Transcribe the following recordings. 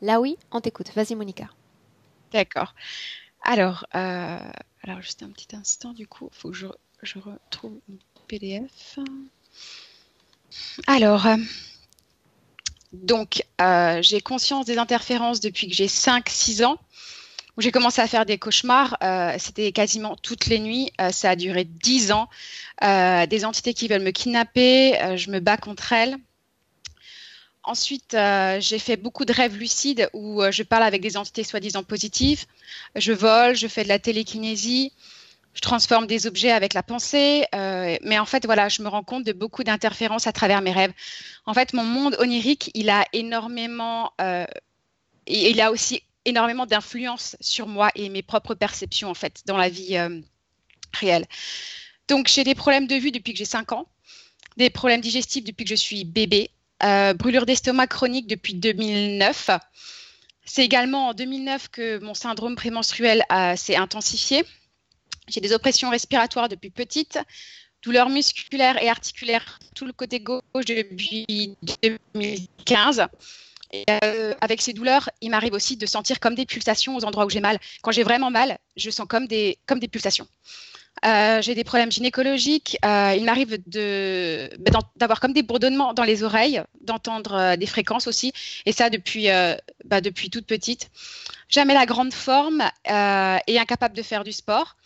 Là oui, on t'écoute. Vas-y, Monica. D'accord. Alors, juste un petit instant, du coup, il faut que je retrouve mon PDF. Alors, j'ai conscience des interférences depuis que j'ai 5, 6 ans, où j'ai commencé à faire des cauchemars. C'était quasiment toutes les nuits. Ça a duré 10 ans. Des entités qui veulent me kidnapper, je me bats contre elles. Ensuite, j'ai fait beaucoup de rêves lucides où je parle avec des entités soi-disant positives. Je vole, je fais de la télékinésie, je transforme des objets avec la pensée. Mais en fait, voilà, je me rends compte de beaucoup d'interférences à travers mes rêves. En fait, mon monde onirique, il a aussi énormément d'influence sur moi et mes propres perceptions, en fait, dans la vie réelle. Donc, j'ai des problèmes de vue depuis que j'ai 5 ans, des problèmes digestifs depuis que je suis bébé, brûlure d'estomac chronique depuis 2009. C'est également en 2009 que mon syndrome prémenstruel s'est intensifié. J'ai des oppressions respiratoires depuis petite, douleurs musculaires et articulaires tout le côté gauche depuis 2015. Et avec ces douleurs, il m'arrive aussi de sentir comme des pulsations aux endroits où j'ai mal. Quand j'ai vraiment mal, je sens comme des pulsations. J'ai des problèmes gynécologiques. Il m'arrive d'avoir comme des bourdonnements dans les oreilles, d'entendre des fréquences aussi. Et ça depuis toute petite. Jamais la grande forme et incapable de faire du sport.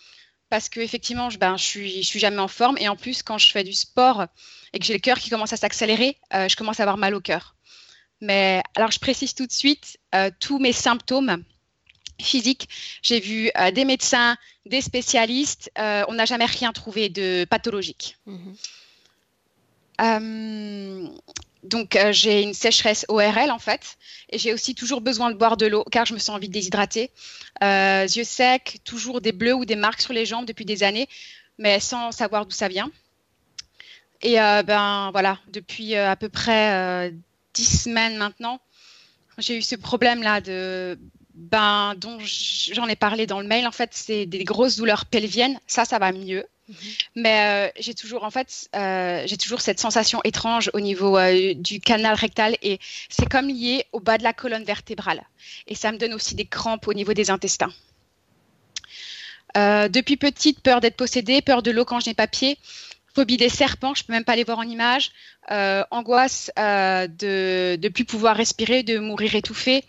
Parce qu'effectivement, je suis jamais en forme. Et en plus, quand je fais du sport et que j'ai le cœur qui commence à s'accélérer, je commence à avoir mal au cœur. Mais alors, je précise tout de suite, tous mes symptômes physiques, j'ai vu des médecins, des spécialistes, on n'a jamais rien trouvé de pathologique. J'ai une sécheresse ORL en fait, et j'ai aussi toujours besoin de boire de l'eau car je me sens vite déshydratée. Yeux secs, toujours des bleus ou des marques sur les jambes depuis des années, mais sans savoir d'où ça vient. Et voilà, depuis à peu près 10 semaines maintenant, j'ai eu ce problème-là dont j'en ai parlé dans le mail. En fait, c'est des grosses douleurs pelviennes. Ça va mieux. Mais j'ai toujours cette sensation étrange au niveau du canal rectal et c'est comme lié au bas de la colonne vertébrale. Et ça me donne aussi des crampes au niveau des intestins. Depuis petite, peur d'être possédée, peur de l'eau quand je n'ai pas pied, phobie des serpents, je peux même pas les voir en image, angoisse de ne plus pouvoir respirer, de mourir étouffée.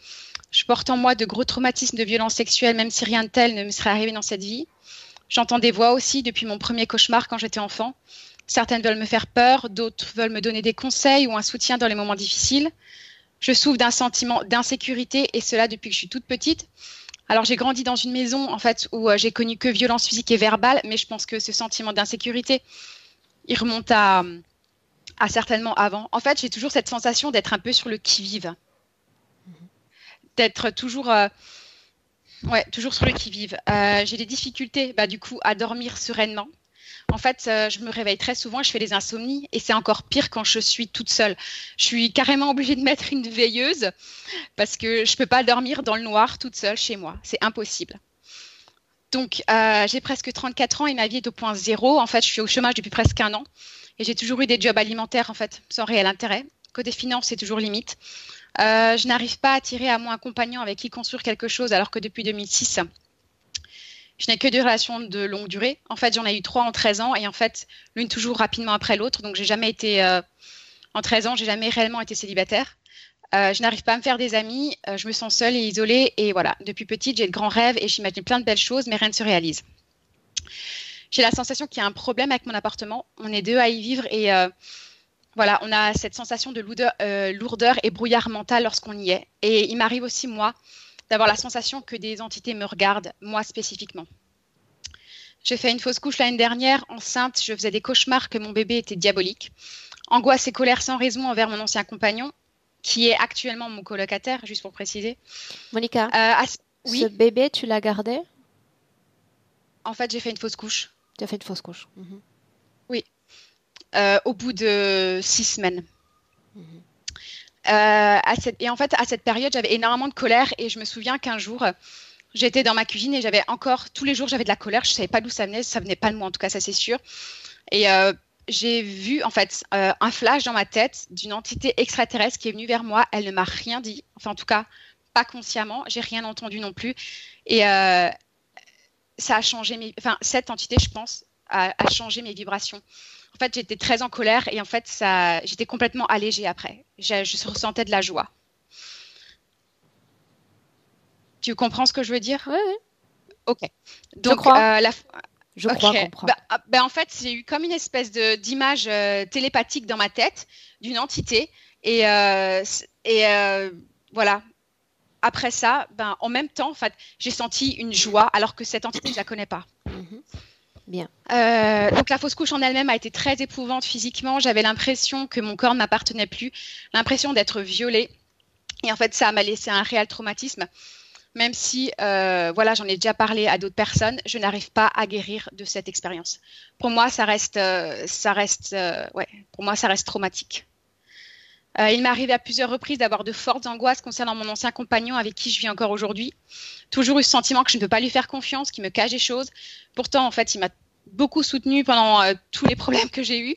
Je porte en moi de gros traumatismes de violences sexuelles, même si rien de tel ne me serait arrivé dans cette vie. J'entends des voix aussi depuis mon premier cauchemar quand j'étais enfant. Certaines veulent me faire peur, d'autres veulent me donner des conseils ou un soutien dans les moments difficiles. Je souffre d'un sentiment d'insécurité et cela depuis que je suis toute petite. Alors j'ai grandi dans une maison en fait où j'ai connu que violence physique et verbale, mais je pense que ce sentiment d'insécurité, il remonte à certainement avant. En fait, j'ai toujours cette sensation d'être un peu sur le qui-vive, d'être toujours sur le qui-vive. J'ai des difficultés, du coup, à dormir sereinement. En fait, je me réveille très souvent, je fais des insomnies et c'est encore pire quand je suis toute seule. Je suis carrément obligée de mettre une veilleuse parce que je ne peux pas dormir dans le noir toute seule chez moi. C'est impossible. Donc, j'ai presque 34 ans et ma vie est au point zéro. En fait, je suis au chômage depuis presque 1 an et j'ai toujours eu des jobs alimentaires, en fait, sans réel intérêt. Côté finance, c'est toujours limite. Je n'arrive pas à attirer à moi un compagnon avec qui construire quelque chose alors que depuis 2006, je n'ai que des relations de longue durée. En fait, j'en ai eu 3 en 13 ans et en fait, l'une toujours rapidement après l'autre. Donc, j'ai jamais été, en 13 ans, j'ai jamais réellement été célibataire. Je n'arrive pas à me faire des amis. Je me sens seule et isolée. Et voilà, depuis petite, j'ai de grands rêves et j'imagine plein de belles choses, mais rien ne se réalise. J'ai la sensation qu'il y a un problème avec mon appartement. On est 2 à y vivre et voilà, on a cette sensation de lourdeur et brouillard mental lorsqu'on y est. Et il m'arrive aussi, moi, d'avoir la sensation que des entités me regardent, moi spécifiquement. J'ai fait une fausse couche l'année dernière, enceinte, je faisais des cauchemars que mon bébé était diabolique. Angoisse et colère sans raison envers mon ancien compagnon, qui est actuellement mon colocataire, juste pour préciser. Monica, oui. Ce bébé, tu l'as gardé? En fait, j'ai fait une fausse couche. Tu as fait une fausse couche. Oui. Au bout de 6 semaines. Et en fait, à cette période, j'avais énormément de colère et je me souviens qu'un jour, j'étais dans ma cuisine et j'avais encore, tous les jours, j'avais de la colère. Je ne savais pas d'où ça venait pas de moi en tout cas, ça c'est sûr. Et j'ai vu en fait un flash dans ma tête d'une entité extraterrestre qui est venue vers moi. Elle ne m'a rien dit, enfin en tout cas, pas consciemment, j'ai rien entendu non plus. Et ça a changé cette entité, je pense, a changé mes vibrations. En fait, j'étais très en colère et en fait, j'étais complètement allégée après. Je ressentais de la joie. Tu comprends ce que je veux dire? Oui, oui. Ok. Je Donc, crois. Je crois comprendre. En fait, j'ai eu comme une espèce d'image télépathique dans ma tête d'une entité. Et voilà. Après ça, en même temps, en fait, j'ai senti une joie alors que cette entité, je ne la connais pas. Bien. Donc la fausse couche en elle-même a été très éprouvante physiquement. J'avais l'impression que mon corps ne m'appartenait plus, l'impression d'être violée. Et en fait, ça m'a laissé un réel traumatisme. Même si, j'en ai déjà parlé à d'autres personnes, je n'arrive pas à guérir de cette expérience. Pour moi, ça reste traumatique. Il m'est arrivé à plusieurs reprises d'avoir de fortes angoisses concernant mon ancien compagnon avec qui je vis encore aujourd'hui. Toujours eu ce sentiment que je ne peux pas lui faire confiance, qu'il me cache des choses. Pourtant, en fait, il m'a beaucoup soutenue pendant tous les problèmes que j'ai eus.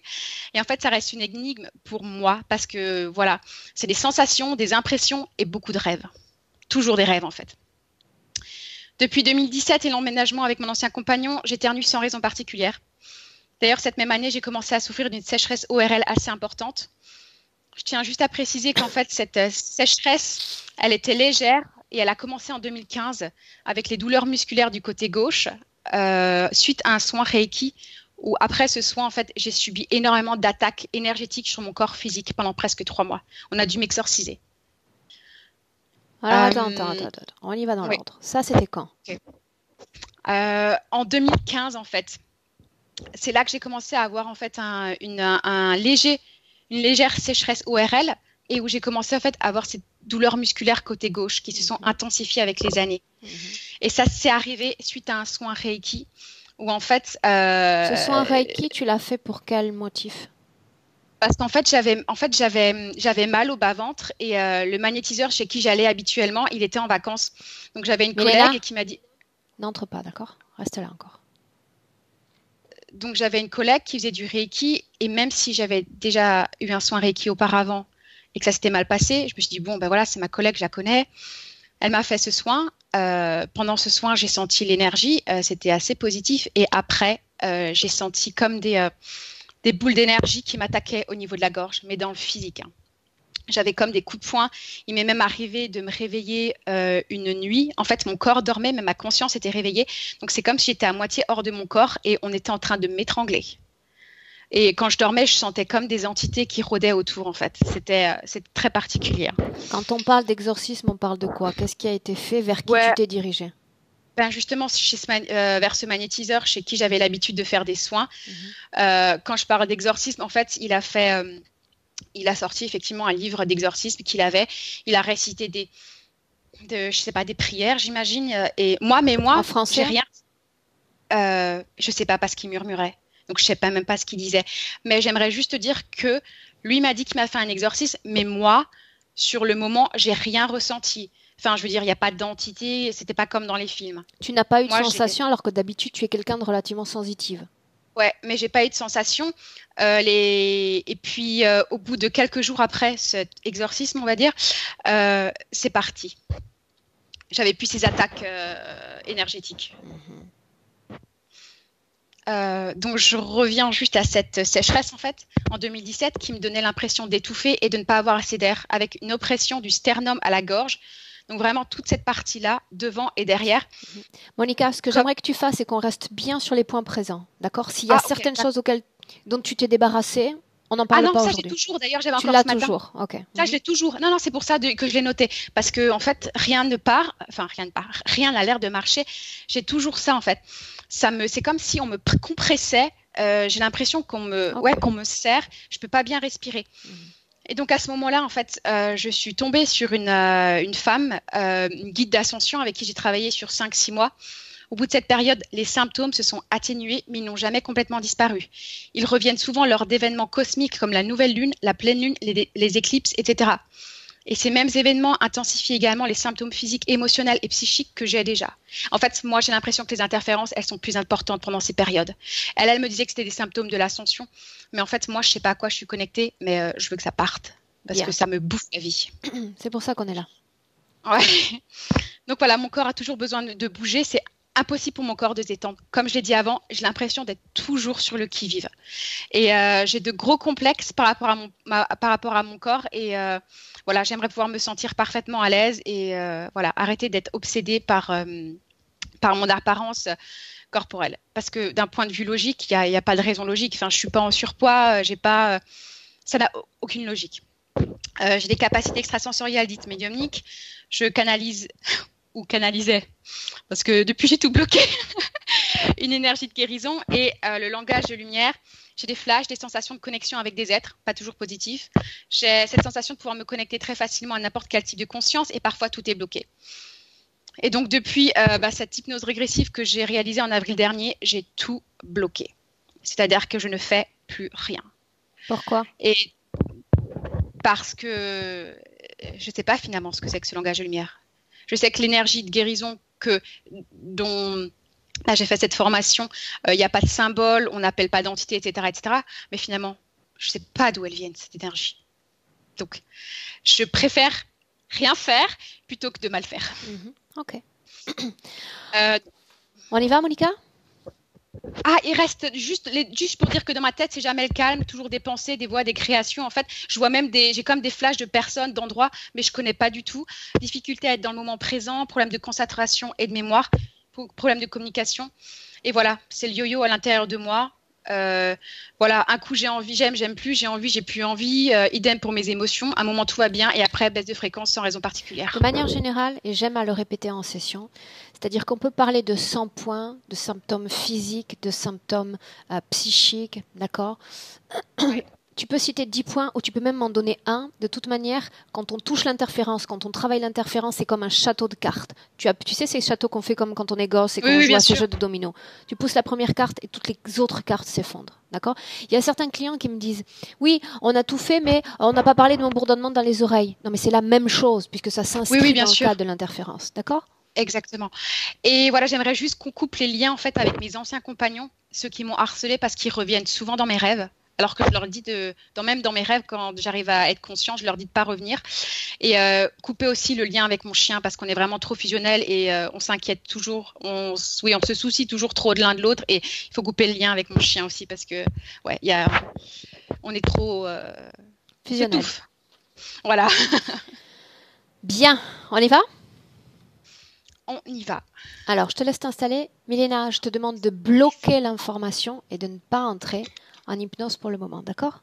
Et en fait, ça reste une énigme pour moi parce que, voilà, c'est des sensations, des impressions et beaucoup de rêves. Toujours des rêves, en fait. Depuis 2017 et l'emménagement avec mon ancien compagnon, j'éternue sans raison particulière. D'ailleurs, cette même année, j'ai commencé à souffrir d'une sécheresse ORL assez importante. Je tiens juste à préciser qu'en fait, cette sécheresse, elle était légère et elle a commencé en 2015 avec les douleurs musculaires du côté gauche suite à un soin Reiki où après ce soin, en fait, j'ai subi énormément d'attaques énergétiques sur mon corps physique pendant presque 3 mois. On a dû m'exorciser. Alors, attends. On y va dans l'ordre. Ça, c'était quand? En 2015, en fait. C'est là que j'ai commencé à avoir, en fait, une légère sécheresse ORL et où j'ai commencé, en fait, à avoir ces douleurs musculaires côté gauche qui se sont intensifiées avec les années. Et ça, c'est arrivé suite à un soin Reiki où, en fait... Ce soin Reiki, tu l'as fait pour quel motif? Parce qu'en fait, j'avais mal au bas-ventre et le magnétiseur chez qui j'allais habituellement, il était en vacances. Donc, j'avais une collègue qui m'a dit... N'entre pas, d'accord? Reste là encore. Donc, j'avais une collègue qui faisait du Reiki et même si j'avais déjà eu un soin Reiki auparavant et que ça s'était mal passé, je me suis dit, bon, ben voilà, c'est ma collègue, je la connais. Elle m'a fait ce soin. Pendant ce soin, j'ai senti l'énergie. C'était assez positif. Et après, j'ai senti comme des boules d'énergie qui m'attaquaient au niveau de la gorge, mais dans le physique. J'avais comme des coups de poing. Il m'est même arrivé de me réveiller une nuit. En fait, mon corps dormait, mais ma conscience était réveillée. Donc, c'est comme si j'étais à moitié hors de mon corps et on était en train de m'étrangler. Et quand je dormais, je sentais comme des entités qui rôdaient autour, en fait. C'était très particulier. Quand on parle d'exorcisme, on parle de quoi? Qu'est-ce qui a été fait? Vers qui tu t'es dirigée? Justement, vers ce magnétiseur chez qui j'avais l'habitude de faire des soins. Quand je parle d'exorcisme, en fait, il a sorti effectivement un livre d'exorcisme qu'il avait. Il a récité des prières, j'imagine. Et moi, en français, j'ai rien. Je sais pas parce qu'il murmurait. Donc, je sais pas même pas ce qu'il disait. Mais j'aimerais juste dire que lui m'a dit qu'il m'a fait un exorcisme, mais moi, sur le moment, j'ai rien ressenti. Enfin, je veux dire, il n'y a pas d'entité, c'était pas comme dans les films. Tu n'as pas eu de sensation alors que d'habitude, tu es quelqu'un de relativement sensitive. Ouais, mais j'ai pas eu de sensation. Et puis, au bout de quelques jours après cet exorcisme, on va dire, c'est parti. J'avais plus ces attaques énergétiques. Donc, je reviens juste à cette sécheresse, en fait, en 2017, qui me donnait l'impression d'étouffer et de ne pas avoir assez d'air, avec une oppression du sternum à la gorge. Donc, vraiment, toute cette partie-là, devant et derrière. Monica, ce que j'aimerais que tu fasses, c'est qu'on reste bien sur les points présents. D'accord? S'il y a certaines choses dont tu t'es débarrassée, on n'en parle pas aujourd'hui. Ah non, ça, j'ai toujours. D'ailleurs, j'avais encore ce matin. Tu l'as toujours, ok. Ça, je l'ai toujours. Non, c'est pour ça que je l'ai noté. Parce que, en fait, rien n'a l'air de marcher. J'ai toujours ça, en fait. C'est comme si on me compressait. J'ai l'impression qu'on me serre. Je peux pas bien respirer. Et donc à ce moment-là, en fait, je suis tombée sur une femme, une guide d'ascension avec qui j'ai travaillé sur 5-6 mois. Au bout de cette période, les symptômes se sont atténués, mais ils n'ont jamais complètement disparu. Ils reviennent souvent lors d'événements cosmiques comme la nouvelle lune, la pleine lune, les éclipses, etc. Et ces mêmes événements intensifient également les symptômes physiques, émotionnels et psychiques que j'ai déjà. En fait, moi, j'ai l'impression que les interférences, elles sont plus importantes pendant ces périodes. Elle me disait que c'était des symptômes de l'ascension. Mais en fait, moi, je ne sais pas à quoi je suis connectée, mais je veux que ça parte. Parce que ça me bouffe la vie. C'est pour ça qu'on est là. Ouais. Donc voilà, mon corps a toujours besoin de bouger. C'est impossible pour mon corps de se détendre. Comme je l'ai dit avant, j'ai l'impression d'être toujours sur le qui-vive. Et j'ai de gros complexes par rapport à mon corps. Et voilà, j'aimerais pouvoir me sentir parfaitement à l'aise et voilà, arrêter d'être obsédée par mon apparence corporelle. Parce que d'un point de vue logique, il y a pas de raison logique. Enfin, je suis pas en surpoids, j'ai pas, ça n'a aucune logique. J'ai des capacités extrasensorielles dites médiumniques. Je canalise ou canalisais, parce que depuis j'ai tout bloqué, une énergie de guérison et le langage de lumière. J'ai des flashs, des sensations de connexion avec des êtres, pas toujours positifs. J'ai cette sensation de pouvoir me connecter très facilement à n'importe quel type de conscience et parfois tout est bloqué. Et donc depuis cette hypnose régressive que j'ai réalisée en avril dernier, j'ai tout bloqué. C'est-à-dire que je ne fais plus rien. Pourquoi ? Et parce que je ne sais pas finalement ce que c'est que ce langage de lumière. Je sais que l'énergie de guérison dont j'ai fait cette formation, il n'y a pas de symbole, on n'appelle pas d'entité, etc., etc. Mais finalement, je ne sais pas d'où elle vient, cette énergie. Donc, je préfère rien faire plutôt que de mal faire. Ok. On y va, Monica ? Ah, il reste juste pour dire que dans ma tête, c'est jamais le calme, toujours des pensées, des voix, des créations. En fait, je vois même j'ai comme des flashs de personnes, d'endroits, mais je connais pas du tout. Difficulté à être dans le moment présent, problème de concentration et de mémoire, problème de communication. Et voilà, c'est le yo-yo à l'intérieur de moi. Voilà, un coup j'ai envie, j'aime plus, j'ai envie, j'ai plus envie. Idem pour mes émotions. Un moment tout va bien et après baisse de fréquence sans raison particulière. De manière générale, et j'aime à le répéter en session, c'est-à-dire qu'on peut parler de 100 points, de symptômes physiques, de symptômes psychiques, d'accord ? Oui. Tu peux citer 10 points ou tu peux même m'en donner un. De toute manière, quand on touche l'interférence, quand on travaille l'interférence, c'est comme un château de cartes. Tu sais ces châteaux qu'on fait comme quand on est gosse et qu'on joue à ces jeux de dominos. Tu pousses la première carte et toutes les autres cartes s'effondrent. D'accord ? Il y a certains clients qui me disent « Oui, on a tout fait, mais on n'a pas parlé de mon bourdonnement dans les oreilles. » Non, mais c'est la même chose puisque ça s'inscrit dans le cadre de l'interférence. D'accord ? Exactement. Et voilà, j'aimerais juste qu'on coupe les liens en fait avec mes anciens compagnons, ceux qui m'ont harcelé parce qu'ils reviennent souvent dans mes rêves. Alors que je leur dis même dans mes rêves, quand j'arrive à être conscient, je leur dis de pas revenir. Et couper aussi le lien avec mon chien parce qu'on est vraiment trop fusionnel et on s'inquiète toujours. On se soucie toujours trop de l'un de l'autre et il faut couper le lien avec mon chien aussi parce que ouais, on est trop fusionnel. Voilà. Bien, on y va ? On y va. Alors, je te laisse t'installer. Milena, je te demande de bloquer l'information et de ne pas entrer en hypnose pour le moment, d'accord ?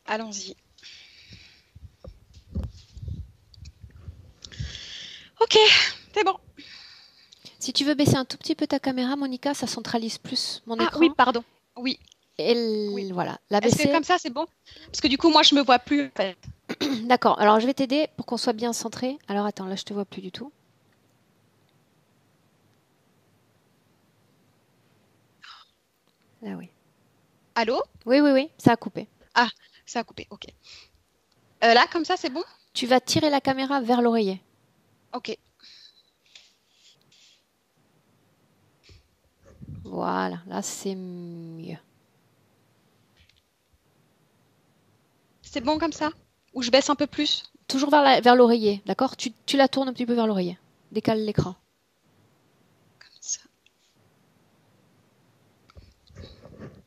Allons-y. Ok, c'est bon. Si tu veux baisser un tout petit peu ta caméra, Monica, ça centralise plus mon écran. Ah oui, pardon. Oui. Et voilà, la baisser. Est-ce que comme ça, c'est bon ? Parce que du coup, moi, je me vois plus. En fait. D'accord, alors je vais t'aider pour qu'on soit bien centré. Alors attends, là, je te vois plus du tout. Là, oui. Allô ? Oui, ça a coupé. Ah, ça a coupé, ok. Là, comme ça, c'est bon ? Tu vas tirer la caméra vers l'oreiller. Ok. Voilà, là, c'est mieux. C'est bon comme ça ? Ou je baisse un peu plus ? Toujours vers l'oreiller, d'accord ? Tu la tournes un petit peu vers l'oreiller. Décale l'écran. Comme ça.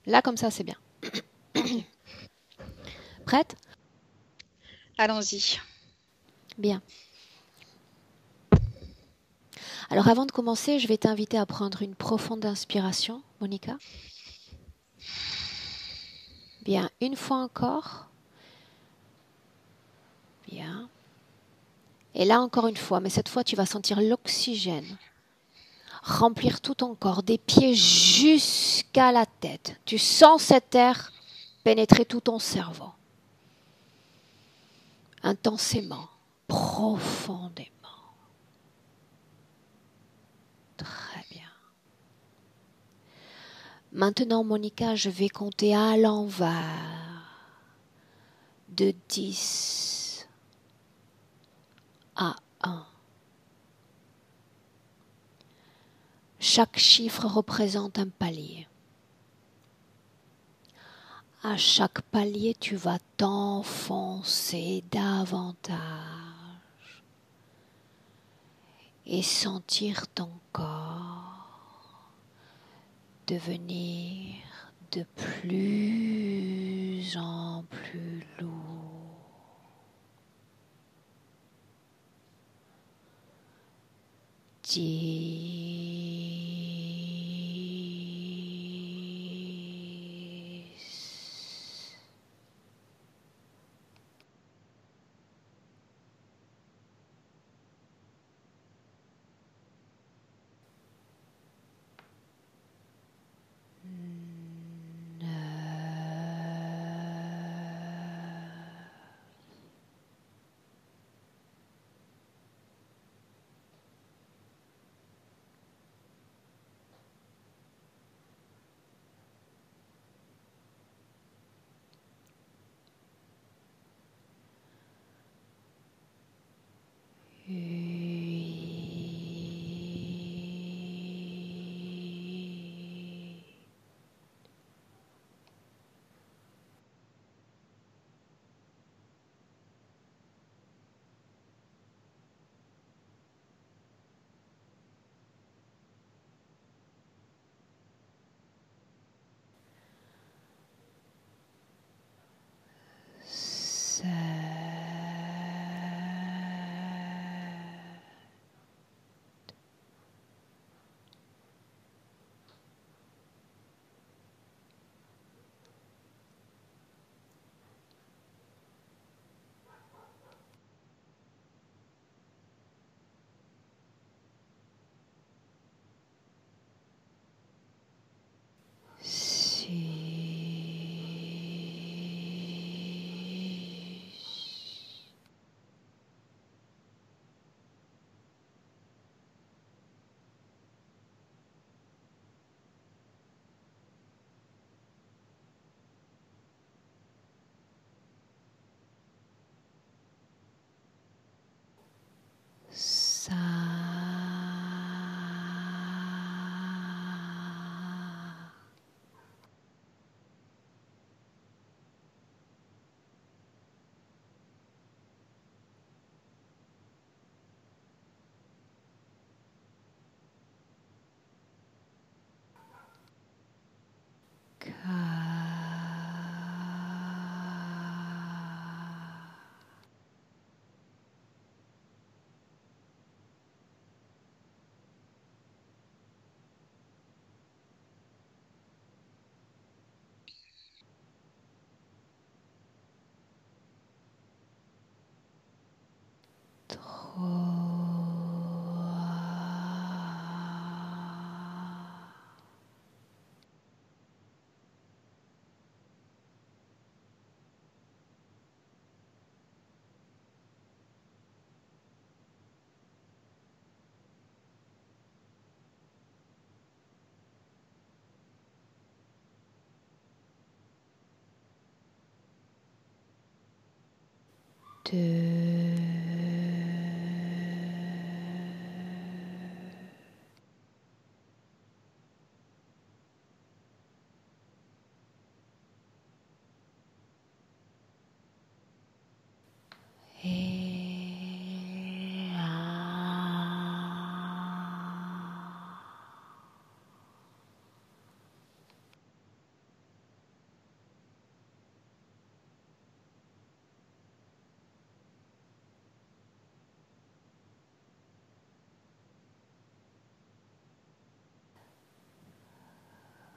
Là, comme ça, c'est bien. Okay. Prête ? Allons-y. Bien. Alors, avant de commencer, je vais t'inviter à prendre une profonde inspiration, Monica. Bien, une fois encore. Bien. Et là, encore une fois, mais cette fois, tu vas sentir l'oxygène remplir tout ton corps, des pieds jusqu'à la tête. Tu sens cet air pénétrer tout ton cerveau. Intensément, profondément. Très bien. Maintenant, Monica, je vais compter à l'envers de 10 à 1. Chaque chiffre représente un palier. À chaque palier, tu vas t'enfoncer davantage et sentir ton corps devenir de plus en plus lourd.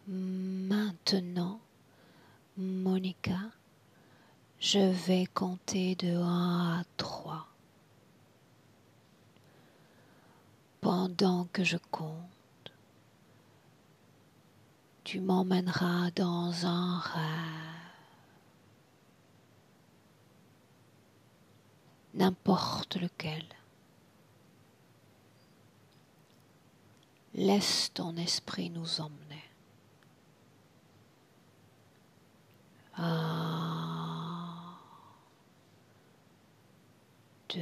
Maintenant, Monica, je vais compter de 1 à 3. Pendant que je compte, tu m'emmèneras dans un rêve, n'importe lequel. Laisse ton esprit nous emmener. 1, 2,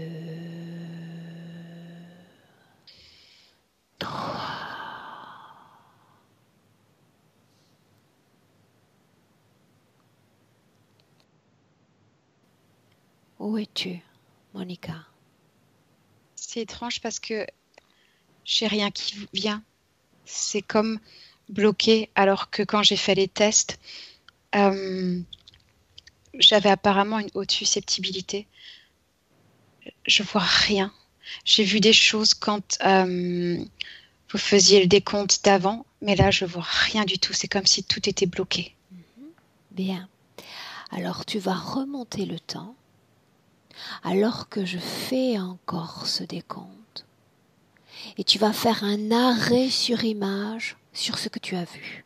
3. Où es-tu, Monica? C'est étrange parce que j'ai rien qui vient. C'est comme bloqué, alors que quand j'ai fait les tests, j'avais apparemment une haute susceptibilité. Je vois rien. J'ai vu des choses quand vous faisiez le décompte d'avant, mais là, je vois rien du tout. C'est comme si tout était bloqué. Bien. Alors, tu vas remonter le temps, alors que je fais encore ce décompte. Et tu vas faire un arrêt sur image sur ce que tu as vu.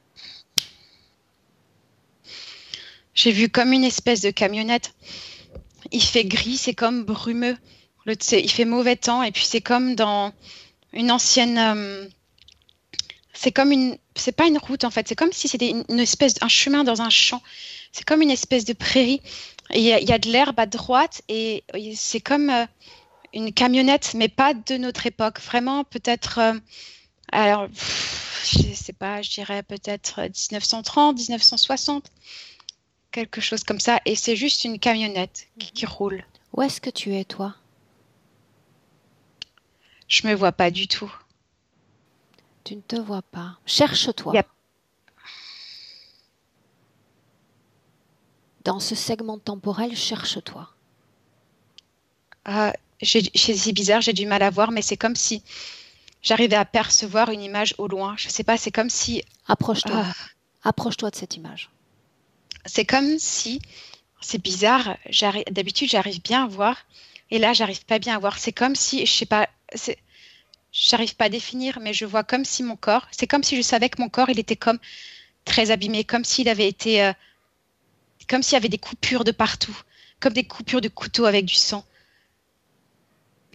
J'ai vu comme une espèce de camionnette. Il fait gris, c'est comme brumeux. Il fait mauvais temps et puis c'est comme dans une ancienne... c'est pas une route en fait, c'est comme si c'était une espèce un chemin dans un champ. C'est comme une espèce de prairie. Il y a de l'herbe à droite et c'est comme une camionnette, mais pas de notre époque. Vraiment, peut-être... alors, je sais pas, je dirais peut-être 1930, 1960. Quelque chose comme ça. Et c'est juste une camionnette qui roule. Où est-ce que tu es, toi? Je me vois pas du tout. Tu ne te vois pas. Cherche-toi. Yep. Dans ce segment temporel, cherche-toi. C'est bizarre, j'ai du mal à voir, mais c'est comme si j'arrivais à percevoir une image au loin. Je sais pas, c'est comme si... Approche-toi. Approche-toi de cette image. C'est comme si... C'est bizarre. D'habitude, j'arrive bien à voir. Et là, j'arrive pas bien à voir. C'est comme si... Je sais pas... J'arrive pas à définir, mais je vois comme si mon corps... C'est comme si je savais que mon corps, il était comme très abîmé. Comme s'il avait été... comme s'il y avait des coupures de partout. Comme des coupures de couteau avec du sang.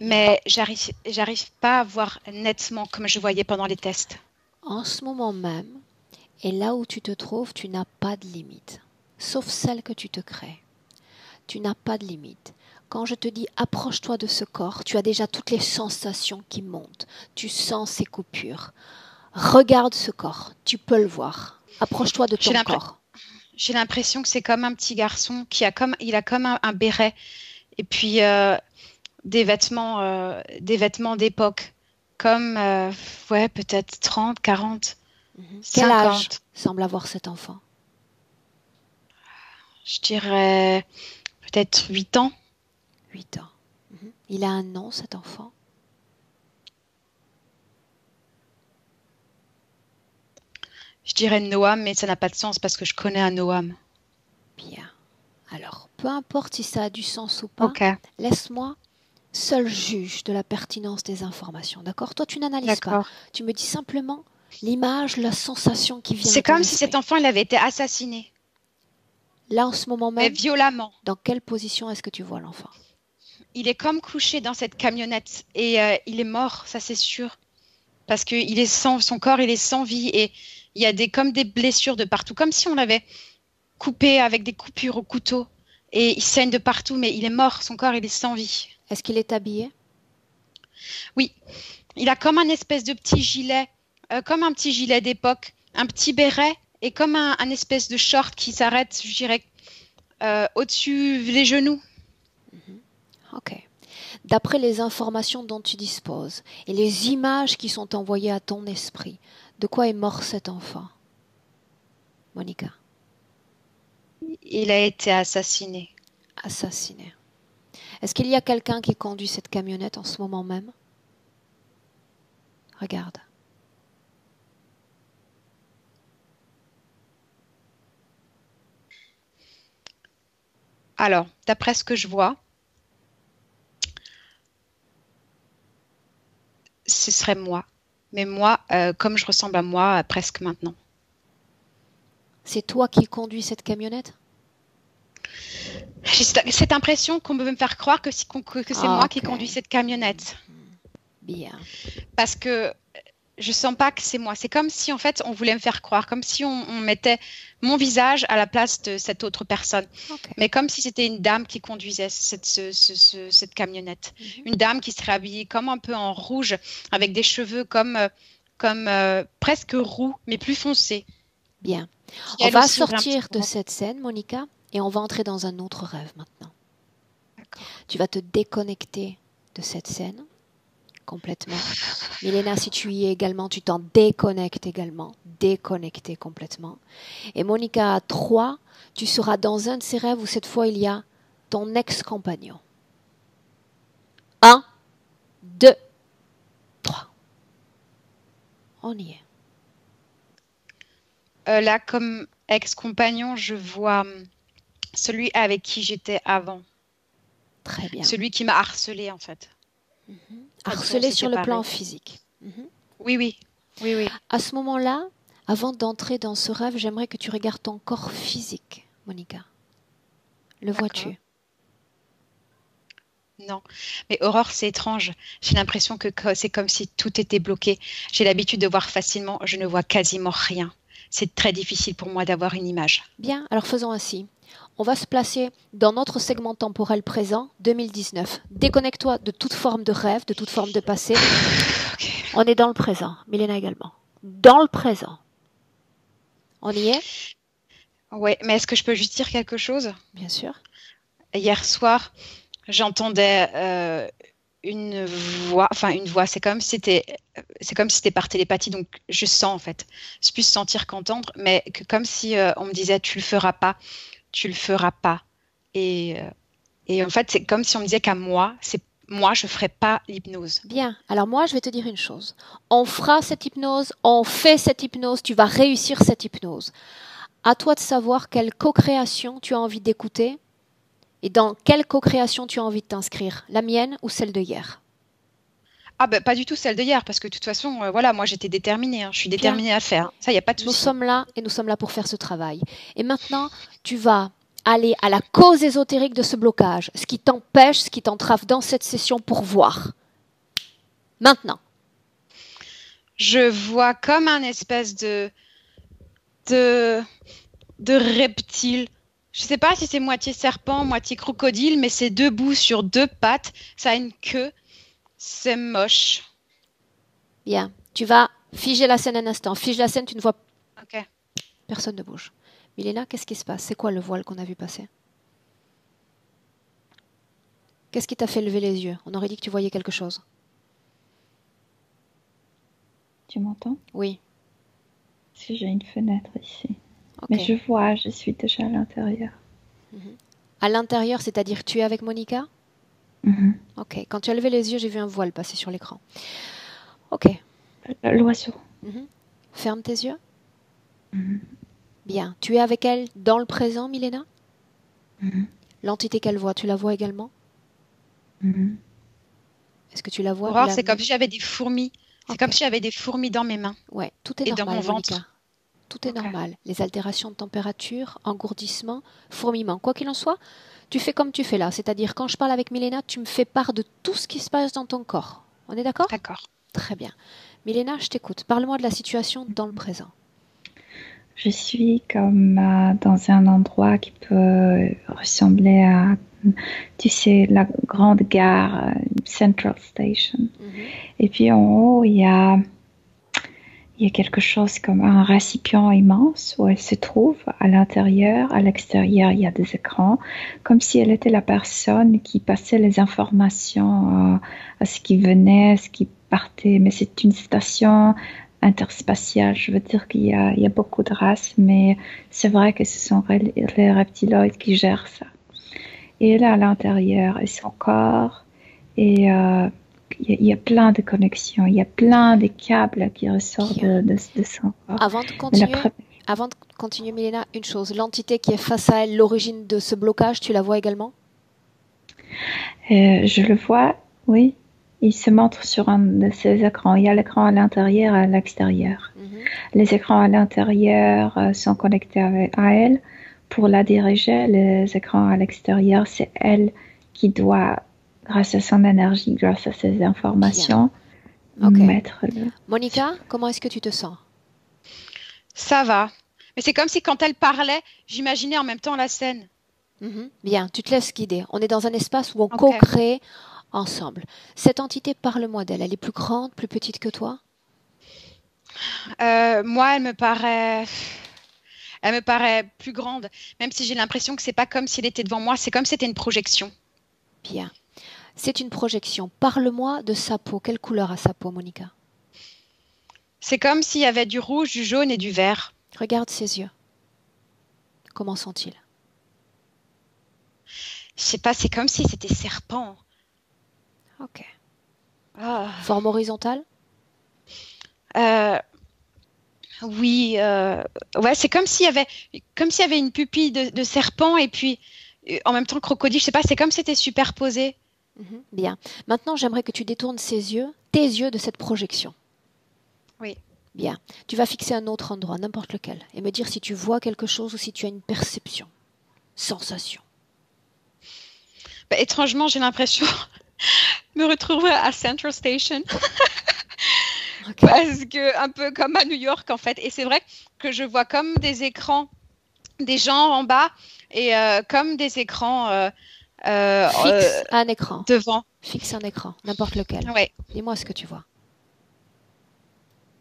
Mais j'arrive pas à voir nettement comme je voyais pendant les tests. En ce moment même, et là où tu te trouves, tu n'as pas de limite. Sauf celle que tu te crées. Tu n'as pas de limite. Quand je te dis approche-toi de ce corps, tu as déjà toutes les sensations qui montent. Tu sens ces coupures. Regarde ce corps, tu peux le voir. Approche-toi de ton corps. J'ai l'impression que c'est comme un petit garçon il a comme un béret et puis des vêtements d'époque, comme peut-être 30, 40, Quel 50. âge semble avoir cet enfant? Je dirais peut-être 8 ans. 8 ans. Il a un nom, cet enfant? Je dirais Noam, mais ça n'a pas de sens parce que je connais un Noam. Bien. Alors, peu importe si ça a du sens ou pas, okay. Laisse-moi seul juge de la pertinence des informations. D'accord? Toi, tu n'analyses pas. Tu me dis simplement l'image, la sensation qui vient. C'est comme si cet enfant, il avait été assassiné. Là, en ce moment même. Mais violemment. Dans quelle position est-ce que tu vois l'enfant? Il est comme couché dans cette camionnette et il est mort, ça c'est sûr. Parce que son corps, il est sans vie et il y a comme des blessures de partout. Comme si on l'avait coupé avec des coupures au couteau. Et il saigne de partout, mais il est mort. Son corps, il est sans vie. Est-ce qu'il est habillé? Oui. Il a comme un espèce de petit gilet, comme un petit gilet d'époque, un petit béret et comme un espèce de short qui s'arrête, je dirais, au-dessus des genoux. Ok. D'après les informations dont tu disposes et les images qui sont envoyées à ton esprit, de quoi est mort cet enfant, Monica? Il a été assassiné. Assassiné. Est-ce qu'il y a quelqu'un qui conduit cette camionnette en ce moment même? Regarde. Alors, d'après ce que je vois, ce serait moi. Mais moi, comme je ressemble à moi presque maintenant. C'est toi qui conduis cette camionnette? J'ai cette impression qu'on veut me faire croire que c'est moi qui conduis cette camionnette. Bien. Parce que je sens pas que c'est moi. C'est comme si en fait on voulait me faire croire, comme si on mettait mon visage à la place de cette autre personne. Okay. Mais comme si c'était une dame qui conduisait cette camionnette. Une dame qui serait habillée comme un peu en rouge, avec des cheveux comme presque roux, mais plus foncés. Bien. On va sortir de cette scène, Monica, et on va entrer dans un autre rêve maintenant. Tu vas te déconnecter de cette scène complètement. Milena, si tu y es également, tu t'en déconnectes également. Déconnecté complètement. Et Monica, à 3, tu seras dans un de ces rêves où cette fois il y a ton ex-compagnon. 1, 2, 3. On y est. Là, comme ex-compagnon, je vois celui avec qui j'étais avant. Très bien. Celui qui m'a harcelé, en fait. Harcelé sur le plan physique. Oui. À ce moment-là, avant d'entrer dans ce rêve, j'aimerais que tu regardes ton corps physique, Monica. Le vois-tu? Non. Mais Aurore, c'est étrange. J'ai l'impression que c'est comme si tout était bloqué. J'ai l'habitude de voir facilement. Je ne vois quasiment rien. C'est très difficile pour moi d'avoir une image. Bien, alors faisons ainsi. On va se placer dans notre segment temporel présent, 2019. Déconnecte-toi de toute forme de rêve, de toute forme de passé. Okay. On est dans le présent. Milena également. Dans le présent. On y est? Oui, mais est-ce que je peux juste dire quelque chose? Bien sûr. Hier soir, j'entendais une voix, c'est comme si c'était par télépathie, donc je sens en fait. C'est plus sentir qu'entendre, mais comme si on me disait tu le feras pas. Et en fait, c'est comme si on me disait qu'à moi, je ferais pas l'hypnose. Bien, alors moi je vais te dire une chose. On fera cette hypnose, on fait cette hypnose, tu vas réussir cette hypnose. À toi de savoir quelle co-création tu as envie d'écouter et dans quelle co-création tu as envie de t'inscrire, la mienne ou celle de hier. Ah ben pas du tout celle de hier, parce que de toute façon, moi j'étais déterminée, je suis déterminée à le faire. Ça, il n'y a pas de souci. Nous sommes là et nous sommes là pour faire ce travail. Et maintenant, tu vas aller à la cause ésotérique de ce blocage, ce qui t'empêche, ce qui t'entrave dans cette session pour voir. Maintenant. Je vois comme un espèce de reptile. Je ne sais pas si c'est moitié serpent, moitié crocodile, mais c'est debout sur 2 pattes, ça a une queue. C'est moche. Bien. Tu vas figer la scène un instant. Fige la scène, tu ne vois Ok. Personne ne bouge. Milena, qu'est-ce qui se passe? C'est quoi le voile qu'on a vu passer? Qu'est-ce qui t'a fait lever les yeux? On aurait dit que tu voyais quelque chose. Tu m'entends? Oui. Parce que j'ai une fenêtre ici. Okay. Mais je vois, je suis déjà à l'intérieur. À l'intérieur, c'est-à-dire tu es avec Monica? Ok. Quand tu as levé les yeux, j'ai vu un voile passer sur l'écran. Ok. L'oiseau. Ferme tes yeux. Bien. Tu es avec elle dans le présent, Milena? L'entité qu'elle voit, tu la vois également? Est-ce que tu la vois? Aurore, c'est comme si j'avais des fourmis. C'est comme si j'avais des fourmis dans mes mains. Ouais, tout est normal, dans mon ventre. Monica. Tout est normal. Les altérations de température, engourdissement, fourmillement. Quoi qu'il en soit, tu fais comme tu fais là. C'est-à-dire, quand je parle avec Milena, tu me fais part de tout ce qui se passe dans ton corps. On est d'accord? D'accord. Très bien. Milena, je t'écoute. Parle-moi de la situation dans le présent. Je suis comme dans un endroit qui peut ressembler à, tu sais, la grande gare, Central Station. Et puis en haut, il y a quelque chose comme un récipient immense où elle se trouve à l'intérieur. À l'extérieur, il y a des écrans, comme si elle était la personne qui passait les informations à ce qui venait, à ce qui partait. Mais c'est une station interspatiale. Je veux dire qu'il y a beaucoup de races, mais c'est vrai que ce sont les reptiloïdes qui gèrent ça. Et elle est à l'intérieur, et son corps, et il y a plein de connexions, il y a plein de câbles qui ressortent de son corps. Avant de continuer, Milena, une chose. L'entité qui est face à elle, l'origine de ce blocage, tu la vois également? Je le vois, oui. Il se montre sur un de ces écrans. Il y a l'écran à l'intérieur et à l'extérieur. Les écrans à l'intérieur sont connectés à elle. Pour la diriger, les écrans à l'extérieur, c'est elle qui doit, grâce à son énergie, grâce à ses informations, mettre le... Monica, comment est-ce que tu te sens? Ça va. Mais c'est comme si quand elle parlait, j'imaginais en même temps la scène. Bien, tu te laisses guider. On est dans un espace où on co-crée ensemble. Cette entité, parle-moi d'elle. Elle est plus grande, plus petite que toi? Moi, elle me paraît plus grande, même si j'ai l'impression que c'est pas comme si elle était devant moi, c'est comme si c'était une projection. Bien. C'est une projection. Parle-moi de sa peau. Quelle couleur a sa peau, Monica? C'est comme s'il y avait du rouge, du jaune et du vert. Regarde ses yeux. Comment sont-ils? Je sais pas, c'est comme si c'était serpent. Ok. Ah. Forme horizontale? Oui, ouais, c'est comme s'il y avait une pupille de serpent et puis en même temps crocodile. Je sais pas, c'est comme si c'était superposé. Bien. Maintenant, j'aimerais que tu détournes tes yeux de cette projection. Oui. Bien. Tu vas fixer un autre endroit, n'importe lequel, et me dire si tu vois quelque chose ou si tu as une perception, sensation. Bah, étrangement, j'ai l'impression de me retrouver à Central Station. Okay. Parce que un peu comme à New York en fait, et c'est vrai que je vois comme des écrans, des gens en bas et comme des écrans. Fixe un écran. Devant. Fixe un écran, n'importe lequel. Ouais. Dis-moi ce que tu vois.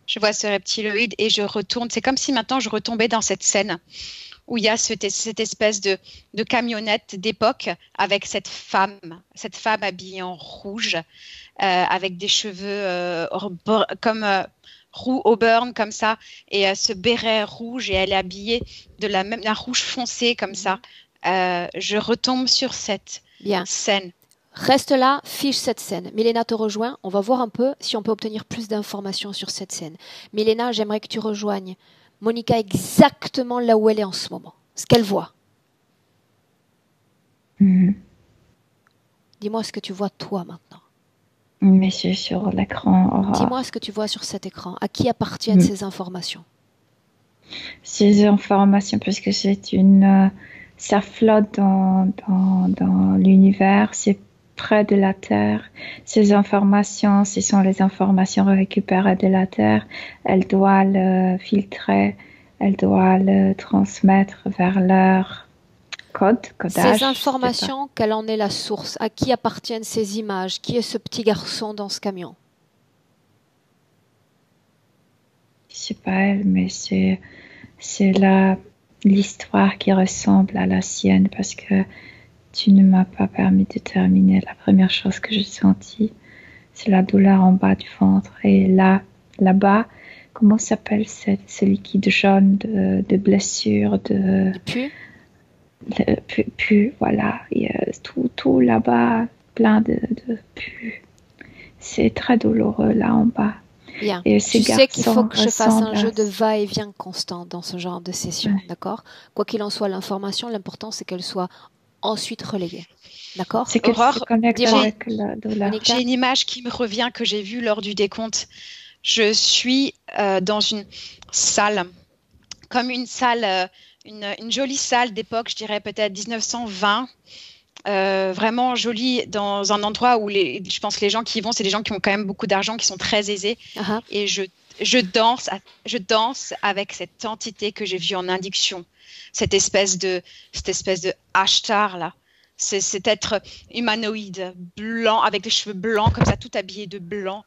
Je vois ce reptiloïde et je retourne. C'est comme si maintenant je retombais dans cette scène où il y a cette espèce de camionnette d'époque avec cette femme habillée en rouge, avec des cheveux comme roux auburn comme ça, et ce béret rouge, et elle est habillée d'un rouge foncé comme ça. Je retombe sur cette scène. Reste là, fiche cette scène. Milena te rejoint. On va voir un peu si on peut obtenir plus d'informations sur cette scène. Milena, j'aimerais que tu rejoignes Monica exactement là où elle est en ce moment. Ce qu'elle voit. Dis-moi ce que tu vois toi maintenant. Mais c'est sur l'écran. Dis-moi ce que tu vois sur cet écran. À qui appartiennent ces informations? Ces informations, parce que ça flotte dans l'univers, c'est près de la Terre. Ces informations, ce sont les informations récupérées de la Terre. Elle doit le filtrer, elle doit le transmettre vers leur codage. Ces informations, quelle en est la source? À qui appartiennent ces images? Qui est ce petit garçon dans ce camion? C'est pas elle, mais c'est l'histoire qui ressemble à la sienne, parce que tu ne m'as pas permis de terminer. La première chose que j'ai sentie, c'est la douleur en bas du ventre. Et là-bas, comment s'appelle ce liquide jaune de blessure, de pu, voilà. Et, tout là-bas, plein de pu. C'est très douloureux là en bas. Bien. Tu sais qu'il faut que je fasse un jeu de va-et-vient constant dans ce genre de session, d'accord? Quoi qu'il en soit, l'information, l'important c'est qu'elle soit ensuite relayée. D'accord? C'est que Aurore, j'ai une image qui me revient que j'ai vue lors du décompte. Je suis dans une salle, comme une salle, une jolie salle d'époque, je dirais peut-être 1920. Vraiment jolie, dans un endroit où je pense que les gens qui y vont, c'est des gens qui ont quand même beaucoup d'argent, qui sont très aisés. Et je danse avec cette entité que j'ai vue en induction, cette espèce de Ashtar là, cet être humanoïde blanc avec des cheveux blancs comme ça, tout habillé de blanc,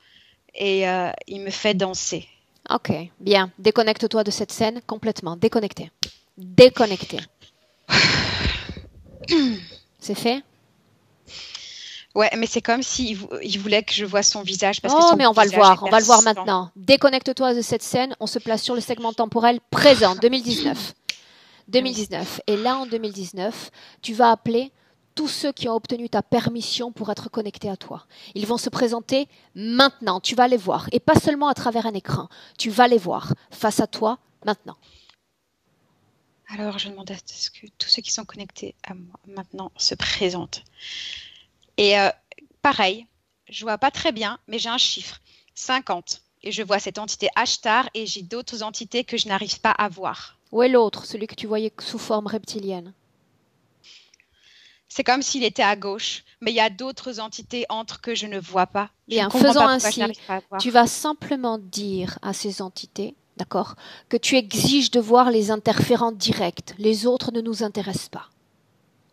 et il me fait danser. Ok, bien. Déconnecte-toi de cette scène complètement. Déconnecté. C'est fait? Ouais, mais c'est comme s'il voulait que je voie son visage. Parce mais on va le voir maintenant. Déconnecte-toi de cette scène, on se place sur le segment temporel présent, 2019. 2019. Et là, en 2019, tu vas appeler tous ceux qui ont obtenu ta permission pour être connectés à toi. Ils vont se présenter maintenant, tu vas les voir. Et pas seulement à travers un écran, tu vas les voir face à toi maintenant. Alors, je demande à ce que tous ceux qui sont connectés à moi maintenant se présentent. Et pareil, je vois pas très bien, mais j'ai un chiffre, 50. Et je vois cette entité Ashtar et j'ai d'autres entités que je n'arrive pas à voir. Où est l'autre, celui que tu voyais sous forme reptilienne? C'est comme s'il était à gauche, mais il y a d'autres entités entre que je ne vois pas. Bien, faisons ainsi. Tu vas simplement dire à ces entités, d'accord, que tu exiges de voir les interférents directs. Les autres ne nous intéressent pas.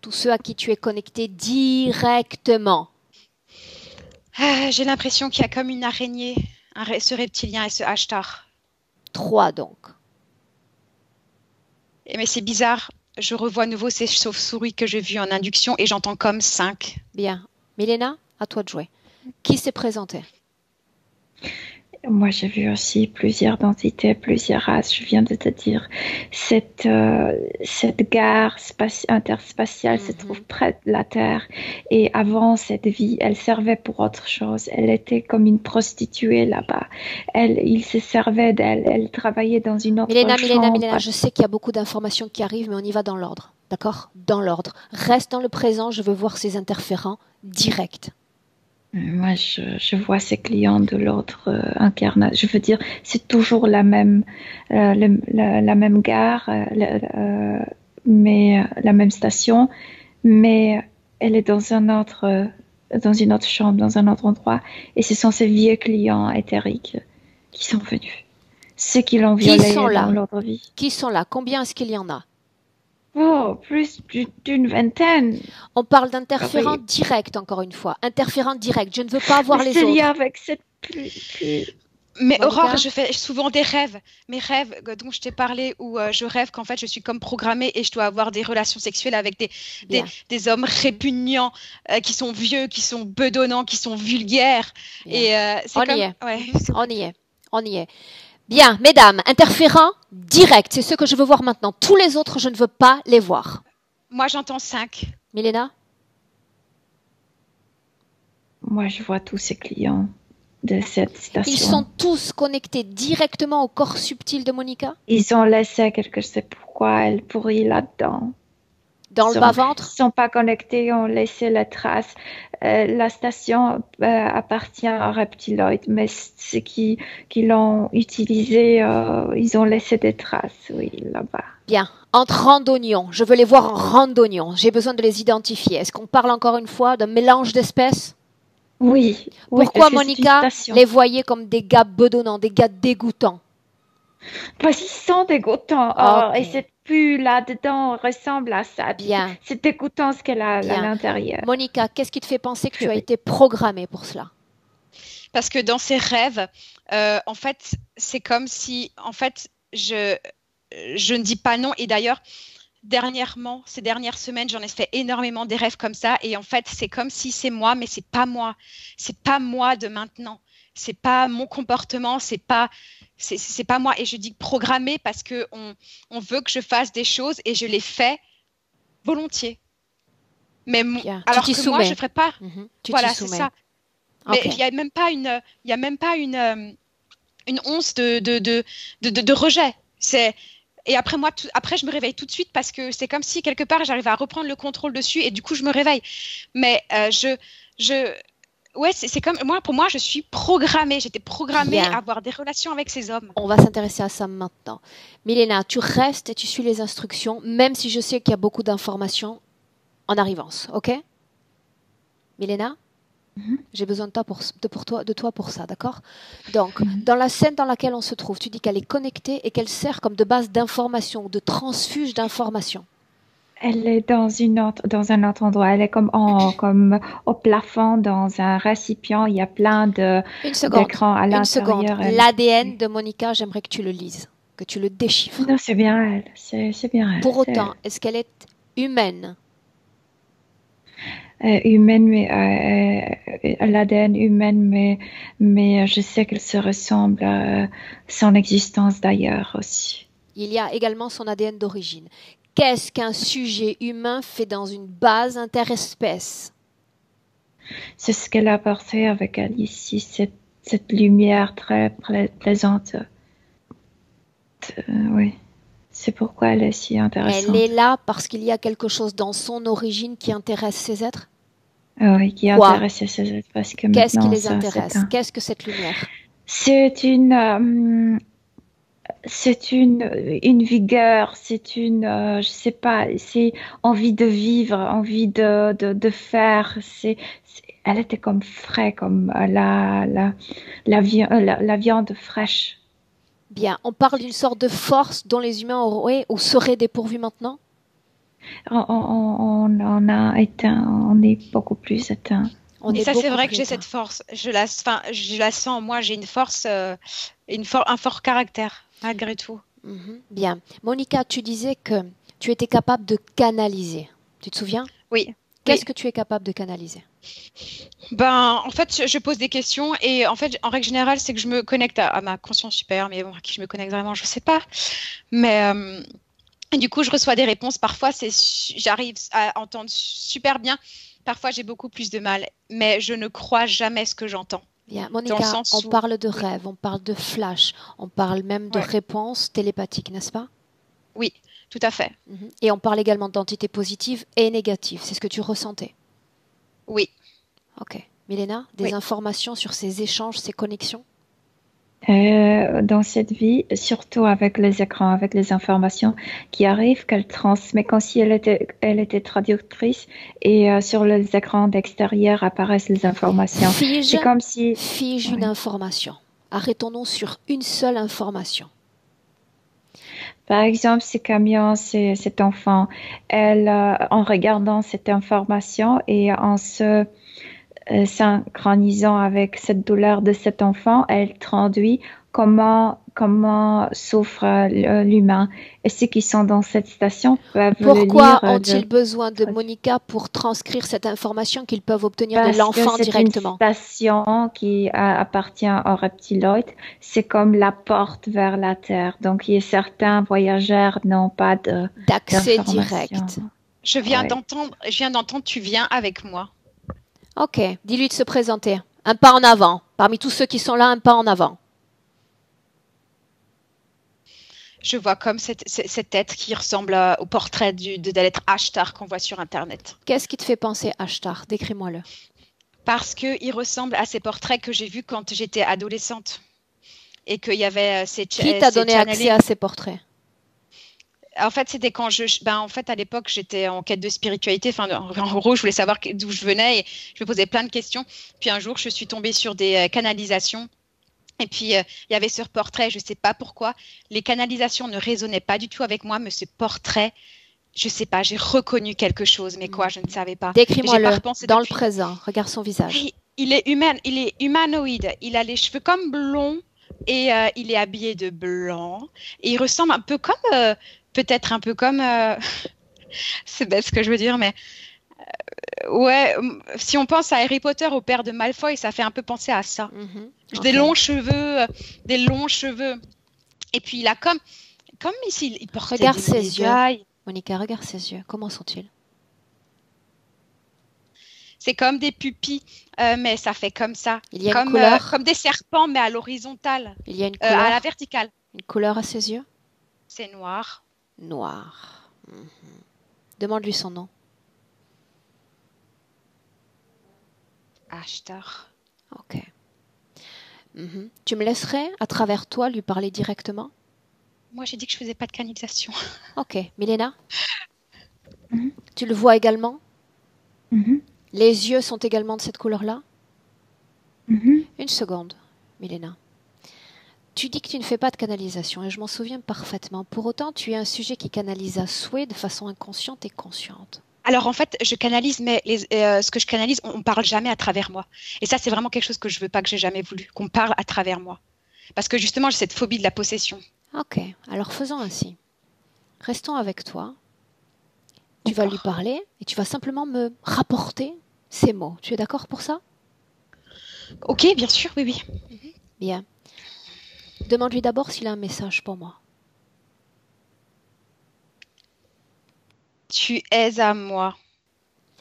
Tous ceux à qui tu es connecté directement. J'ai l'impression qu'il y a comme une araignée, ce reptilien et ce Ashtar. 3 donc. Mais c'est bizarre. je revois à nouveau ces chauves-souris que j'ai vues en induction et j'entends comme 5. Bien. Milena, à toi de jouer. Qui s'est présenté? Moi, j'ai vu aussi plusieurs entités, plusieurs races. Je viens de te dire, cette gare interspatiale se trouve près de la Terre. Et avant cette vie, elle servait pour autre chose. Elle était comme une prostituée là-bas. Il se servait d'elle. Elle travaillait dans une autre chambre. Milena, je sais qu'il y a beaucoup d'informations qui arrivent, mais on y va dans l'ordre. D'accord? Dans l'ordre. Reste dans le présent, je veux voir ces interférents directs. Moi, je vois ces clients de l'autre incarnat. Je veux dire, c'est toujours la même gare, mais la même station, mais elle est dans une autre chambre, dans un autre endroit. Et ce sont ces vieux clients éthériques qui sont venus. Ceux qui l'ont violée dans l'autre vie. Qui sont là? Combien est-ce qu'il y en a? Oh, plus d'une vingtaine. On parle d'interférents directs, encore une fois. Interférents directs. Je ne veux pas voir les autres. C'est lié avec cette Mais Aurore, je fais souvent des rêves. Mes rêves dont je t'ai parlé, où je rêve qu'en fait je suis comme programmée et je dois avoir des relations sexuelles avec des hommes répugnants, qui sont vieux, qui sont bedonnants, qui sont vulgaires. Et On y est. Bien, mesdames, interférents direct, c'est ce que je veux voir maintenant. Tous les autres, je ne veux pas les voir. Moi, j'entends 5. Milena? Moi, je vois tous ces clients de cette station. Ils sont tous connectés directement au corps subtil de Monica? Ils ont laissé je sais pourquoi, elle pourrit là-dedans. Dans le bas-ventre? Ils ne sont pas connectés, ils ont laissé la trace. La station appartient à Reptiloid, mais ceux qui l'ont utilisé, ils ont laissé des traces, oui, là-bas. Bien. Entre randonnions, je veux les voir en randonnions. J'ai besoin de les identifier. Est-ce qu'on parle encore une fois d'un mélange d'espèces? Oui. Pourquoi Monica les voyait comme des gars bedonnants, des gars dégoûtants? Parce qu'ils sont dégoûtants. Okay. Et cette bulle là-dedans ressemble à ça. Bien. C'est dégoûtant ce qu'elle a à l'intérieur. Monica, qu'est-ce qui te fait penser que tu as été programmée pour cela? Parce que dans ces rêves, en fait, c'est comme si, en fait, je ne dis pas non. Et d'ailleurs, dernièrement, ces dernières semaines, j'en ai fait énormément des rêves comme ça. Et en fait, c'est comme si c'est moi, mais c'est pas moi. C'est pas moi de maintenant. C'est pas mon comportement. C'est pas moi. Et je dis programmé parce que on veut que je fasse des choses et je les fais volontiers. Mais alors que moi, je ferais pas. Voilà, c'est ça. Mais il y a même pas une once de rejet. Et après après je me réveille tout de suite parce que c'est comme si quelque part j'arrive à reprendre le contrôle dessus et du coup je me réveille. Mais c'est comme pour moi je suis programmée. J'étais programmée à avoir des relations avec ces hommes. On va s'intéresser à ça maintenant. Milena, tu restes et tu suis les instructions, même si je sais qu'il y a beaucoup d'informations en arrivance, ok? Milena? J'ai besoin de toi pour ça, d'accord? Donc, dans la scène dans laquelle on se trouve, tu dis qu'elle est connectée et qu'elle sert comme de base d'information, de transfuge d'information. Elle est dans un autre endroit. Elle est comme au plafond, dans un récipient. Il y a plein d'écrans à l'intérieur. Une seconde. L'ADN de Monica, j'aimerais que tu le lises, que tu le déchiffres. Non, c'est bien elle. C'est bien elle. Pour autant, est-ce qu'elle est humaine? Humaine, mais l'ADN humaine, mais je sais qu'elle se ressemble à son existence d'ailleurs aussi. Il y a également son ADN d'origine. Qu'est-ce qu'un sujet humain fait dans une base interespèce? C'est ce qu'elle a apporté avec elle ici, cette lumière très plaisante. Oui. C'est pourquoi elle est si intéressante. Elle est là parce qu'il y a quelque chose dans son origine qui intéresse ces êtres? Oui, qui intéresse ces êtres. Parce que qu'est-ce qui les intéresse? Qu'est-ce que cette lumière? C'est une vigueur, je sais pas, c'est envie de vivre, envie de faire. Elle était comme frais, comme la viande fraîche. Bien, on parle d'une sorte de force dont les humains auraient ou seraient dépourvus maintenant? On a éteint, on est beaucoup plus éteint. Et ça, c'est vrai que j'ai cette force. Je la sens. Moi, j'ai une force, un fort caractère, malgré tout. Bien. Monica, tu disais que tu étais capable de canaliser. Tu te souviens? Oui. Qu'est-ce que tu es capable de canaliser? En fait, je pose des questions et en fait, en règle générale, c'est que je me connecte à ma conscience supérieure, mais bon, à qui je me connecte vraiment, je sais pas. Mais du coup, je reçois des réponses. Parfois, j'arrive à entendre super bien. Parfois, j'ai beaucoup plus de mal, mais je ne crois jamais ce que j'entends. Bien, Monica, on parle de rêve, on parle de flash, on parle même de réponses télépathiques, n'est-ce pas? Oui, tout à fait. Et on parle également d'entités positives et négatives. C'est ce que tu ressentais? Oui. Ok. Milena, des informations sur ces échanges, ces connexions? Dans cette vie, surtout avec les écrans, avec les informations qui arrivent, qu'elle transmet, comme si elle était traductrice et sur les écrans d'extérieur apparaissent les informations. C'est comme si... Fige une information. Arrêtons-nous sur une seule information. Par exemple, ce camion, c'est cet enfant. En regardant cette information et en se synchronisant avec cette douleur de cet enfant, elle traduit comment souffre l'humain. Et ceux qui sont dans cette station peuvent le lire. Pourquoi ont-ils besoin de Monica pour transcrire cette information qu'ils peuvent obtenir de l'enfant directement? C'est une station qui appartient aux reptiloïdes. C'est comme la porte vers la Terre. Donc, certains voyageurs n'ont pas d'accès direct. Je viens d'entendre, tu viens avec moi. Ok, dis-lui de se présenter. Un pas en avant. Parmi tous ceux qui sont là, un pas en avant. Je vois comme cet être qui ressemble au portrait de l'être Ashtar qu'on voit sur Internet. Qu'est-ce qui te fait penser Ashtar? Décris-moi-le. Parce qu'il ressemble à ces portraits que j'ai vus quand j'étais adolescente. Et qu'il y avait ces Qui t'a donné accès à ces portraits? En fait, c'était quand en fait, à l'époque, j'étais en quête de spiritualité. Enfin, en gros, je voulais savoir d'où je venais et je me posais plein de questions. Puis un jour, je suis tombée sur des canalisations. Et puis, il y avait ce portrait, je ne sais pas pourquoi. Les canalisations ne résonnaient pas du tout avec moi, mais ce portrait, je ne sais pas, j'ai reconnu quelque chose. Mais quoi, je ne savais pas. Décris-moi-le dans le présent. Regarde son visage. Il est humanoïde. Il a les cheveux comme blonds et il est habillé de blanc. Et il ressemble un peu comme... peut-être un peu comme... c'est bête ce que je veux dire, mais... ouais, si on pense à Harry Potter, au père de Malfoy, ça fait un peu penser à ça. Des longs cheveux, Et puis il a comme ici, il portait regarde ses yeux. Monica, regarde ses yeux. Comment sont-ils? C'est comme des pupilles, mais ça fait comme ça. Il y a une couleur. Comme des serpents, mais à l'horizontale. Il y a une couleur. À la verticale. Une couleur à ses yeux? C'est noir. Noir. Demande-lui son nom. Ashtar. Ok. Tu me laisserais, à travers toi, lui parler directement? Moi, j'ai dit que je faisais pas de canalisation. Ok. Milena? Tu le vois également? Les yeux sont également de cette couleur-là? Une seconde, Milena. Tu dis que tu ne fais pas de canalisation et je m'en souviens parfaitement. Pour autant, tu es un sujet qui canalise à souhait de façon inconsciente et consciente. Alors en fait, je canalise, mais ce que je canalise, on ne parle jamais à travers moi. Et ça, c'est vraiment quelque chose que je ne veux pas, que j'ai jamais voulu, qu'on parle à travers moi. Parce que justement, j'ai cette phobie de la possession. Ok, alors faisons ainsi. Restons avec toi. Tu vas lui parler et tu vas simplement me rapporter ces mots. Tu es d'accord pour ça? Ok, bien sûr, oui. Bien. Demande-lui d'abord s'il a un message pour moi. Tu es à moi.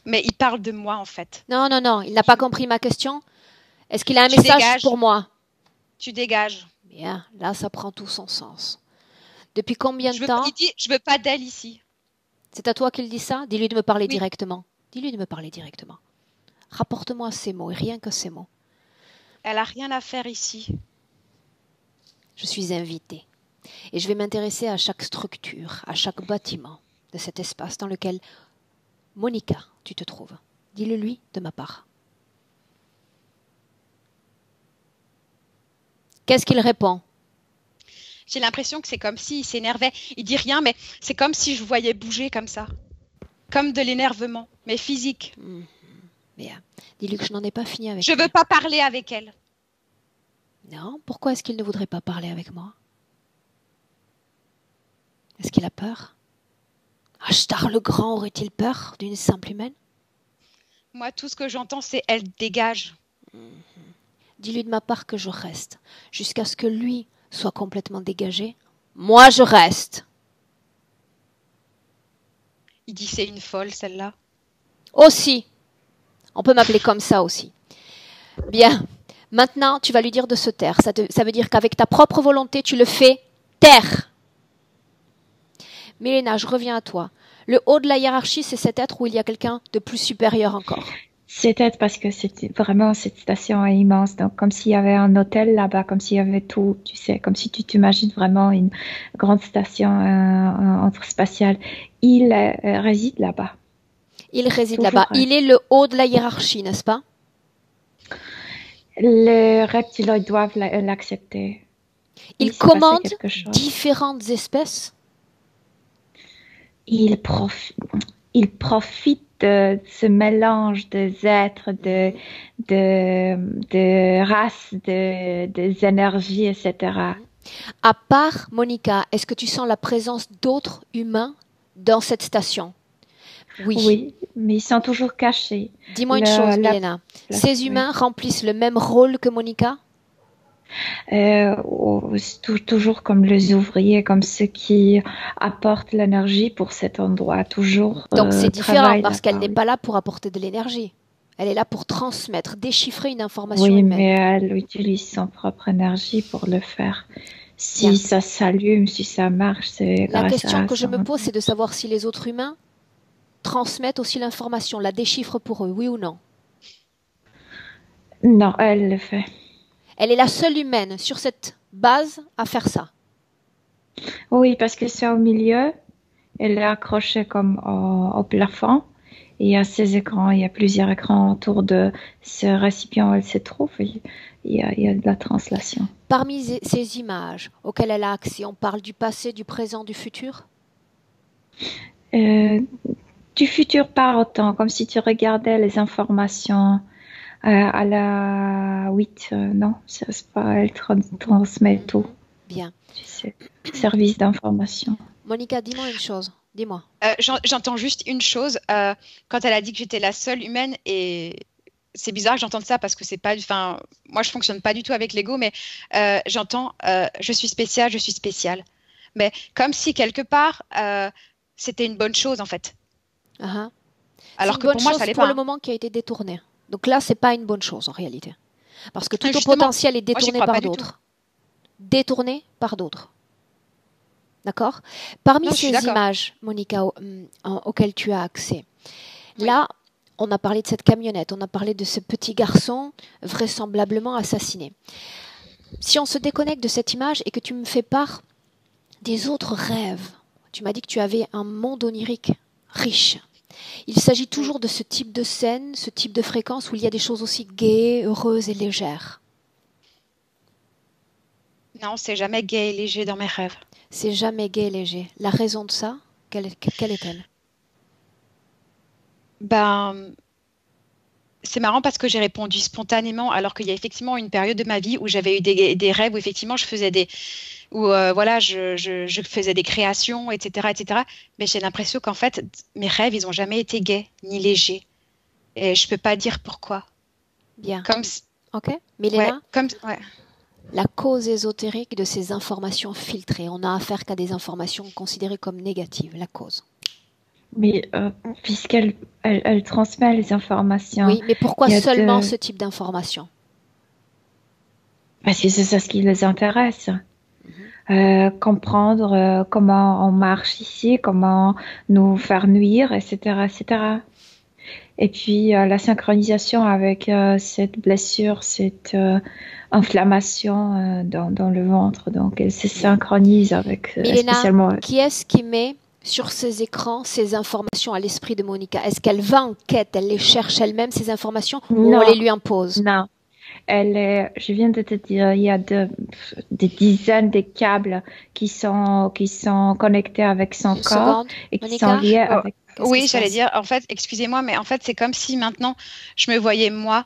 Mais il parle de moi, en fait. Non, il n'a pas compris ma question. Est-ce qu'il a un message pour moi? Tu dégages. Bien, là, ça prend tout son sens. Depuis combien de temps? Il dit, je veux pas d'elle ici. C'est à toi qu'il dit ça? Dis-lui de me parler directement. Dis-lui de me parler directement. Rapporte-moi ces mots et rien que ces mots. Elle a rien à faire ici. Je suis invitée. Et je vais m'intéresser à chaque structure, à chaque bâtiment de cet espace dans lequel, Monica, tu te trouves. Dis-le lui de ma part. Qu'est-ce qu'il répond? J'ai l'impression que c'est comme s'il s'énervait. Il dit rien, mais c'est comme si je voyais bouger comme ça. Comme de l'énervement, mais physique. Bien. Dis-lui que je n'en ai pas fini avec elle. Je veux pas parler avec elle. Non, pourquoi est-ce qu'il ne voudrait pas parler avec moi? Est-ce qu'il a peur? Ashtar le Grand aurait-il peur d'une simple humaine? Moi, tout ce que j'entends, c'est elle dégage. Dis-lui de ma part que je reste, jusqu'à ce que lui soit complètement dégagé. Moi, je reste. Il dit c'est une folle, celle-là. Aussi. On peut m'appeler comme ça aussi. Bien. Maintenant, tu vas lui dire de se taire. Ça veut dire qu'avec ta propre volonté, tu le fais taire. Milena, je reviens à toi. Le haut de la hiérarchie, c'est cet être où il y a quelqu'un de plus supérieur encore. C'est être parce que vraiment cette station est immense. Donc, comme s'il y avait un hôtel là-bas, comme s'il y avait tout, tu sais, comme si tu t'imagines vraiment une grande station entre-spatiale. Il réside là-bas. Il réside là-bas. Il est le haut de la hiérarchie, n'est-ce pas? Les reptiloïdes doivent l'accepter. Il commande différentes espèces. Il profite de ce mélange des êtres, de races, des énergies, etc. À part Monica, est-ce que tu sens la présence d'autres humains dans cette station? Oui, mais ils sont toujours cachés. Dis-moi une chose, Milena. Ces humains remplissent le même rôle que Monica? Toujours comme les ouvriers, comme ceux qui apportent l'énergie pour cet endroit, toujours. Donc c'est différent parce qu'elle n'est pas là pour apporter de l'énergie. Elle est là pour transmettre, déchiffrer une information humaine. Oui, mais elle utilise son propre énergie pour le faire. Si ça s'allume, si ça marche, c'est grâce à la question que je me pose, c'est de savoir si les autres humains transmettent aussi l'information, la déchiffrent pour eux, oui ou non? Non, elle le fait. Elle est la seule humaine sur cette base à faire ça. Oui, parce que c'est au milieu. Elle est accrochée comme au plafond. Et il y a ces écrans, il y a plusieurs écrans autour de ce récipient où elle se trouve. Il y a de la translation. Parmi ces images auxquelles elle a accès, on parle du passé, du présent, du futur? Du futur pas autant, comme si tu regardais les informations à la 8, non, c'est pas, elle transmet tout. Bien. Tu sais, service d'information. Monica, dis-moi une chose. Dis-moi. J'entends juste une chose. Quand elle a dit que j'étais la seule humaine, et c'est bizarre que j'entende ça parce que c'est pas. Enfin, moi, je fonctionne pas du tout avec l'ego, mais j'entends je suis spéciale, je suis spéciale. Mais comme si quelque part, c'était une bonne chose en fait. Alors que pour moi, ça l'est pas. Pour le moment, qui a été détourné. Donc là, c'est pas une bonne chose en réalité, parce que tout ton potentiel est détourné par d'autres. Détourné par d'autres. D'accord? Parmi ces images, Monica, auxquelles tu as accès, là, on a parlé de cette camionnette, on a parlé de ce petit garçon vraisemblablement assassiné. Si on se déconnecte de cette image et que tu me fais part des autres rêves, tu m'as dit que tu avais un monde onirique riche. Il s'agit toujours de ce type de scène, ce type de fréquence où il y a des choses aussi gaies, heureuses et légères. Non, c'est jamais gai et léger dans mes rêves. C'est jamais gai et léger. La raison de ça, quelle est-elle? C'est marrant parce que j'ai répondu spontanément, alors qu'il y a effectivement une période de ma vie où j'avais eu des rêves où effectivement je faisais je faisais des créations, etc., etc. Mais j'ai l'impression qu'en fait, mes rêves, ils n'ont jamais été gais ni légers. Et je peux pas dire pourquoi. Bien. Ok. Milena, la cause ésotérique de ces informations filtrées. On n'a affaire qu'à des informations considérées comme négatives. La cause. Mais puisqu'elle transmet les informations. Oui, mais pourquoi seulement ce type d'informations? Parce que c'est ça ce qui les intéresse. Comprendre comment on marche ici, comment nous faire nuire, etc., etc. Et puis la synchronisation avec cette blessure, cette inflammation dans le ventre. Donc elle se synchronise avec Milena, spécialement. Qui est-ce qui met sur ces écrans ces informations à l'esprit de Monica? Est-ce qu'elle va en quête, elle les cherche elle-même, ces informations, ou on les lui impose? Non. Je viens de te dire, il y a des dizaines de câbles qui sont connectés avec son corps et qui sont liés avec. Oui, j'allais dire, en fait, excusez-moi, mais en fait, c'est comme si maintenant, je me voyais moi,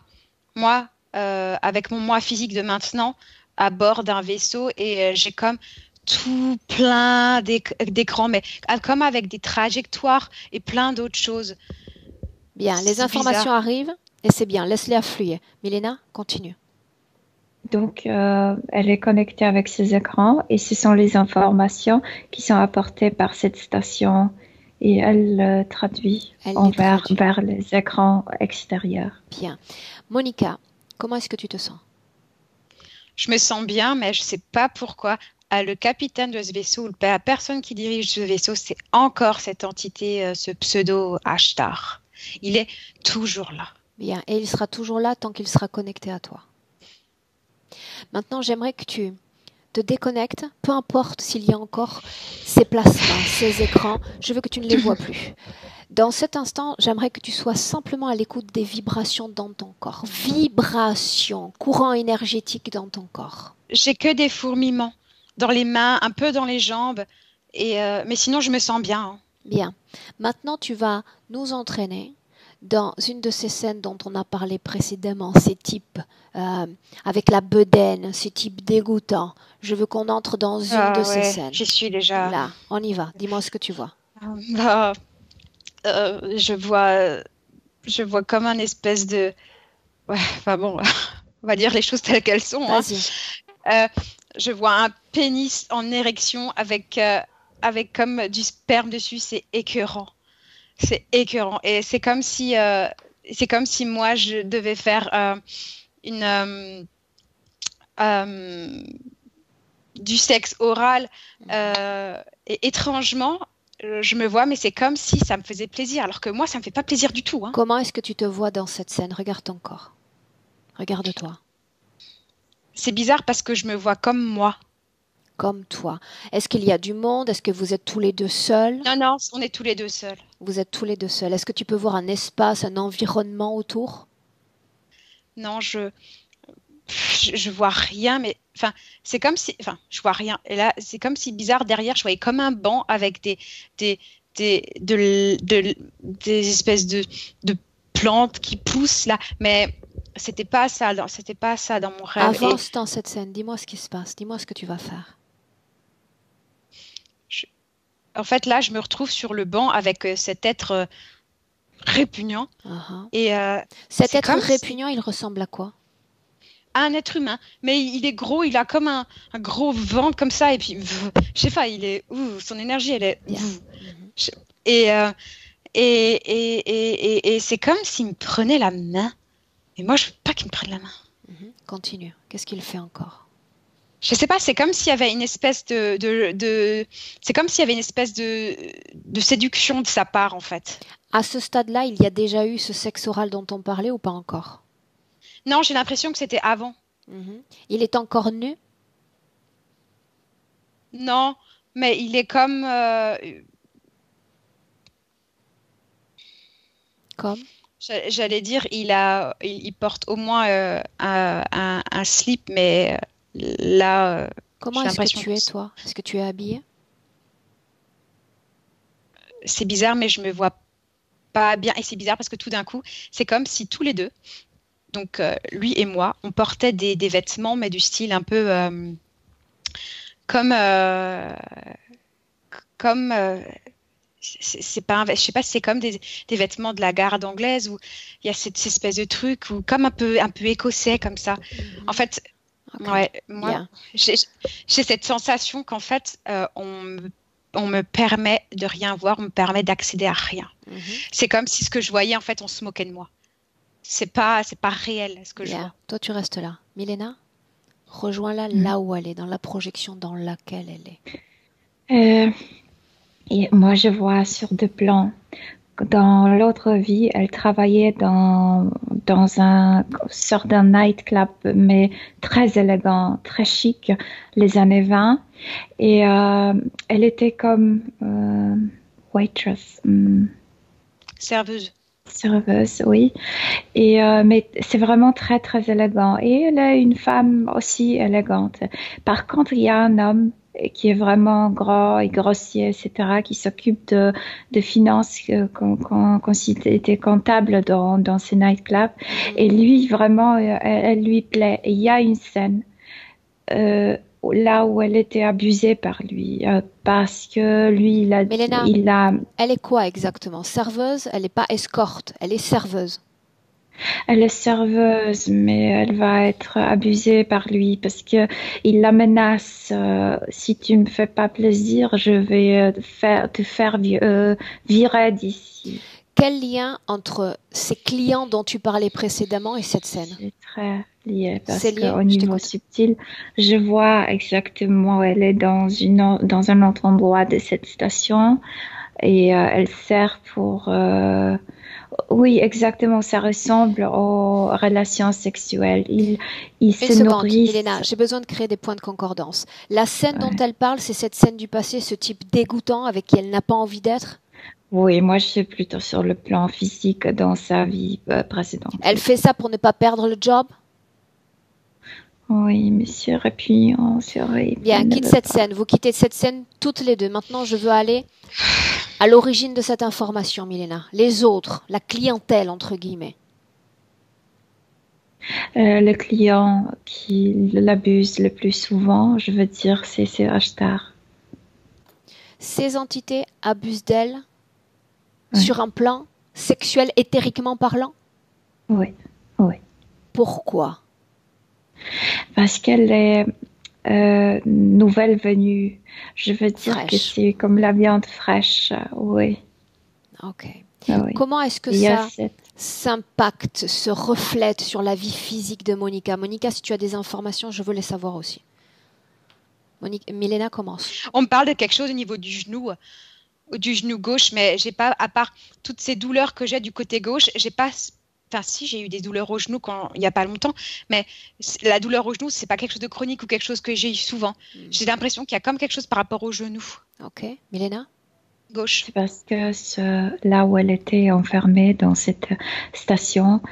avec mon moi physique de maintenant, à bord d'un vaisseau, et j'ai comme tout plein d'écrans, mais comme avec des trajectoires et plein d'autres choses. Bien, les informations arrivent et c'est bien, laisse-les affluer. Milena, continue. Donc, elle est connectée avec ces écrans et ce sont les informations qui sont apportées par cette station et elle traduit vers les écrans extérieurs. Bien. Monica, comment est-ce que tu te sens? Je me sens bien, mais je ne sais pas pourquoi. Le capitaine de ce vaisseau, la personne qui dirige ce vaisseau, c'est encore cette entité, ce pseudo Ashtar. Il est toujours là. Bien, et il sera toujours là tant qu'il sera connecté à toi. Maintenant, j'aimerais que tu te déconnectes, peu importe s'il y a encore ces plasmas, ces écrans, je veux que tu ne les vois plus. Dans cet instant, j'aimerais que tu sois simplement à l'écoute des vibrations dans ton corps. Vibrations, courant énergétique dans ton corps. J'ai que des fourmillements dans les mains, un peu dans les jambes, mais sinon je me sens bien. Hein. Bien. Maintenant, tu vas nous entraîner dans une de ces scènes dont on a parlé précédemment, ces types avec la bedaine, ces types dégoûtants. Je veux qu'on entre dans une de ces scènes. J'y suis déjà. Là, on y va. Dis-moi ce que tu vois. Je vois comme un espèce de... Ouais, enfin bon, on va dire les choses telles qu'elles sont. Hein. Je vois un pénis en érection avec comme du sperme dessus, c'est écœurant. C'est écœurant. Et c'est comme si moi, je devais faire du sexe oral. Et étrangement, je me vois, mais c'est comme si ça me faisait plaisir, alors que moi, ça me fait pas plaisir du tout. Hein. Comment est-ce que tu te vois dans cette scène? Regarde ton corps. Regarde-toi. C'est bizarre parce que je me vois comme moi. Comme toi. Est-ce qu'il y a du monde? Est-ce que vous êtes tous les deux seuls? Non, on est tous les deux seuls. Vous êtes tous les deux seuls. Est-ce que tu peux voir un espace, un environnement autour? Non, je vois rien, mais enfin, c'est comme si, enfin, je vois rien. Et là, c'est comme si bizarre derrière, je voyais comme un banc avec des espèces de plantes qui poussent là, mais c'était pas ça dans mon rêve. Avance dans cette scène. Dis-moi ce qui se passe. Dis-moi ce que tu vas faire. En fait, là, je me retrouve sur le banc avec cet être répugnant. Et cet être répugnant, il ressemble à quoi? À un être humain, mais il est gros, il a comme un gros ventre comme ça, et puis je sais pas, il est son énergie, elle est et c'est comme s'il me prenait la main, et moi je veux pas qu'il me prenne la main. Continue. Qu'est-ce qu'il fait encore? Je sais pas, c'est comme s'il y avait une espèce c'est comme s'il y avait une espèce de séduction de sa part en fait. À ce stade-là, il y a déjà eu ce sexe oral dont on parlait ou pas encore? Non, j'ai l'impression que c'était avant. Il est encore nu? Non, mais il est comme... Comme? J'allais dire, il porte au moins un slip, mais là... Comment est-ce que tu es, toi? Est-ce que tu es habillée? C'est bizarre, mais je me vois pas bien. Et c'est bizarre parce que tout d'un coup, c'est comme si tous les deux, donc lui et moi, on portait des vêtements, mais du style un peu comme c'est pas je sais pas si c'est comme des vêtements de la garde anglaise où il y a cette espèce de truc ou comme un peu écossais comme ça. En fait, ouais, moi j'ai cette sensation qu'en fait on me permet de rien voir, on me permet d'accéder à rien. C'est comme si ce que je voyais en fait on se moquait de moi. C'est pas réel ce que je vois. Toi tu restes là. Milena, rejoins-la là où elle est, dans la projection dans laquelle elle est. Et moi je vois sur deux plans. Dans l'autre vie, elle travaillait dans un sorte d'un nightclub, mais très élégant, très chic, les années 20. Et elle était comme waitress. Serveuse. Serveuse, oui. Et mais c'est vraiment très très élégant. Et elle est une femme aussi élégante. Par contre, il y a un homme qui est vraiment gras et grossier, etc., qui s'occupe de finances quand il était comptable dans ces nightclubs. Et lui, vraiment, elle lui plaît. Et il y a une scène là où elle était abusée par lui, parce que lui, Milena, elle est quoi exactement? Serveuse? Elle n'est pas escorte, elle est serveuse. Elle est serveuse, mais elle va être abusée par lui parce que il la menace. Si tu me fais pas plaisir, je vais te faire virer d'ici. Quel lien entre ces clients dont tu parlais précédemment et cette scène? C'est très lié parce qu'au niveau subtil, je vois exactement où elle est dans un autre endroit de cette station et elle sert pour... Oui, exactement, ça ressemble aux relations sexuelles. Ils se nourrissent. Milena, j'ai besoin de créer des points de concordance. La scène dont elle parle, c'est cette scène du passé, ce type dégoûtant avec qui elle n'a pas envie d'être? Oui, moi je suis plutôt sur le plan physique dans sa vie précédente. Elle fait ça pour ne pas perdre le job? Oui, mais c'est répugnant, c'est horrible. Bien, quitte cette scène. Vous quittez cette scène toutes les deux. Maintenant, je veux aller à l'origine de cette information, Milena. Les autres, la clientèle, entre guillemets. Le client qui l'abuse le plus souvent, je veux dire, c'est Ashtar. Ces entités abusent d'elle sur un plan sexuel, éthériquement parlant? Oui, oui. Pourquoi? Parce qu'elle est nouvelle venue. Je veux dire que c'est comme la viande fraîche, oui. Ok. Oui. Comment est-ce que ça s'impacte, se reflète sur la vie physique de Monica? Monica, si tu as des informations, je veux les savoir aussi. Milena commence. On me parle de quelque chose au niveau du genou gauche, mais j'ai pas, à part toutes ces douleurs que j'ai du côté gauche, j'ai pas. Enfin, si, j'ai eu des douleurs au genou il n'y a pas longtemps, mais la douleur au genou, c'est pas quelque chose de chronique ou quelque chose que j'ai eu souvent. J'ai l'impression qu'il y a comme quelque chose par rapport au genou. Ok. Milena? Gauche. C'est parce que là où elle était enfermée dans cette station,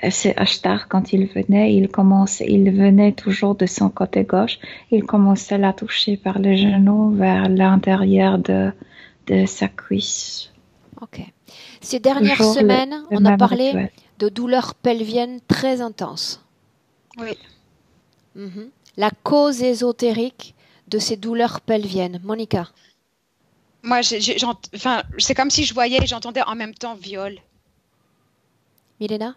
c'est Ashtar, quand il venait toujours de son côté gauche, il commençait à la toucher par le genou vers l'intérieur de sa cuisse. Ok. Ces dernières semaines, on a parlé de douleurs pelviennes très intenses. Oui. La cause ésotérique de ces douleurs pelviennes. Monica? Moi, c'est comme si je voyais et j'entendais en même temps viol. Milena?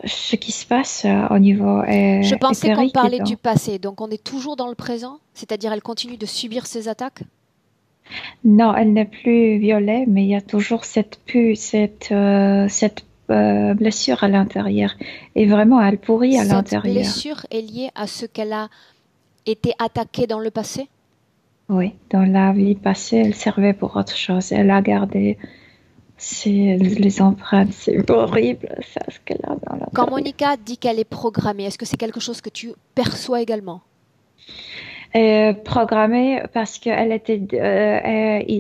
Ce qui se passe au niveau je pensais qu'on parlait du passé, donc on est toujours dans le présent, c'est-à-dire elle continue de subir ces attaques? Non, elle n'est plus violée, mais il y a toujours cette blessure à l'intérieur. Et vraiment, elle pourrit à l'intérieur. Cette blessure est liée à ce qu'elle a été attaquée dans le passé? Oui, dans la vie passée, elle servait pour autre chose. Elle a gardé les empreintes. C'est horrible, ça, ce qu'elle a dans la. Quand Monica dit qu'elle est programmée, est-ce que c'est quelque chose que tu perçois également? Programmée parce qu'elle était.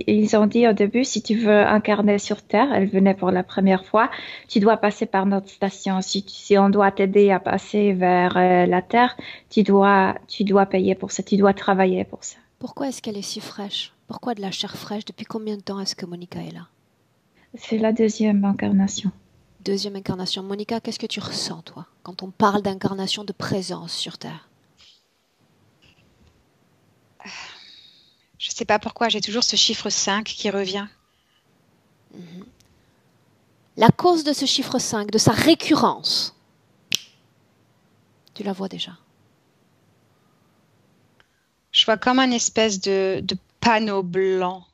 Ils ont dit au début, si tu veux incarner sur Terre, elle venait pour la première fois, tu dois passer par notre station. Si on doit t'aider à passer vers la Terre, tu dois payer pour ça, tu dois travailler pour ça. Pourquoi est-ce qu'elle est si fraîche? Pourquoi de la chair fraîche? Depuis combien de temps est-ce que Monica est là? C'est la deuxième incarnation. Deuxième incarnation. Monica, qu'est-ce que tu ressens, toi, quand on parle d'incarnation de présence sur Terre? Je ne sais pas pourquoi, j'ai toujours ce chiffre 5 qui revient. La cause de ce chiffre 5, de sa récurrence, tu la vois déjà? Je vois comme un espèce de panneau blanc.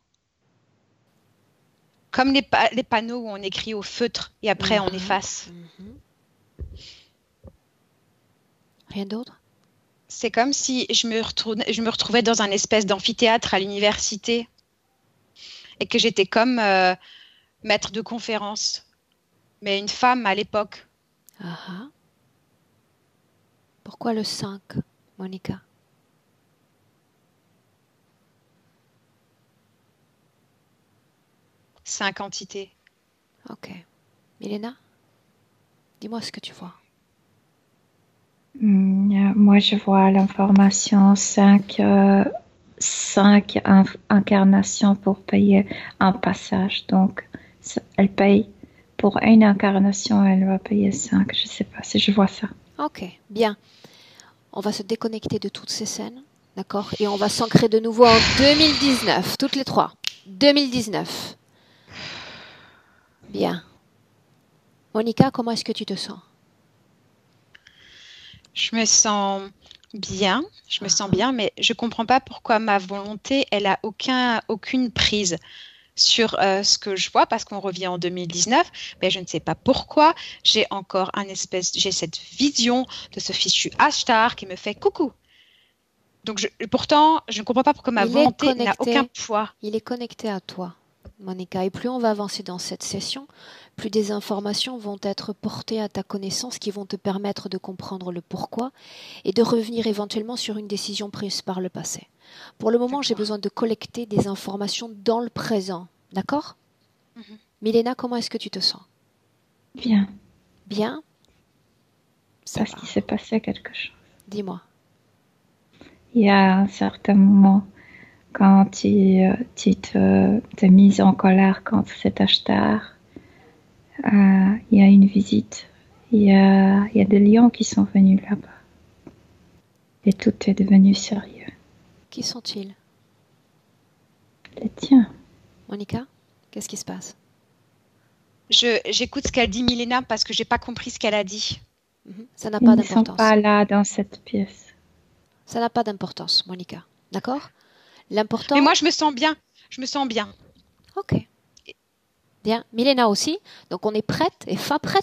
Comme les panneaux où on écrit au feutre et après on efface. Rien d'autre? C'est comme si je me retrouvais dans un espèce d'amphithéâtre à l'université et que j'étais comme maître de conférence, mais une femme à l'époque. Pourquoi le 5, Monica? Cinq entités. Ok. Milena, dis-moi ce que tu vois. Moi, je vois l'information 5 incarnations pour payer un passage. Donc, elle paye pour une incarnation, elle va payer 5. Je ne sais pas si je vois ça. Ok, bien. On va se déconnecter de toutes ces scènes, d'accord? Et on va s'ancrer de nouveau en 2019, toutes les trois. 2019. Bien. Monica, comment est-ce que tu te sens? Je me sens bien, mais je comprends pas pourquoi ma volonté, elle a aucune prise sur ce que je vois, parce qu'on revient en 2019, mais je ne sais pas pourquoi j'ai cette vision de ce fichu hashtag qui me fait coucou. Donc pourtant, je ne comprends pas pourquoi ma volonté n'a aucun poids. Il est connecté à toi, Monica, et plus on va avancer dans cette session, plus des informations vont être portées à ta connaissance qui vont te permettre de comprendre le pourquoi et de revenir éventuellement sur une décision prise par le passé. Pour le moment, j'ai besoin de collecter des informations dans le présent, d'accord? Milena, comment est-ce que tu te sens? Bien. Bien? Parce qu'il s'est passé quelque chose. Dis-moi. Il y a un certain moment quand tu t'es mise en colère contre cet acheteur. Il y a une visite. Il y a des lions qui sont venus là-bas. Et tout est devenu sérieux. Qui sont-ils? Les tiens. Monica, qu'est-ce qui se passe? J'écoute ce qu'elle dit, Milena, parce que j'ai pas compris ce qu'elle a dit. Ça n'a pas d'importance. Ils ne sont pas là dans cette pièce. Ça n'a pas d'importance, Monica. D'accord? L'important... Mais moi, je me sens bien. Ok. Bien. Milena aussi. Donc, on est prête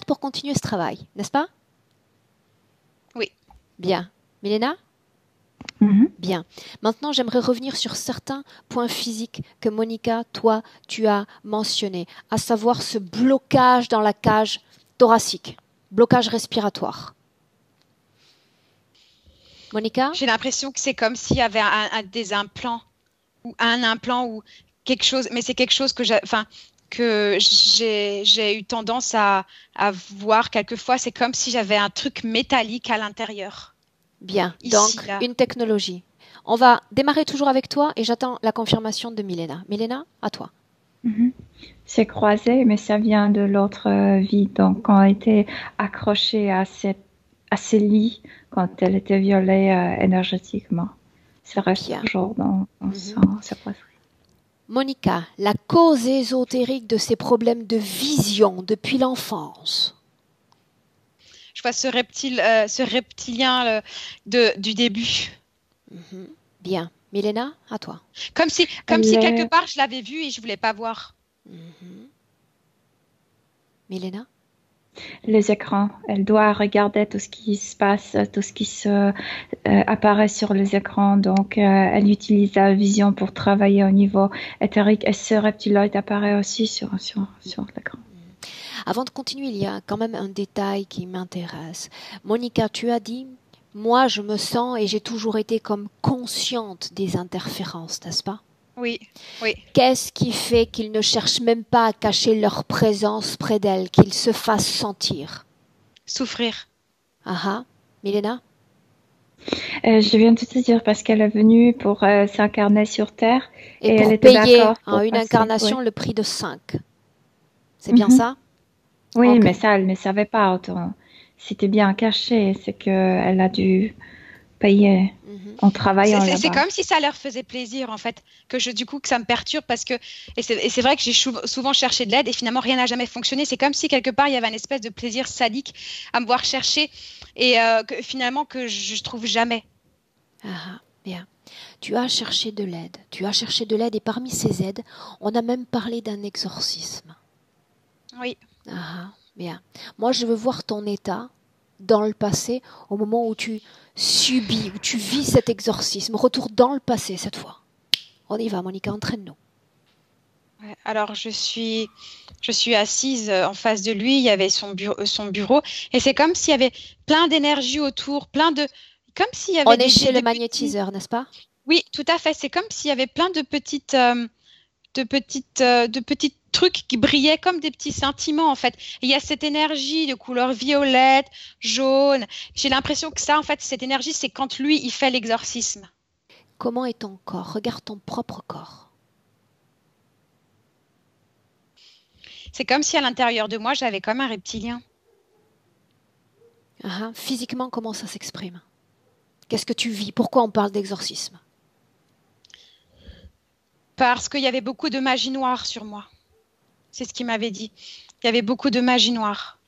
pour continuer ce travail, n'est-ce pas? Oui. Bien. Milena? Bien. Maintenant, j'aimerais revenir sur certains points physiques que Monica, toi, tu as mentionnés, à savoir ce blocage dans la cage thoracique, blocage respiratoire. Monica? J'ai l'impression que c'est comme s'il y avait des implants ou un implant ou quelque chose, mais c'est quelque chose que j'ai eu tendance à voir quelquefois. C'est comme si j'avais un truc métallique à l'intérieur. Bien, Ici, donc là. Une technologie. On va démarrer toujours avec toi et j'attends la confirmation de Milena. Milena, à toi. C'est croisé, mais ça vient de l'autre vie. Donc, on a été accrochés à ces lits quand elle était violée énergétiquement. Ça reste toujours dans sa poitrine. Monica, la cause ésotérique de ces problèmes de vision depuis l'enfance. Je vois ce reptilien du début. Bien. Milena, à toi. Comme si quelque part je l'avais vu et je voulais pas voir. Milena? Les écrans. Elle doit regarder tout ce qui se passe, tout ce qui apparaît sur les écrans. Donc, elle utilise la vision pour travailler au niveau éthérique. Et ce reptiloïde apparaît aussi sur l'écran. Avant de continuer, il y a quand même un détail qui m'intéresse. Monica, tu as dit, moi je me sens et j'ai toujours été comme consciente des interférences, n'est-ce pas? Oui. Qu'est-ce qui fait qu'ils ne cherchent même pas à cacher leur présence près d'elle, qu'ils se fassent sentir? Souffrir. Milena? Je viens de te dire parce qu'elle est venue pour s'incarner sur Terre et pour elle était payer pour une passer, incarnation le prix de 5. C'est bien ça? Oui, Okay. Mais ça, elle ne savait pas autant. C'était bien caché, c'est qu'elle a dû payer en travaillant là-bas. C'est comme si ça leur faisait plaisir, en fait, que ça me perturbe parce que, et c'est vrai que j'ai souvent cherché de l'aide et finalement rien n'a jamais fonctionné. C'est comme si quelque part il y avait une espèce de plaisir sadique à me voir chercher et finalement que je trouve jamais. Bien. Tu as cherché de l'aide et parmi ces aides, on a même parlé d'un exorcisme. Oui. Bien. Moi, je veux voir ton état dans le passé, au moment où tu subis, où tu vis cet exorcisme. Retour dans le passé cette fois. On y va, Monica, entraîne-nous. Ouais, alors, je suis assise en face de lui. Il y avait son bureau, et c'est comme s'il y avait plein d'énergie autour, comme s'il y avait. On est chez le magnétiseur, n'est-ce pas? Oui, tout à fait. C'est comme s'il y avait plein de petites trucs qui brillaient comme des petits scintillements en fait. Et il y a cette énergie de couleur violette, jaune. J'ai l'impression que ça, en fait, cette énergie, c'est quand lui, il fait l'exorcisme. Comment est ton corps? Regarde ton propre corps. C'est comme si à l'intérieur de moi, j'avais comme un reptilien. Physiquement, comment ça s'exprime? Qu'est-ce que tu vis? Pourquoi on parle d'exorcisme? Parce qu'il y avait beaucoup de magie noire sur moi. C'est ce qu'il m'avait dit. Il y avait beaucoup de magie noire.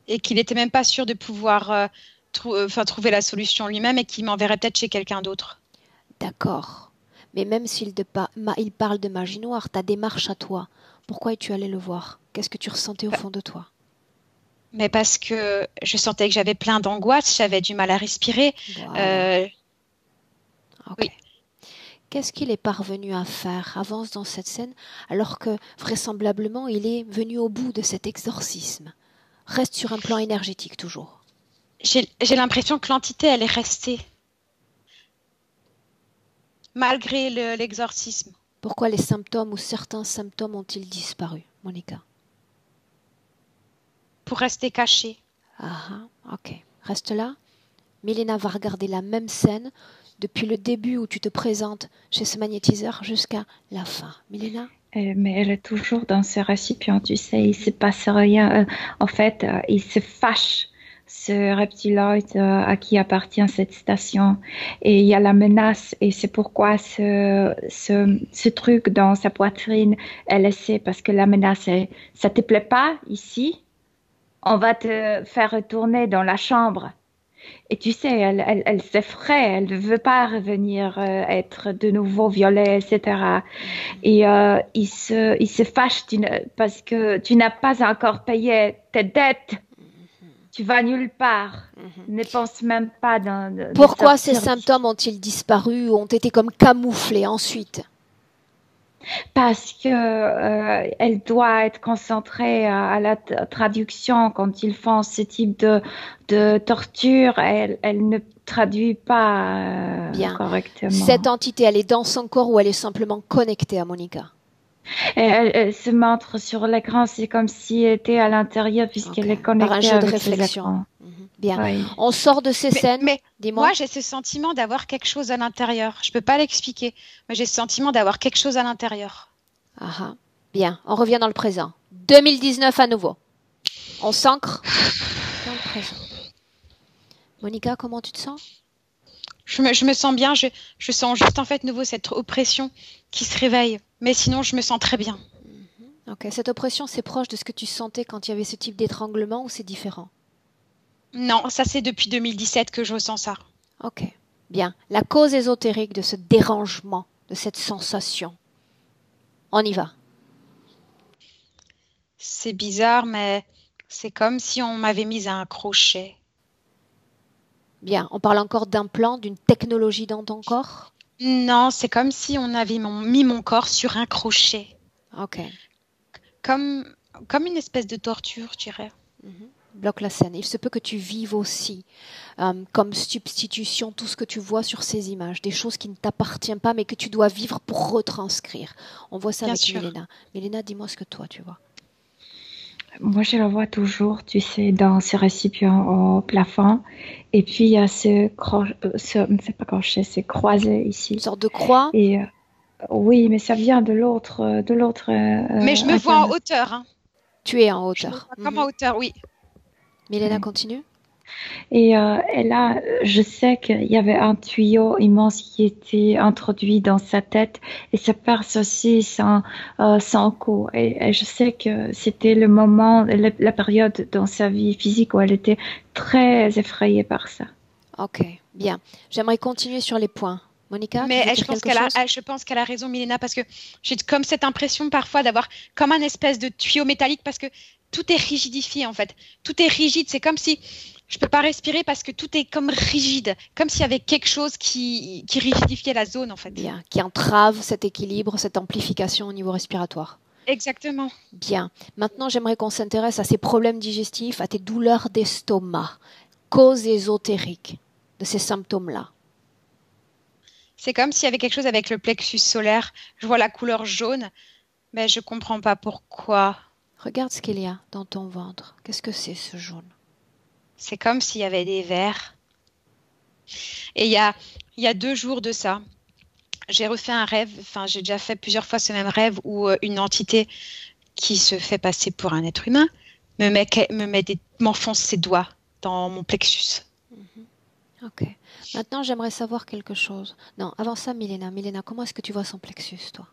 Et qu'il n'était même pas sûr de pouvoir trouver la solution lui-même et qu'il m'enverrait peut-être chez quelqu'un d'autre. D'accord. Mais même s'il il parle de magie noire, ta démarche à toi, pourquoi es-tu allé le voir? Qu'est-ce que tu ressentais au fond de toi? Mais parce que je sentais que j'avais plein d'angoisse, j'avais du mal à respirer. Voilà. Ok. Oui. Qu'est-ce qu'il est parvenu à faire? Avance dans cette scène, alors que vraisemblablement il est venu au bout de cet exorcisme. Reste sur un plan énergétique toujours. J'ai l'impression que l'entité, elle est restée. Malgré l'exorcisme. Pourquoi les symptômes ou certains symptômes ont-ils disparu, Monica? Pour rester cachée. Ah, ok. Reste là. Milena va regarder la même scène depuis le début où tu te présentes chez ce magnétiseur jusqu'à la fin. Milena? Mais elle est toujours dans ce récipient, tu sais, il ne se passe rien. En fait, il se fâche, ce reptiloïde à qui appartient cette station. Et il y a la menace, et c'est pourquoi ce truc dans sa poitrine est laissé, parce que la menace est, ça ne te plaît pas ici? On va te faire retourner dans la chambre. Et tu sais, elle s'effraie, elle ne veut pas revenir être de nouveau violée, etc. Et il se fâche parce que tu n'as pas encore payé tes dettes. Tu vas nulle part. Ne pense même pas Pourquoi ces symptômes ont-ils disparu ou ont été comme camouflés ensuite? Parce que elle doit être concentrée à la traduction quand ils font ce type de torture. Elle ne traduit pas correctement. Cette entité, elle est dans son corps ou elle est simplement connectée à Monica? Elle se montre sur l'écran, c'est comme si elle était à l'intérieur puisqu'elle est connectée par un jeu avec de réflexion. Bien. Oui. On sort de ces scènes. Mais dis-moi. Moi, j'ai ce sentiment d'avoir quelque chose à l'intérieur. Je ne peux pas l'expliquer, mais j'ai ce sentiment d'avoir quelque chose à l'intérieur. Ah, bien, on revient dans le présent. 2019 à nouveau. On s'ancre dans le présent. Monica, comment tu te sens? Je me sens bien. Je sens juste en fait nouveau cette oppression qui se réveille. Mais sinon, je me sens très bien. Ok, cette oppression, c'est proche de ce que tu sentais quand il y avait ce type d'étranglement ou c'est différent? Non, ça c'est depuis 2017 que je ressens ça. Ok, bien. La cause ésotérique de ce dérangement, de cette sensation. On y va. C'est bizarre, mais c'est comme si on m'avait mis à un crochet. Bien, on parle encore d'un plan, d'une technologie dans ton corps? Non, c'est comme si on avait mis mon corps sur un crochet. Ok. Comme une espèce de torture, je dirais. Bloque la scène. Il se peut que tu vives aussi comme substitution tout ce que tu vois sur ces images, des choses qui ne t'appartiennent pas mais que tu dois vivre pour retranscrire. On voit ça avec Milena. Milena, dis-moi ce que toi tu vois. Moi, je la vois toujours, tu sais, dans ce récipient au plafond. Et puis, il y a c'est pas crochet, c'est croisé ici. Une sorte de croix? Et oui, mais ça vient de l'autre. Mais je me vois en hauteur. Hein. Tu es en hauteur. Je me vois comme en hauteur, oui. Milena, continue. Et là, je sais qu'il y avait un tuyau immense qui était introduit dans sa tête et ça perce aussi son cou. Et je sais que c'était le moment, la période dans sa vie physique où elle était très effrayée par ça. Ok, bien. J'aimerais continuer sur les points. Monica, mais je pense qu'elle a raison, Milena, parce que j'ai comme cette impression parfois d'avoir comme un espèce de tuyau métallique parce que tout est rigidifié en fait. Tout est rigide. C'est comme si je peux pas respirer parce que tout est comme rigide, comme s'il y avait quelque chose qui rigidifiait la zone en fait. Bien, qui entrave cet équilibre, cette amplification au niveau respiratoire. Exactement. Bien. Maintenant, j'aimerais qu'on s'intéresse à ces problèmes digestifs, à tes douleurs d'estomac, cause ésotérique de ces symptômes-là. C'est comme s'il y avait quelque chose avec le plexus solaire. Je vois la couleur jaune, mais je comprends pas pourquoi. Regarde ce qu'il y a dans ton ventre. Qu'est-ce que c'est ce jaune? C'est comme s'il y avait des vers. Et il y a 2 jours de ça, j'ai refait un rêve, enfin j'ai déjà fait plusieurs fois ce même rêve où une entité qui se fait passer pour un être humain m'enfonce ses doigts dans mon plexus. Ok. Maintenant, j'aimerais savoir quelque chose. Non, avant ça, Milena. Milena, comment est-ce que tu vois son plexus, toi?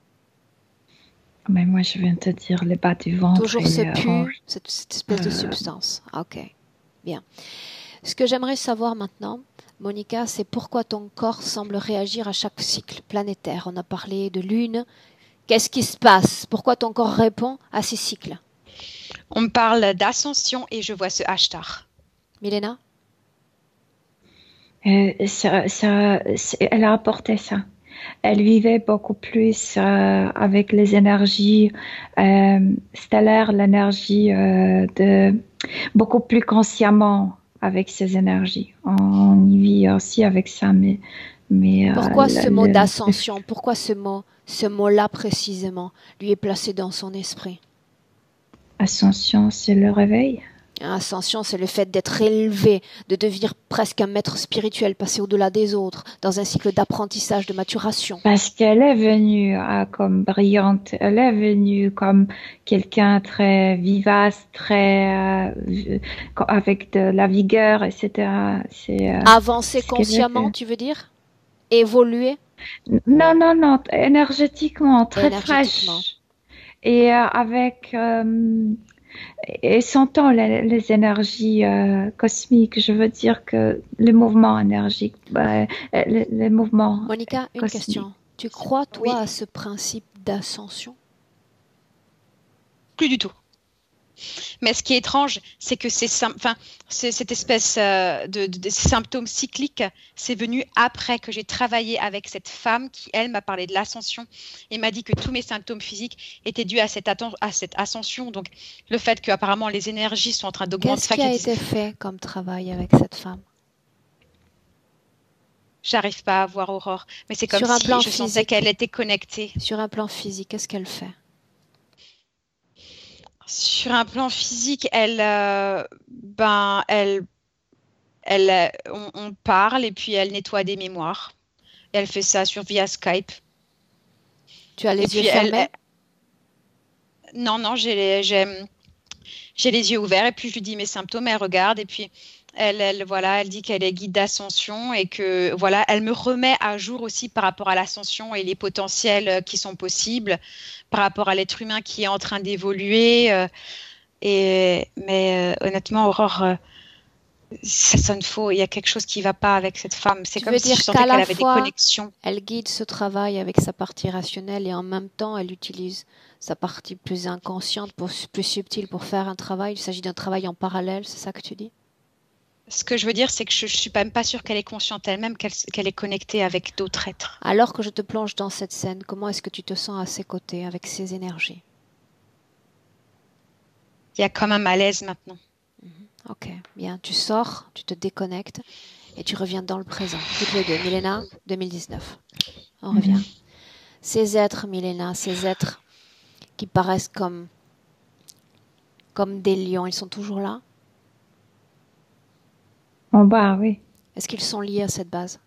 Mais moi, je viens de te dire les bas du ventre. Toujours ce pu, cette espèce de substance. Ok. Bien. Ce que j'aimerais savoir maintenant, Monica, c'est pourquoi ton corps semble réagir à chaque cycle planétaire. On a parlé de lune. Qu'est-ce qui se passe? Pourquoi ton corps répond à ces cycles? On me parle d'ascension et je vois ce Ashtar. Milena? Elle a apporté ça. Elle vivait beaucoup plus avec les énergies stellaires, l'énergie beaucoup plus consciemment avec ces énergies. On y vit aussi avec ça, mais pourquoi ce mot d'ascension? Pourquoi ce mot-là précisément lui est placé dans son esprit? Ascension, c'est le réveil. Ascension, c'est le fait d'être élevé, de devenir presque un maître spirituel, passer au-delà des autres, dans un cycle d'apprentissage, de maturation. Parce qu'elle est venue comme brillante, elle est venue comme quelqu'un très vivace, très avec de la vigueur, etc. Avancer consciemment, tu veux dire? Évoluer? Non, énergétiquement, très fraîche. Et avec... et sentant les énergies cosmiques, je veux dire que les mouvements énergiques, les mouvements. Monica, une question. Tu crois, toi, à ce principe d'ascension? Plus du tout. Mais ce qui est étrange, c'est que cette espèce de symptômes cycliques, c'est venu après que j'ai travaillé avec cette femme qui, elle, m'a parlé de l'ascension et m'a dit que tous mes symptômes physiques étaient dus à cette ascension. Donc, le fait qu'apparemment les énergies sont en train d'augmenter. Qu'est-ce qui a été fait comme travail avec cette femme? J'arrive pas à voir Aurore, mais c'est comme si je sentais qu'elle était connectée. Sur un plan physique, qu'est-ce qu'elle fait? Sur un plan physique, on parle et puis elle nettoie des mémoires. Et elle fait ça via Skype. Tu as les yeux fermés? Non, j'ai les yeux ouverts et puis je lui dis mes symptômes, elle regarde et puis elle dit qu'elle est guide d'ascension et que voilà, elle me remet à jour aussi par rapport à l'ascension et les potentiels qui sont possibles, par rapport à l'être humain qui est en train d'évoluer. Mais honnêtement, Aurore, ça sonne faux. Il y a quelque chose qui ne va pas avec cette femme. C'est comme si je sentais qu'elle avait des connexions. Elle guide ce travail avec sa partie rationnelle et en même temps, elle utilise sa partie plus inconsciente, plus subtile pour faire un travail. Il s'agit d'un travail en parallèle, c'est ça que tu dis? Ce que je veux dire, c'est que je ne suis même pas sûre qu'elle est consciente elle-même, qu'elle est connectée avec d'autres êtres. Alors que je te plonge dans cette scène, comment est-ce que tu te sens à ses côtés, avec ces énergies? Il y a comme un malaise maintenant. Ok, bien. Tu sors, tu te déconnectes et tu reviens dans le présent. Toutes les deux. Milena, 2019. On revient. Ces êtres, Milena, ces êtres qui paraissent comme des lions, ils sont toujours là? En bas, oui. Est-ce qu'ils sont liés à cette base?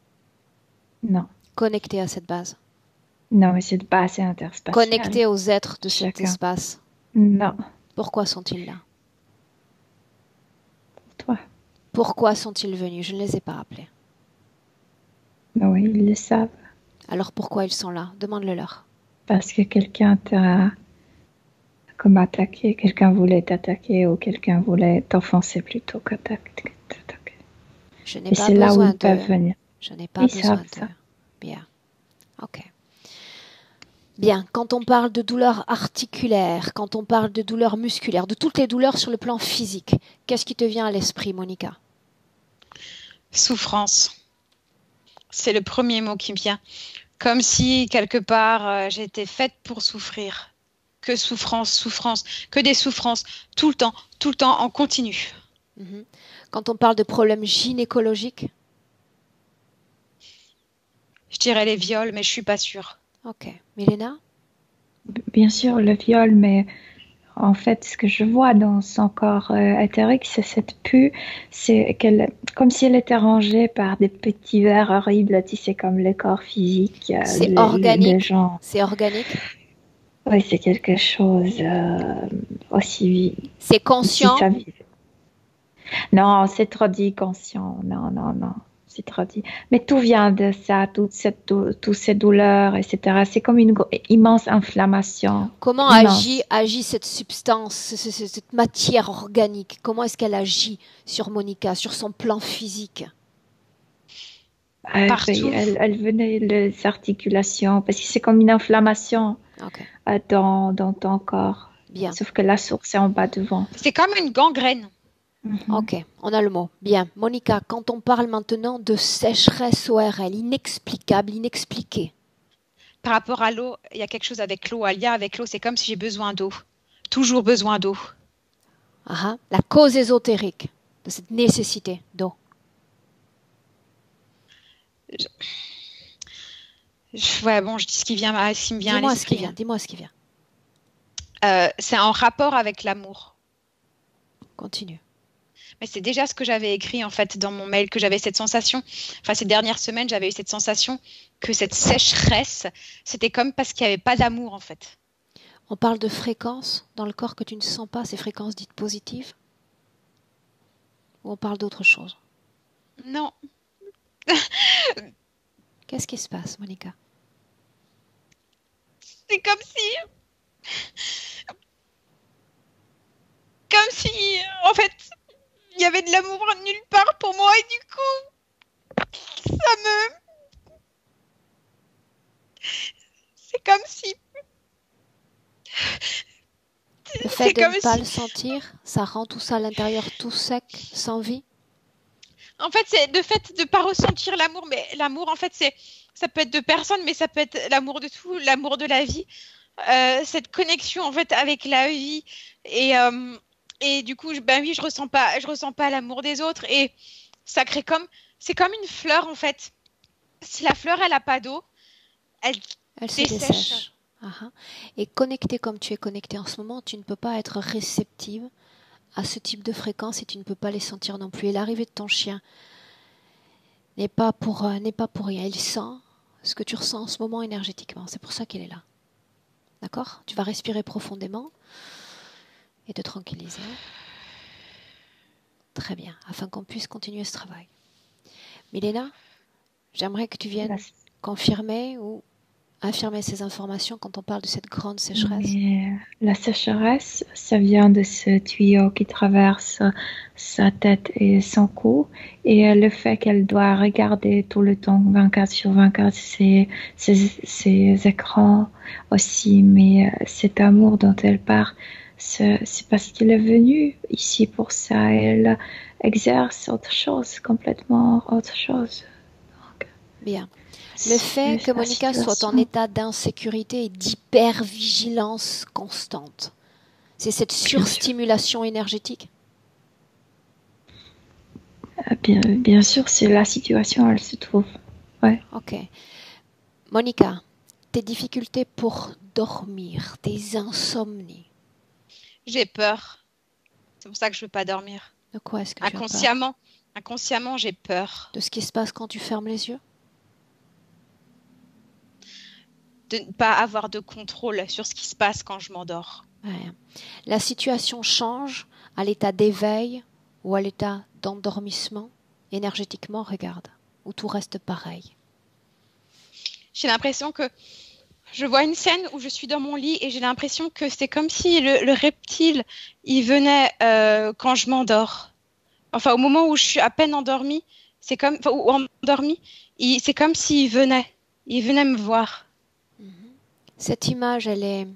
Non. Connectés à cette base? Non, mais cette base est interspatiale. Connectés aux êtres de cet espace? Non. Pourquoi sont-ils là? Pour toi. Pourquoi sont-ils venus? Je ne les ai pas appelés. Oui, ils le savent. Alors pourquoi ils sont là? Demande-le leur. Parce que quelqu'un t'a comme attaqué, quelqu'un voulait t'attaquer ou quelqu'un voulait t'offenser plutôt que t'attaquer. Je n'ai pas besoin d'eux. Je n'ai pas besoin d'eux. Bien. Ok. Bien. Quand on parle de douleurs articulaires, quand on parle de douleurs musculaires, de toutes les douleurs sur le plan physique, qu'est-ce qui te vient à l'esprit, Monica? Souffrance. C'est le premier mot qui me vient. Comme si, quelque part, j'étais faite pour souffrir. Que souffrance, que des souffrances, tout le temps, en continu. Quand on parle de problèmes gynécologiques? Je dirais les viols, mais je suis pas sûre. Ok. Milena? Bien sûr, le viol, mais en fait, ce que je vois dans son corps éthérique, c'est cette pu, c'est comme si elle était rangée par des petits vers horribles, tu sais, comme le corps physique. C'est organique. C'est organique. Oui, c'est quelque chose aussi. C'est conscient. Non, c'est trop dit conscient. Non. c'est trop dit. Mais tout vient de ça, toutes ces douleurs, etc. C'est comme une immense inflammation. Comment agit cette substance, cette matière organique? Comment est-ce qu'elle agit sur Monica, sur son plan physique? Elle venait les articulations, parce que c'est comme une inflammation dans ton corps. Bien. Sauf que la source est en bas devant. C'est comme une gangrène. Ok, on a le mot. Bien. Monica, quand on parle maintenant de sécheresse ORL, inexplicable, inexpliquée. Par rapport à l'eau, il y a quelque chose avec l'eau, un lien avec l'eau. C'est comme si j'ai besoin d'eau. Toujours besoin d'eau. La cause ésotérique de cette nécessité d'eau. Je dis ce qui vient, Dis-moi à l'esprit. Dis-moi ce qui vient. C'est en rapport avec l'amour. Continue. Mais c'est déjà ce que j'avais écrit en fait dans mon mail, que j'avais cette sensation, ces dernières semaines, j'avais eu cette sensation que cette sécheresse, c'était comme parce qu'il n'y avait pas d'amour en fait. On parle de fréquences dans le corps que tu ne sens pas, ces fréquences dites positives? Ou on parle d'autre chose? Non. Qu'est-ce qui se passe, Monica? C'est comme si, en fait, il y avait de l'amour nulle part pour moi et du coup, c'est comme si... Le fait de ne pas le sentir, ça rend tout ça à l'intérieur tout sec, sans vie? En fait, c'est le fait de ne pas ressentir l'amour, mais l'amour, en fait, ça peut être de personne, mais ça peut être l'amour de tout, l'amour de la vie, cette connexion, en fait, avec la vie et du coup, je ressens pas l'amour des autres et ça crée c'est comme une fleur en fait. Si la fleur elle a pas d'eau, elle se dessèche. Et connecté comme tu es connecté en ce moment, tu ne peux pas être réceptive à ce type de fréquence et tu ne peux pas les sentir non plus. Et l'arrivée de ton chien n'est pas pour rien. Il sent ce que tu ressens en ce moment énergétiquement. C'est pour ça qu'il est là. D'accord? Tu vas respirer profondément et te tranquilliser. Très bien, afin qu'on puisse continuer ce travail. Milena, j'aimerais que tu viennes confirmer ou infirmer ces informations quand on parle de cette grande sécheresse. Mais la sécheresse, ça vient de ce tuyau qui traverse sa tête et son cou. Et le fait qu'elle doit regarder tout le temps 24/24 ses écrans aussi. Mais cet amour dont elle parle, c'est parce qu'elle est venue ici pour ça. Elle exerce autre chose, complètement autre chose. Donc, bien. Le fait que Monica soit en état d'insécurité et d'hypervigilance constante, c'est cette surstimulation énergétique? Bien sûr, c'est la situation où elle se trouve. Ouais. Ok. Monica, tes difficultés pour dormir, tes insomnies. J'ai peur. C'est pour ça que je ne veux pas dormir. De quoi est-ce que tu as peur? Inconsciemment, j'ai peur. De ce qui se passe quand tu fermes les yeux? De ne pas avoir de contrôle sur ce qui se passe quand je m'endors. Ouais. La situation change à l'état d'éveil ou à l'état d'endormissement énergétiquement, regarde, où tout reste pareil. J'ai l'impression que je vois une scène où je suis dans mon lit et j'ai l'impression que c'est comme si le reptile, il venait quand je m'endors. Enfin, au moment où je suis à peine endormie, c'est comme s'il venait. Il venait me voir. Cette image, elle est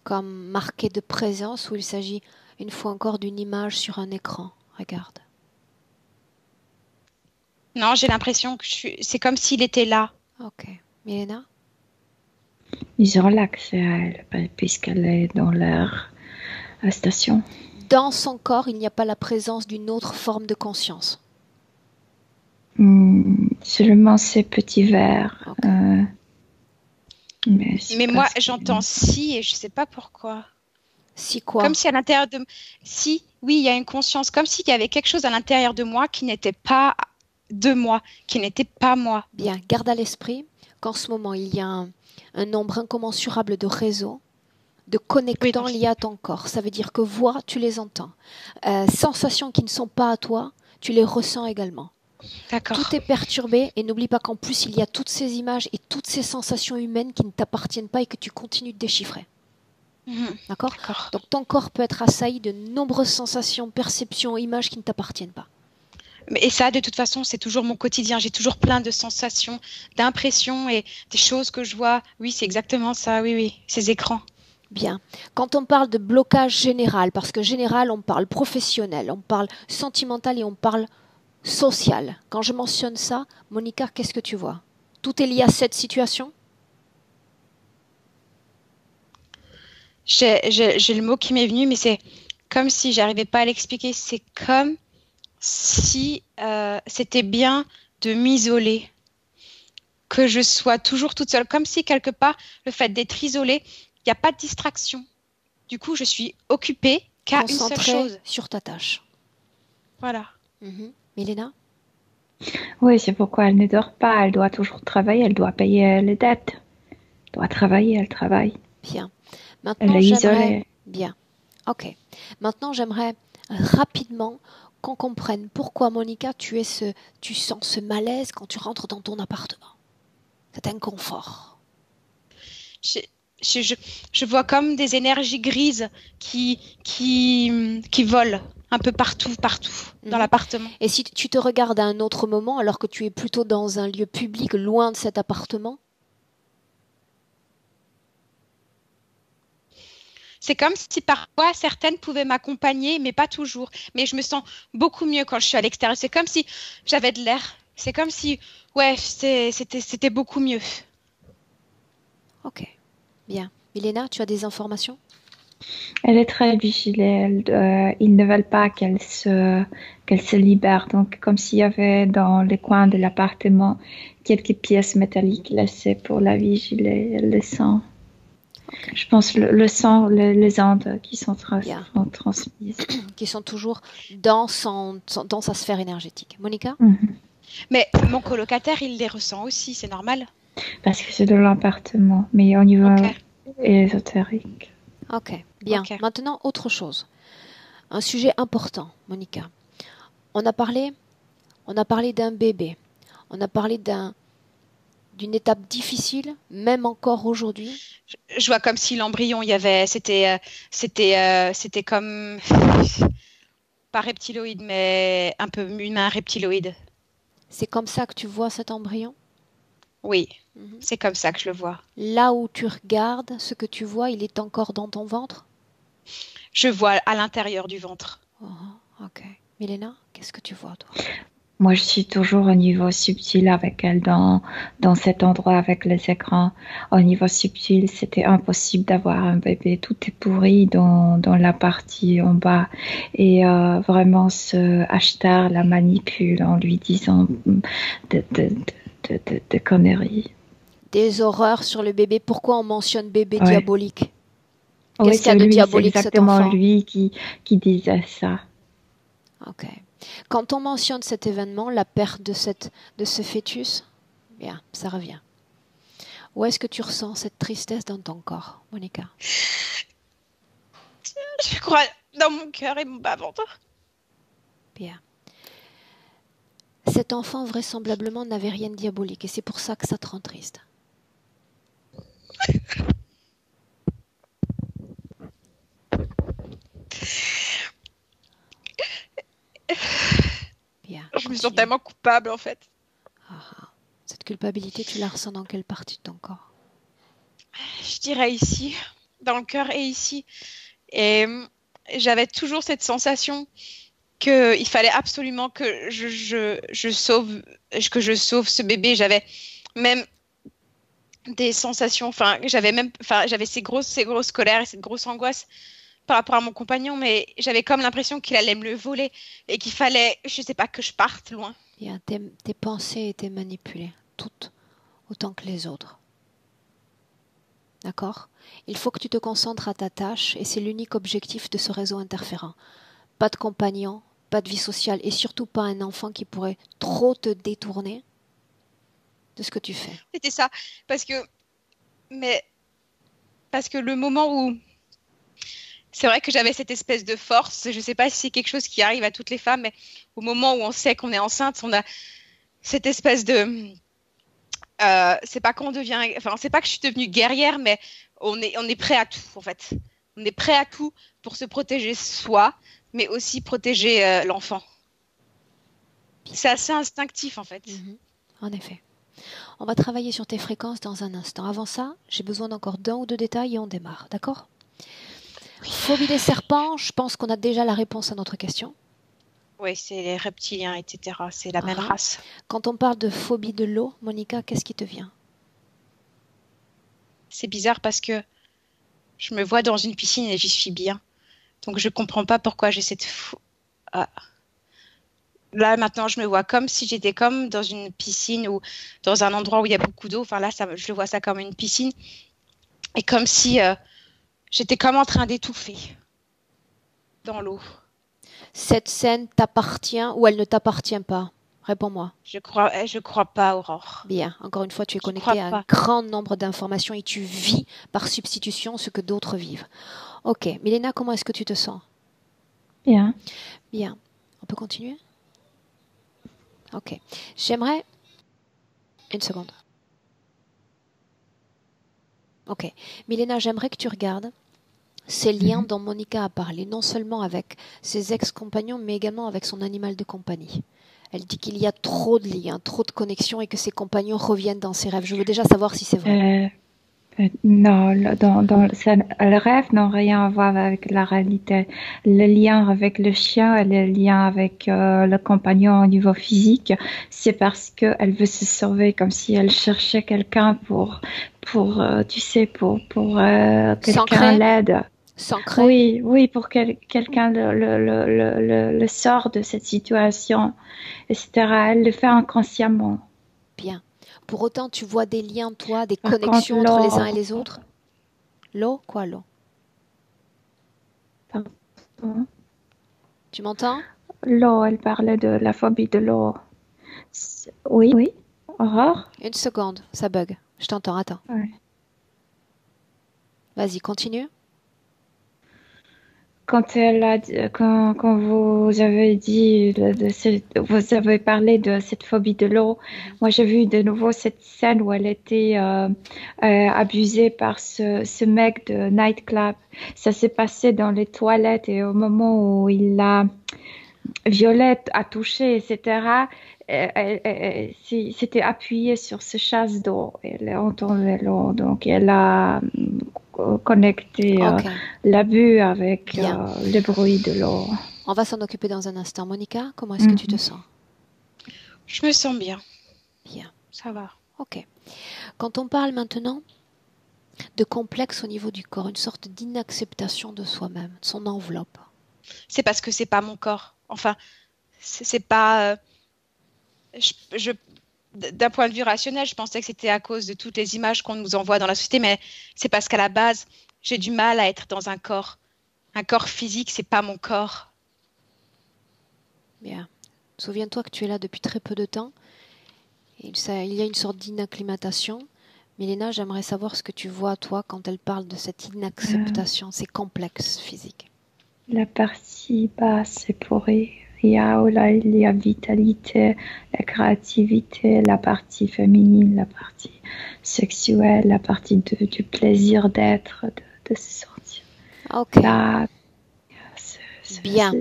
comme marquée de présence ou il s'agit une fois encore d'une image sur un écran? Regarde. Non, j'ai l'impression que c'est comme s'il était là. Ok. Milena? Ils ont l'accès à elle puisqu'elle est dans leur station. Dans son corps, il n'y a pas la présence d'une autre forme de conscience? Seulement ces petits verres. Okay. Mais moi, j'entends si et je ne sais pas pourquoi. Si quoi? Comme si à l'intérieur de... Si, oui, il y a une conscience. Comme s'il y avait quelque chose à l'intérieur de moi qui n'était pas de moi, qui n'était pas moi. Bien, garde à l'esprit qu'en ce moment, il y a un nombre incommensurable de réseaux, de connectants liés à ton corps. Ça veut dire que voix, tu les entends. Sensations qui ne sont pas à toi, tu les ressens également. D'accord. Tout est perturbé et n'oublie pas qu'en plus, il y a toutes ces images et toutes ces sensations humaines qui ne t'appartiennent pas et que tu continues de déchiffrer. D'accord ? Donc ton corps peut être assailli de nombreuses sensations, perceptions, images qui ne t'appartiennent pas. Et ça, de toute façon, c'est toujours mon quotidien. J'ai toujours plein de sensations, d'impressions et des choses que je vois. Oui, c'est exactement ça. Oui, ces écrans. Bien. Quand on parle de blocage général, parce que général, on parle professionnel, on parle sentimental et on parle social. Quand je mentionne ça, Monica, qu'est-ce que tu vois ? Tout est lié à cette situation ? J'ai le mot qui m'est venu, mais c'est comme si j'arrivais pas à l'expliquer. C'est comme si c'était bien de m'isoler, que je sois toujours toute seule, comme si quelque part, le fait d'être isolée, il n'y a pas de distraction. Du coup, je suis occupée qu'à une seule chose. Sur ta tâche. Voilà. Milena ? Oui, c'est pourquoi elle ne dort pas. Elle doit toujours travailler. Elle doit payer les dettes. Elle doit travailler. Elle travaille. Bien. Elle est isolée. Bien. Ok. Maintenant, j'aimerais rapidement qu'on comprenne pourquoi, Monica, tu sens ce malaise quand tu rentres dans ton appartement. Cet inconfort. Je vois comme des énergies grises qui volent un peu partout dans l'appartement. Et si tu te regardes à un autre moment, alors que tu es plutôt dans un lieu public, loin de cet appartement ? C'est comme si parfois certaines pouvaient m'accompagner, mais pas toujours. Mais je me sens beaucoup mieux quand je suis à l'extérieur. C'est comme si j'avais de l'air. C'est comme si, c'était beaucoup mieux. Ok, bien. Milena, tu as des informations ? Elle est très vigilée. Ils ne veulent pas qu'elle se libère. Donc, comme s'il y avait dans les coins de l'appartement quelques pièces métalliques laissées pour la vigiler. Elle les sent. Okay. Je pense le sang, les ondes qui sont transmises. Qui sont toujours dans sa sphère énergétique. Monica ? Mais mon colocataire, il les ressent aussi, c'est normal. Parce que c'est de l'appartement, mais au niveau ésotérique. Ok, bien. Okay. Maintenant, autre chose. Un sujet important, Monica. On a parlé d'un bébé. On a parlé d'une étape difficile, même encore aujourd'hui. Je vois comme si l'embryon, c'était comme pas reptiloïde, mais un peu humain reptiloïde. C'est comme ça que tu vois cet embryon ? Oui, c'est comme ça que je le vois. Là où tu regardes, ce que tu vois, il est encore dans ton ventre ? Je vois à l'intérieur du ventre. Ok. Milena, qu'est-ce que tu vois, toi ? Moi, je suis toujours au niveau subtil avec elle dans cet endroit avec les écrans. Au niveau subtil, c'était impossible d'avoir un bébé. Tout est pourri dans la partie en bas. Et vraiment, ce hashtag la manipule en lui disant de conneries. Des horreurs sur le bébé. Pourquoi on mentionne bébé diabolique ? Qu'est-ce qu'il y a de diabolique, cet enfant ? C'est exactement lui qui disait ça. Ok. Quand on mentionne cet événement, la perte de ce fœtus, bien, ça revient. Où est-ce que tu ressens cette tristesse dans ton corps, Monica ? Je crois dans mon cœur et mon bas-ventre. Bien. Cet enfant, vraisemblablement, n'avait rien de diabolique et c'est pour ça que ça te rend triste. Bien, je me sens tellement coupable, en fait. Cette culpabilité, tu la ressens dans quelle partie de ton corps ? Je dirais ici, dans le cœur et ici. Et j'avais toujours cette sensation qu'il fallait absolument que je sauve ce bébé. J'avais même des sensations, j'avais ces grosses colères et cette grosse angoisse par rapport à mon compagnon, mais j'avais comme l'impression qu'il allait me le voler et qu'il fallait, je sais pas, que je parte loin. Bien, tes pensées étaient manipulées, toutes, autant que les autres. D'accord ? Il faut que tu te concentres à ta tâche et c'est l'unique objectif de ce réseau interférent. Pas de compagnon, pas de vie sociale et surtout pas un enfant qui pourrait trop te détourner de ce que tu fais. C'était ça, parce que le moment où c'est vrai que j'avais cette espèce de force. Je ne sais pas si c'est quelque chose qui arrive à toutes les femmes, mais au moment où on sait qu'on est enceinte, on a cette espèce de... c'est pas qu'on devient... Enfin, c'est pas que je suis devenue guerrière, mais on est prêt à tout, en fait. On est prêt à tout pour se protéger soi, mais aussi protéger l'enfant. C'est assez instinctif, en fait. En effet. On va travailler sur tes fréquences dans un instant. Avant ça, j'ai besoin d'encore d'un ou deux détails et on démarre, d'accord? Phobie des serpents, je pense qu'on a déjà la réponse à notre question. Oui, c'est les reptiliens, etc. C'est la même race. Quand on parle de phobie de l'eau, Monica, qu'est-ce qui te vient? C'est bizarre parce que je me vois dans une piscine et j'y suis bien. Donc je comprends pas pourquoi j'ai cette... Là, maintenant, je me vois comme si j'étais comme dans une piscine ou dans un endroit où il y a beaucoup d'eau. Enfin là, je vois ça comme une piscine. Et comme si j'étais comme en train d'étouffer dans l'eau. Cette scène t'appartient ou elle ne t'appartient pas? Réponds-moi. Je crois pas, Aurore. Bien, encore une fois, tu es connecté à un grand nombre d'informations et tu vis par substitution ce que d'autres vivent. Ok, Milena, comment est-ce que tu te sens? Bien. Bien. On peut continuer? Ok. J'aimerais... Une seconde. Ok. Milena, j'aimerais que tu regardes ces liens dont Monica a parlé, non seulement avec ses ex-compagnons, mais également avec son animal de compagnie. Elle dit qu'il y a trop de liens, trop de connexions et que ses compagnons reviennent dans ses rêves. Je veux déjà savoir si c'est vrai. Non, le rêve n'a rien à voir avec la réalité. Le lien avec le chien et le lien avec le compagnon au niveau physique, c'est parce qu'elle veut se sauver, comme si elle cherchait quelqu'un pour tu sais, pour quelqu'un l'aide. S'ancrer. Oui, pour quelqu'un le sort de cette situation, etc. Elle le fait inconsciemment. Bien. Pour autant, tu vois des liens, toi, des connexions entre les uns et les autres? L'eau? Quoi, l'eau? Pardon. Tu m'entends? L'eau, elle parlait de la phobie de l'eau. Oui. Aurore? Une seconde, ça bug. Je t'entends, attends. Ouais. Vas-y, continue. Quand vous avez dit, vous avez parlé de cette phobie de l'eau, moi j'ai vu de nouveau cette scène où elle était abusée par ce mec de nightclub. Ça s'est passé dans les toilettes et au moment où Violette a touché, etc., elle s'était appuyée sur ce chasse d'eau. Elle a entendu l'eau, donc elle a connecté l'abus avec le bruit de l'eau. On va s'en occuper dans un instant. Monica, comment est-ce que tu te sens? Je me sens bien. Bien. Ça va. Ok. Quand on parle maintenant de complexe au niveau du corps, une sorte d'inacceptation de soi-même, de son enveloppe. C'est parce que c'est pas mon corps. Enfin, c'est pas... d'un point de vue rationnel, je pensais que c'était à cause de toutes les images qu'on nous envoie dans la société, mais c'est parce qu'à la base, j'ai du mal à être dans un corps. Un corps physique, c'est pas mon corps. Bien. Souviens-toi que tu es là depuis très peu de temps. Il y a une sorte d'inacclimatation. Milena, j'aimerais savoir ce que tu vois, toi, quand elle parle de cette inacceptation, ces complexes physiques. La partie basse, c'est pourri. Il y a vitalité, la créativité, la partie féminine, la partie sexuelle, la partie du plaisir d'être, de se sentir. Ok. Là, bien.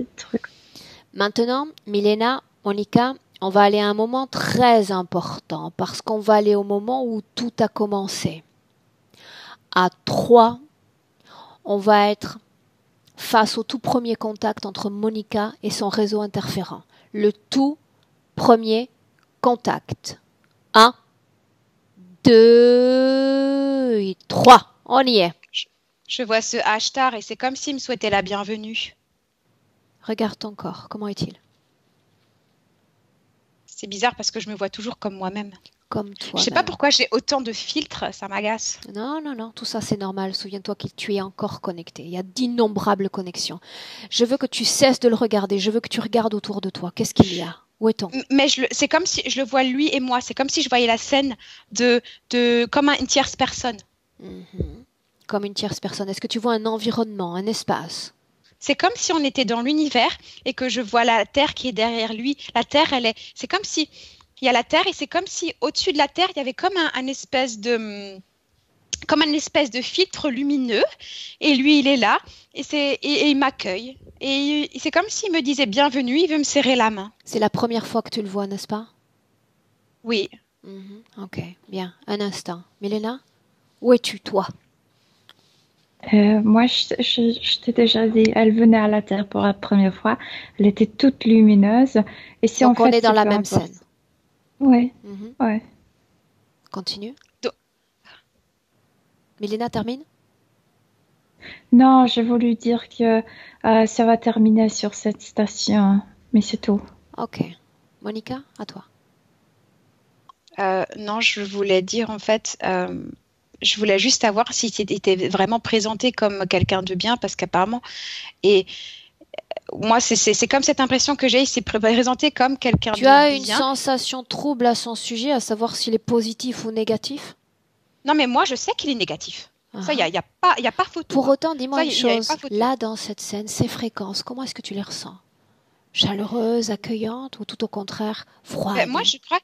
Maintenant, Milena, Monica, on va aller à un moment très important parce qu'on va aller au moment où tout a commencé. À 3, on va être face au tout premier contact entre Monica et son réseau interférent. Le tout premier contact. 1, 2 et 3. On y est. Je vois ce hashtag et c'est comme s'il me souhaitait la bienvenue. Regarde ton corps. Comment est-il? C'est bizarre parce que je me vois toujours comme moi-même. Comme toi. Je sais pas pourquoi j'ai autant de filtres, ça m'agace. Non, tout ça c'est normal. Souviens-toi que tu es encore connecté. Il y a d'innombrables connexions. Je veux que tu cesses de le regarder. Je veux que tu regardes autour de toi. Qu'est-ce qu'il y a? Où est-on? Mais c'est comme si je le vois lui et moi. C'est comme si je voyais la scène comme une tierce personne. comme une tierce personne? Est-ce que tu vois un environnement, un espace? C'est comme si on était dans l'univers et que je vois la Terre qui est derrière lui. La Terre, c'est comme si il y a la Terre et c'est comme si au-dessus de la Terre, il y avait comme un espèce de filtre lumineux et lui, il est là et il m'accueille. Et c'est comme s'il me disait bienvenue, il veut me serrer la main. C'est la première fois que tu le vois, n'est-ce pas? Oui. Ok, bien. Un instant. Milena, où es-tu, toi? Moi, je t'ai déjà dit, elle venait à la Terre pour la première fois. Elle était toute lumineuse. Et si Donc en fait, on est dans la peu même importe. scène. Oui, ouais. Continue. Milena, termine. Non, j'ai voulu dire que ça va terminer sur cette station, mais c'est tout. Ok. Monica, à toi. Non, je voulais dire en fait, je voulais juste savoir si tu étais vraiment présenté comme quelqu'un de bien, parce qu'apparemment, et moi, c'est comme cette impression que j'ai, il s'est présenté comme quelqu'un de Tu bien. as une sensation trouble à son sujet, à savoir s'il est positif ou négatif? Non, mais moi, je sais qu'il est négatif. Ça, il y a pas photo. Pour autant, dis-moi une chose. Là, dans cette scène, ces fréquences, comment est-ce que tu les ressens? Chaleureuse, accueillante ou tout au contraire froide? Moi, je crois,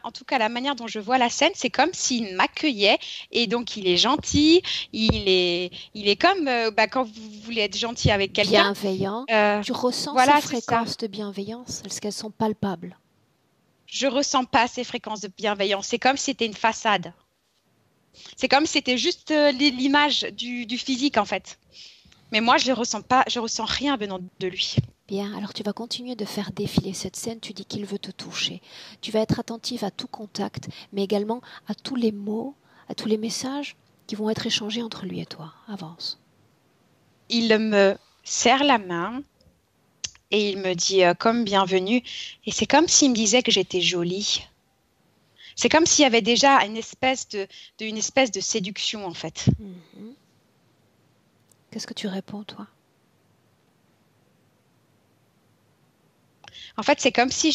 en tout cas, la manière dont je vois la scène, c'est comme s'il m'accueillait et donc il est gentil, il est comme quand vous voulez être gentil avec quelqu'un. Bienveillant. Tu ressens ces fréquences de bienveillance? Est-ce qu'elles sont palpables? Je ressens pas ces fréquences de bienveillance. C'est comme si c'était une façade. C'est comme si c'était juste l'image du physique en fait. Mais moi, je ressens rien venant de lui. Bien, alors tu vas continuer de faire défiler cette scène, tu dis qu'il veut te toucher. Tu vas être attentive à tout contact, mais également à tous les mots, à tous les messages qui vont être échangés entre lui et toi. Avance. Il me serre la main et il me dit comme bienvenue. Et c'est comme s'il me disait que j'étais jolie. C'est comme s'il y avait déjà une espèce de séduction en fait. Qu'est-ce que tu réponds toi? En fait, c'est comme si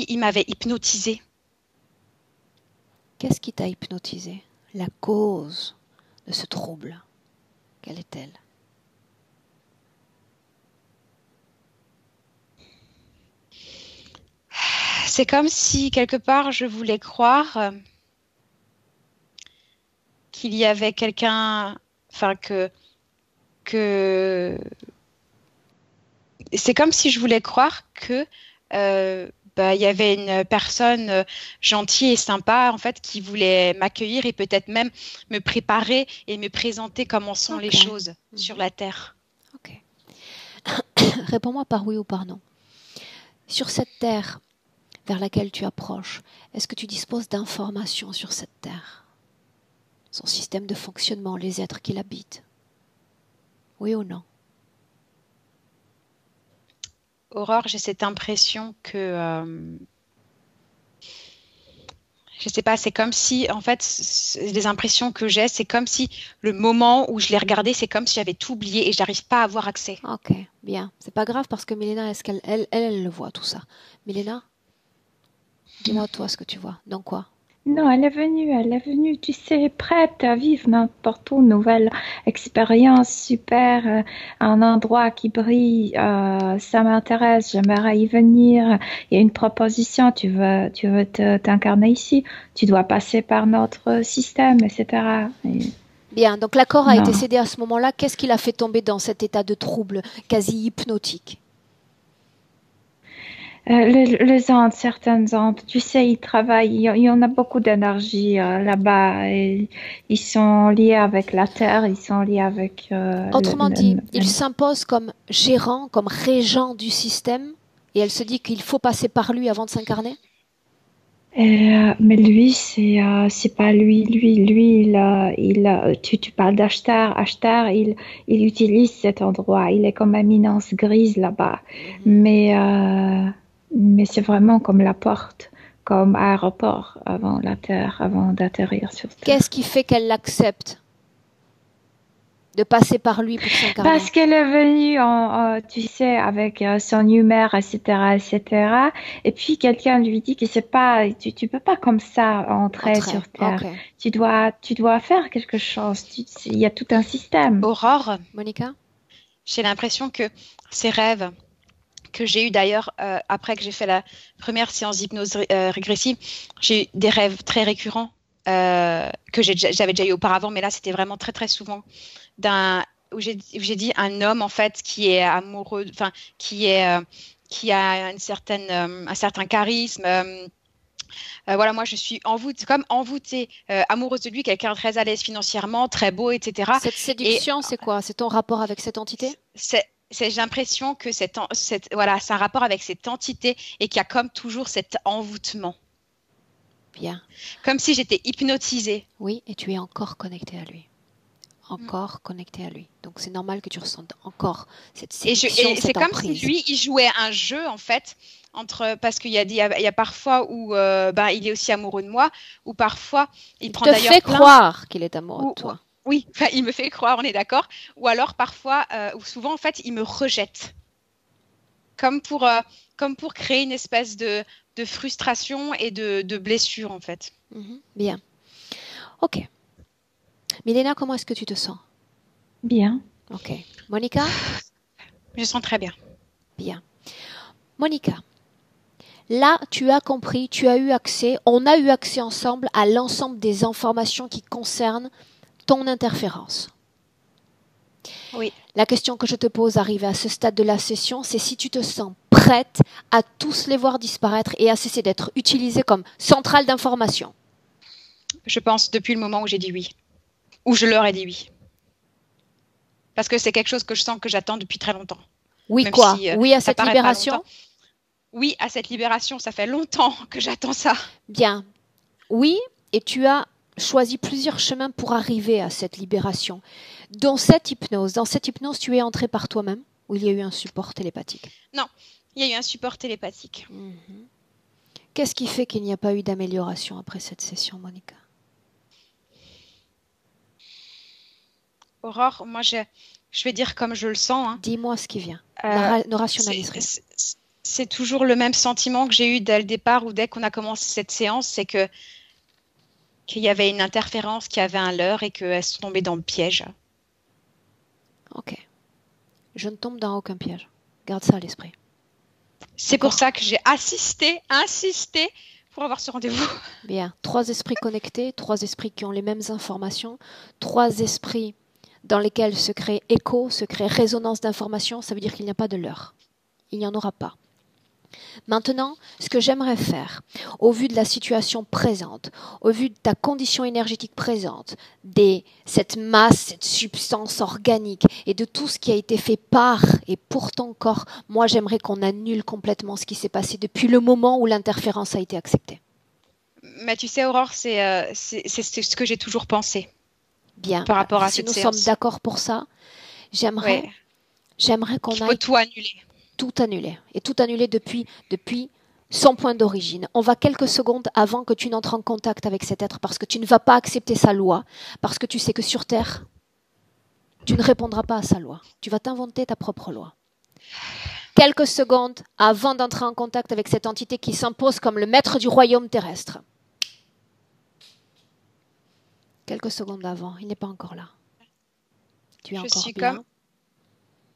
il m'avait hypnotisée. Qu'est-ce qui t'a hypnotisé? La cause de ce trouble, quelle est-elle? C'est comme si quelque part je voulais croire qu'il y avait quelqu'un, que c'est comme si je voulais croire que il y avait une personne gentille et sympa en fait qui voulait m'accueillir et peut-être même me préparer et me présenter comment sont les choses sur la Terre. Ok. Réponds-moi par oui ou par non. Sur cette Terre vers laquelle tu approches, est-ce que tu disposes d'informations sur cette Terre? Son système de fonctionnement, les êtres qui l'habitent? Oui ou non? Aurore, j'ai cette impression que je sais pas, c'est comme si, en fait, les impressions que j'ai, c'est comme si le moment où je l'ai regardé, c'est comme si j'avais tout oublié et j'arrive pas à avoir accès. Ok, bien. C'est pas grave parce que Milena, est-ce qu'elle elle le voit tout ça? Milena, dis-moi toi ce que tu vois. Dans quoi? Non, elle est venue, tu sais, prête à vivre n'importe où, nouvelle expérience super, un endroit qui brille, ça m'intéresse, j'aimerais y venir. Il y a une proposition, tu veux t'incarner ici, tu dois passer par notre système, etc. Bien, donc l'accord a été cédé à ce moment-là. Qu'est-ce qui l'a fait tomber dans cet état de trouble quasi hypnotique? Les Andes, certaines Andes, tu sais, ils travaillent, il y en a beaucoup d'énergie là-bas. Et ils sont liés avec la terre, ils sont liés avec... Autrement dit, il s'impose comme gérant, comme régent du système, et elle se dit qu'il faut passer par lui avant de s'incarner? Mais lui, c'est pas lui. Lui, tu parles d'Ashtar. Ashtar, il utilise cet endroit. Il est comme éminence grise là-bas. Mais c'est vraiment comme la porte, comme aéroport avant la Terre, avant d'atterrir sur Terre. Qu'est-ce qui fait qu'elle l'accepte de passer par lui pour s'incarner? Parce qu'elle est venue, tu sais, avec son humeur, etc., etc. Et puis quelqu'un lui dit que c'est pas, tu peux pas comme ça entrer sur Terre. Ok. Tu dois faire quelque chose. Il y a tout un système. Aurore, Monica? j'ai l'impression que ces rêves que j'ai eu d'ailleurs après que j'ai fait la première séance d'hypnose régressive, j'ai eu des rêves très récurrents que j'avais déjà eu auparavant, mais là c'était vraiment très très souvent où j'ai dit un homme en fait qui est amoureux, enfin qui a un certain charisme. Voilà, moi je suis envoûtée, amoureuse de lui, quelqu'un de très à l'aise financièrement, très beau, etc. Cette séduction, c'est quoi? C'est ton rapport avec cette entité? J'ai l'impression que voilà, c'est un rapport avec cette entité et qu'il y a comme toujours cet envoûtement. Bien. Comme si j'étais hypnotisée. Oui, et tu es encore connectée à lui. Encore connectée à lui. Donc c'est normal que tu ressentes encore cette séduction, cette c'est emprise. Comme si lui, il jouait un jeu en fait, parce qu'il y a parfois où il est aussi amoureux de moi, ou parfois il prend d'ailleurs te fait croire qu'il est amoureux de toi. Oui, il me fait croire, on est d'accord. Ou alors parfois, ou souvent en fait, il me rejette. Comme pour créer une espèce de frustration et de blessure en fait. Bien. Ok. Milena, comment est-ce que tu te sens? Bien. Ok. Monica? Je sens très bien. Bien. Monica, là, tu as compris, tu as eu accès, on a eu accès ensemble à l'ensemble des informations qui concernent ton interférence. Oui. La question que je te pose arrivée à ce stade de la session, c'est si tu te sens prête à tous les voir disparaître et à cesser d'être utilisée comme centrale d'information. Je pense depuis le moment où j'ai dit oui. Où je leur ai dit oui. Parce que c'est quelque chose que je sens que j'attends depuis très longtemps. Oui, même quoi? Si, oui à cette libération? Oui, à cette libération. Ça fait longtemps que j'attends ça. Bien. Oui, et tu as choisi plusieurs chemins pour arriver à cette libération. Dans cette hypnose, tu es entré par toi-même ou il y a eu un support télépathique? Non, il y a eu un support télépathique. Qu'est-ce qui fait qu'il n'y a pas eu d'amélioration après cette session, Monica? Aurore, moi je vais dire comme je le sens. Hein. Dis-moi ce qui vient. Ne rationalise rien. C'est toujours le même sentiment que j'ai eu dès le départ ou dès qu'on a commencé cette séance, c'est qu'il y avait une interférence, qu'il y avait un leurre et qu'elles sont tombées dans le piège. Ok. Je ne tombe dans aucun piège. Garde ça à l'esprit. C'est pour ça que j'ai insisté pour avoir ce rendez-vous. Bien. 3 esprits connectés, 3 esprits qui ont les mêmes informations, 3 esprits dans lesquels se crée écho, se crée résonance d'informations, ça veut dire qu'il n'y a pas de leurre. Il n'y en aura pas. Maintenant, ce que j'aimerais faire, au vu de la situation présente, au vu de ta condition énergétique présente, cette masse, cette substance organique et de tout ce qui a été fait par et pour ton corps, moi j'aimerais qu'on annule complètement ce qui s'est passé depuis le moment où l'interférence a été acceptée. Mais tu sais, Aurore, c'est ce que j'ai toujours pensé. Bien. Par rapport à si cette nous séance. sommes d'accord pour ça, j'aimerais qu'on aille... Il faut tout annuler. Tout annuler. Et tout annuler depuis son point d'origine. On va quelques secondes avant que tu n'entres en contact avec cet être parce que tu ne vas pas accepter sa loi, parce que tu sais que sur Terre, tu ne répondras pas à sa loi. Tu vas t'inventer ta propre loi. Quelques secondes avant d'entrer en contact avec cette entité qui s'impose comme le maître du royaume terrestre. Quelques secondes avant, il n'est pas encore là. Tu es encore bien.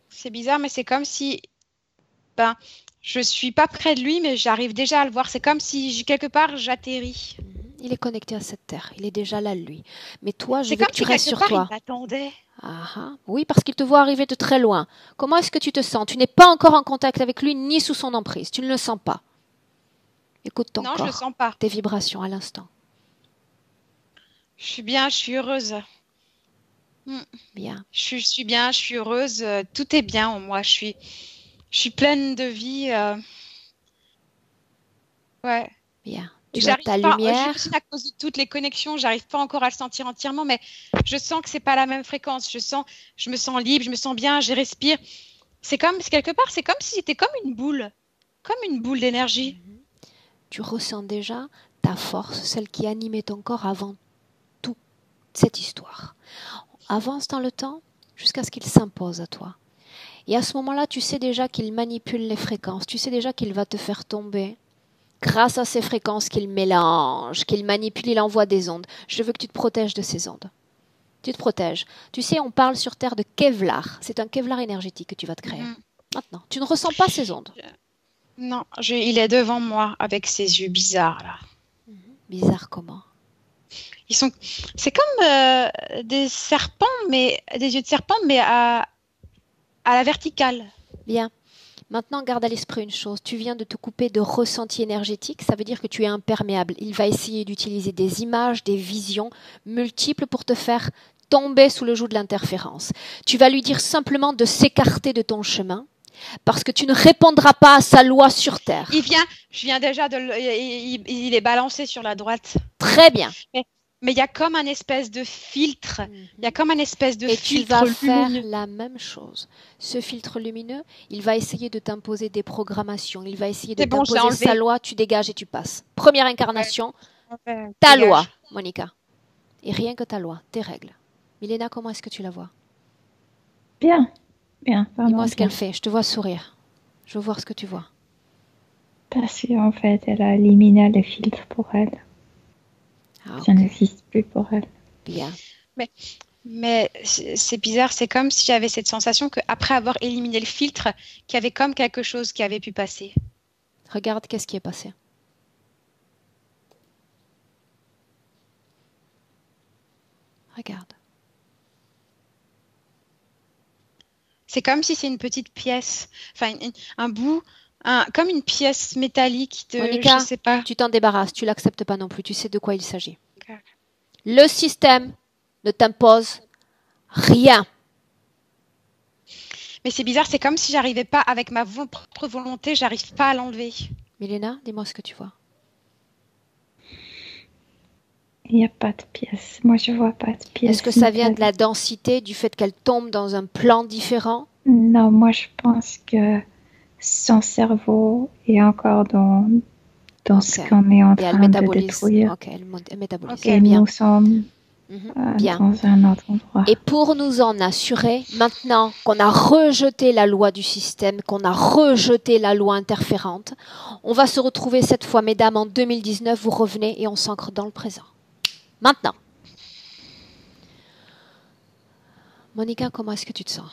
C'est bizarre, mais c'est comme si... je suis pas près de lui, mais j'arrive déjà à le voir. C'est comme si quelque part j'atterris. Il est connecté à cette terre. Il est déjà là, lui. Mais toi, je veux que tu restes sur toi. Il m'attendait. Oui, parce qu'il te voit arriver de très loin. Comment est-ce que tu te sens? Tu n'es pas encore en contact avec lui, ni sous son emprise. Tu ne le sens pas. Écoute ton corps. Non, je le sens pas. Tes vibrations à l'instant. Je suis bien, je suis heureuse. Bien. Je suis bien, je suis heureuse. Tout est bien en moi. Je suis pleine de vie. Ouais. Bien. Tu as ta lumière. À cause de toutes les connexions, j'arrive pas encore à le sentir entièrement, mais je sens que c'est pas la même fréquence. Je me sens libre, je me sens bien, je respire. C'est comme quelque part, c'est comme si c'était comme une boule d'énergie. Tu ressens déjà ta force, celle qui animait ton corps avant toute cette histoire. Avance dans le temps. jusqu'à ce qu'il s'impose à toi. Et à ce moment-là, tu sais déjà qu'il manipule les fréquences, tu sais déjà qu'il va te faire tomber. Grâce à ces fréquences qu'il mélange, qu'il manipule, il envoie des ondes. Je veux que tu te protèges de ces ondes. Tu te protèges. Tu sais, on parle sur Terre de Kevlar. C'est un Kevlar énergétique que tu vas te créer. Maintenant, tu ne ressens pas ces ondes. Non, il est devant moi avec ses yeux bizarres là. Bizarre comment? C'est comme des serpents, mais des yeux de serpent, mais à la verticale. Bien. Maintenant, garde à l'esprit une chose. Tu viens de te couper de ressenti énergétique. Ça veut dire que tu es imperméable. Il va essayer d'utiliser des images, des visions multiples pour te faire tomber sous le joug de l'interférence. Tu vas lui dire simplement de s'écarter de ton chemin parce que tu ne répondras pas à sa loi sur Terre. Je viens déjà il est balancé sur la droite. Très bien. Mais il y a comme un espèce de filtre. Il y a comme un espèce de filtre lumineux. Et tu vas faire la même chose. Ce filtre lumineux, il va essayer de t'imposer des programmations. Il va essayer de t'imposer sa loi. Tu dégages et tu passes. Première incarnation, ta loi, Monica. Et rien que ta loi, tes règles. Milena, comment est-ce que tu la vois? Bien. Dis-moi ce qu'elle fait. Je te vois sourire. Je veux voir ce que tu vois. Parce qu'en fait, elle a éliminé le filtre pour elle. Ça n'existe plus pour elle. Bien. Mais c'est bizarre, c'est comme si j'avais cette sensation qu'après avoir éliminé le filtre, qu'il y avait comme quelque chose qui avait pu passer. Regarde qu'est-ce qui est passé. Regarde. C'est comme si c'est une petite pièce, enfin un bout, comme une pièce métallique de, Monica, je sais pas. Tu t'en débarrasses, tu l'acceptes pas non plus, tu sais de quoi il s'agit. Okay. Le système ne t'impose rien. Mais c'est bizarre, c'est comme si j'arrivais pas, avec ma propre volonté, j'arrive pas à l'enlever. Milena, dis-moi ce que tu vois. Il n'y a pas de pièce. Moi, je vois pas de pièce. Est-ce que ça vient de la densité, du fait qu'elle tombe dans un plan différent? Non, moi, je pense que son cerveau est encore dans ce qu'on est en train de détruire. Ok, elle métabolise. Okay, et nous sommes dans un autre endroit. Et pour nous en assurer, maintenant qu'on a rejeté la loi du système, qu'on a rejeté la loi interférente, on va se retrouver cette fois, mesdames, en 2019, vous revenez et on s'ancre dans le présent. Maintenant. Monica, comment est-ce que tu te sens?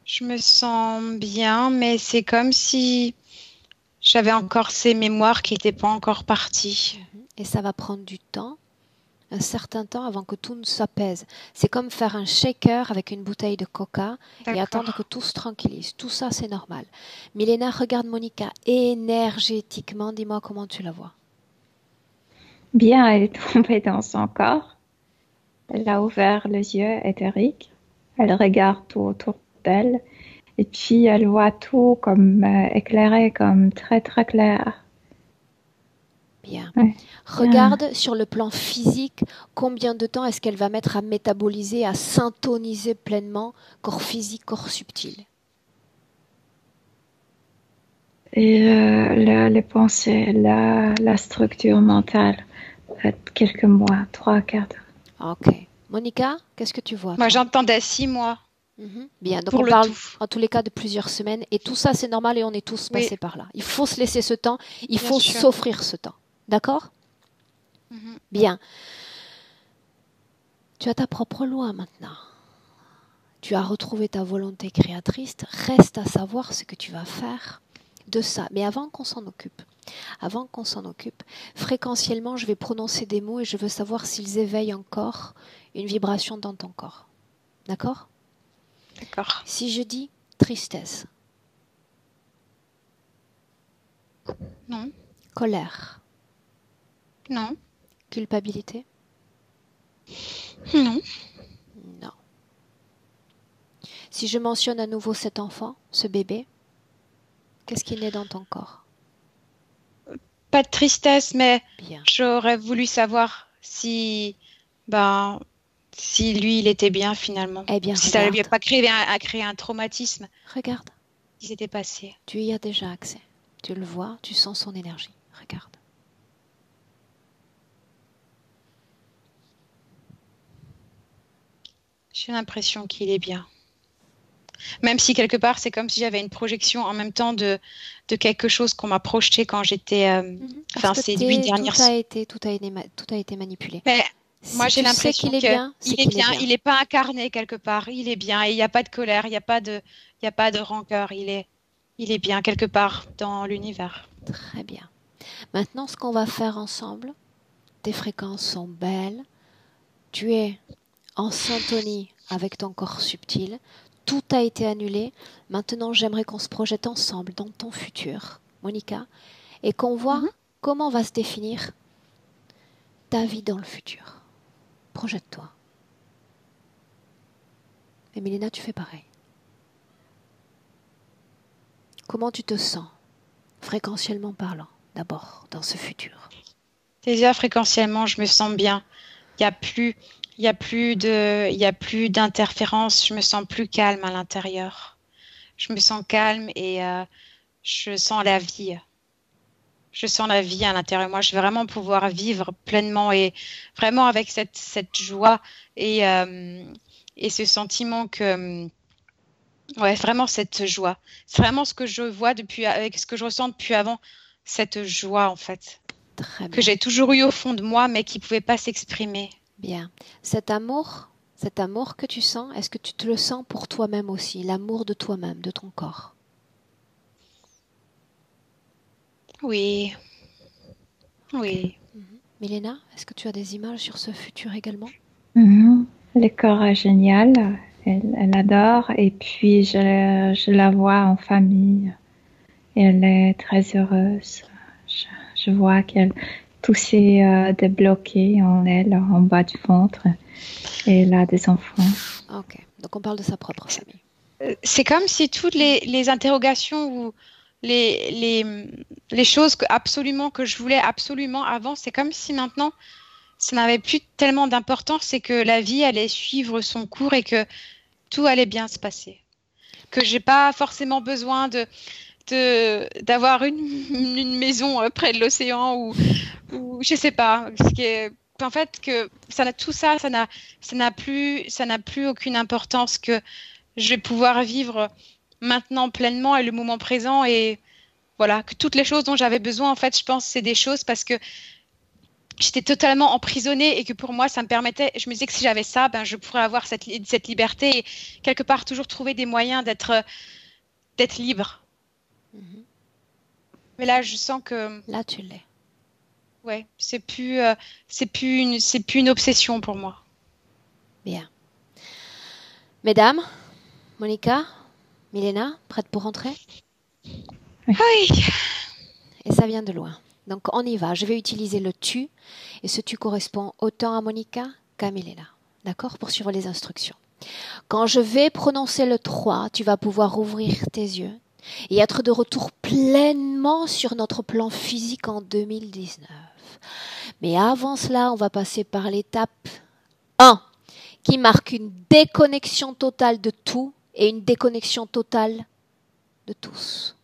Je me sens bien, mais c'est comme si j'avais encore ces mémoires qui n'étaient pas encore parties. Et ça va prendre du temps, un certain temps avant que tout ne s'apaise. C'est comme faire un shaker avec une bouteille de coca et attendre que tout se tranquillise. Tout ça, c'est normal. Milena, regarde Monica énergétiquement. Dis-moi comment tu la vois. Bien, elle est tombée dans son corps. Elle a ouvert les yeux éthériques. Elle regarde tout autour d'elle. Et puis, elle voit tout comme éclairé, comme très, très clair. Bien. Ouais. Regarde sur le plan physique, combien de temps est-ce qu'elle va mettre à métaboliser, à syntoniser pleinement corps physique, corps subtil. Et les pensées, la structure mentale, quelques mois, 3 quarts. Ok. Monica, qu'est-ce que tu vois? Moi, j'entendais 6 mois. Bien, donc on parle en tous les cas de plusieurs semaines. Et tout ça, c'est normal et on est tous passés par là. Il faut se laisser ce temps, il faut s'offrir ce temps. D'accord? Bien. Tu as ta propre loi maintenant. Tu as retrouvé ta volonté créatrice. Reste à savoir ce que tu vas faire de ça. Mais avant qu'on s'en occupe, fréquentiellement, je vais prononcer des mots et je veux savoir s'ils éveillent encore une vibration dans ton corps. D'accord? D'accord. Si je dis tristesse. Non. Colère. Non. Culpabilité? Non. Non. Si je mentionne à nouveau cet enfant, ce bébé, qu'est-ce qui naît dans ton corps? Pas de tristesse, mais j'aurais voulu savoir si lui, il était bien finalement. Eh bien, si ça ne lui a pas créé un traumatisme. Regarde. Qui s'était passé. Tu y as déjà accès. Tu le vois, tu sens son énergie. Regarde. J'ai l'impression qu'il est bien. Même si quelque part, c'est comme si j'avais une projection en même temps de quelque chose qu'on m'a projeté quand j'étais... ces 8 dernières... Tout a été manipulé. Mais si moi, j'ai l'impression qu'il est bien, il n'est pas incarné quelque part. Il est bien. Et il n'y a pas de colère, il n'y a pas de rancœur. Il est bien quelque part dans l'univers. Très bien. Maintenant, ce qu'on va faire ensemble, tes fréquences sont belles. Tu es en syntonie avec ton corps subtil. Tout a été annulé. Maintenant, j'aimerais qu'on se projette ensemble dans ton futur, Monica, et qu'on voit comment va se définir ta vie dans le futur. Projette-toi. Et Milena, tu fais pareil. Comment tu te sens, fréquentiellement parlant, d'abord, dans ce futur? Déjà, fréquentiellement, je me sens bien. Il n'y a plus d'interférence. Je me sens plus calme à l'intérieur. Je me sens calme et je sens la vie. Je sens la vie à l'intérieur. Moi, je vais vraiment pouvoir vivre pleinement et vraiment avec cette joie et ce sentiment que... Ouais, vraiment cette joie. C'est vraiment ce que je vois avec ce que je ressens depuis avant, cette joie en fait. Très bien. Que j'ai toujours eu au fond de moi, mais qui ne pouvait pas s'exprimer. Bien. Cet amour que tu sens, est-ce que tu te le sens pour toi-même aussi? L'amour de toi-même, de ton corps? Oui. Oui. Milena, est-ce que tu as des images sur ce futur également? Le corps est génial. Elle adore. Et puis, je la vois en famille. Elle est très heureuse. Je vois qu'elle tout s'est débloqué en elle, en bas du ventre. Et elle a des enfants. Ok, donc on parle de sa propre famille. C'est comme si toutes les interrogations ou les choses que je voulais absolument avant, c'est comme si maintenant, ça n'avait plus tellement d'importance, c'est que la vie allait suivre son cours et que tout allait bien se passer. Que j'ai pas forcément besoin d'avoir une maison près de l'océan ou je sais pas. En fait, que tout ça, ça n'a plus aucune importance, que je vais pouvoir vivre maintenant pleinement et le moment présent, et voilà, que toutes les choses dont j'avais besoin, en fait, je pense, c'est des choses parce que j'étais totalement emprisonnée et que pour moi, ça me permettait, je me disais que si j'avais ça, je pourrais avoir cette liberté et quelque part toujours trouver des moyens d'être libre. Mais là, je sens que... Là, tu l'es. Ouais, c'est plus une obsession pour moi. Bien. Mesdames, Monica, Milena, prête pour rentrer? Oui. Et ça vient de loin. Donc on y va. Je vais utiliser le tu. Et ce tu correspond autant à Monica qu'à Milena. D'accord? Pour suivre les instructions. Quand je vais prononcer le 3, tu vas pouvoir ouvrir tes yeux et être de retour pleinement sur notre plan physique en 2019. Mais avant cela, on va passer par l'étape 1, qui marque une déconnexion totale de tout et une déconnexion totale de tous.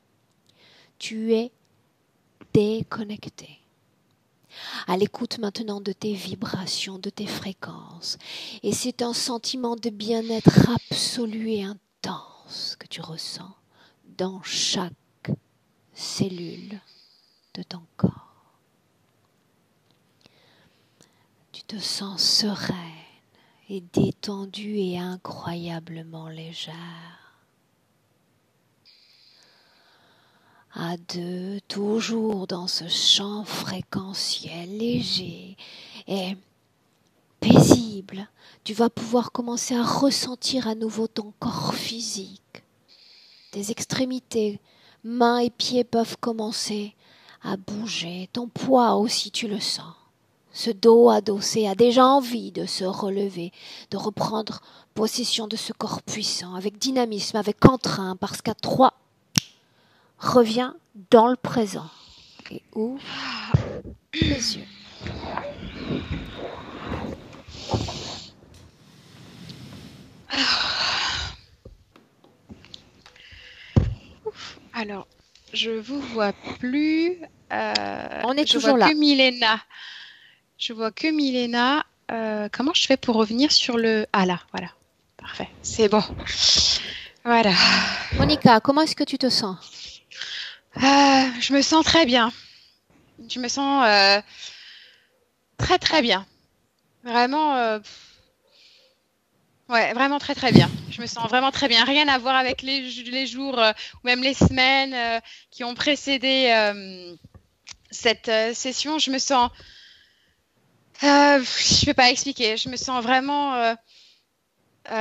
Tu es déconnecté. À l'écoute maintenant de tes vibrations, de tes fréquences. Et c'est un sentiment de bien-être absolu et intense que tu ressens dans chaque cellule de ton corps. Tu te sens sereine et détendue et incroyablement légère. À 2, toujours dans ce champ fréquentiel léger et paisible, tu vas pouvoir commencer à ressentir à nouveau ton corps physique. Tes extrémités, mains et pieds peuvent commencer à bouger. Ton poids aussi, tu le sens. Ce dos adossé a déjà envie de se relever, de reprendre possession de ce corps puissant, avec dynamisme, avec entrain, parce qu'à 3, reviens dans le présent et ouvre les yeux. Alors, je vous vois plus. On est toujours là. Je vois que Milena. Comment je fais pour revenir sur le... Ah là, voilà. parfait. C'est bon. Voilà. Monica, comment est-ce que tu te sens? Je me sens très bien. Je me sens très très bien. Vraiment, ouais, vraiment très très bien. Je me sens vraiment très bien. Rien à voir avec les jours ou même les semaines qui ont précédé cette session. Je me sens, je peux pas expliquer. Je me sens vraiment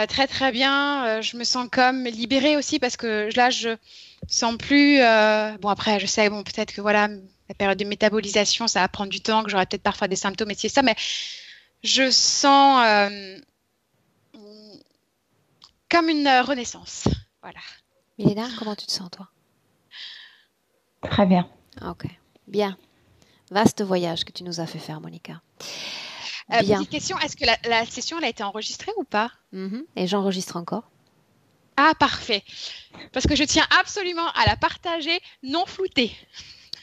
très très bien. Je me sens comme libérée aussi parce que là je sens plus. Bon après, je sais bon peut-être que voilà la période de métabolisation ça va prendre du temps, que j'aurai peut-être parfois des symptômes et c'est ça, mais je sens comme une renaissance. Voilà. Milena, comment tu te sens toi? Très bien. Ok, bien. Vaste voyage que tu nous as fait faire, Monica. Bien. Petite question, est-ce que la session elle a été enregistrée ou pas? Et j'enregistre encore. Ah, parfait. Parce que je tiens absolument à la partager non floutée.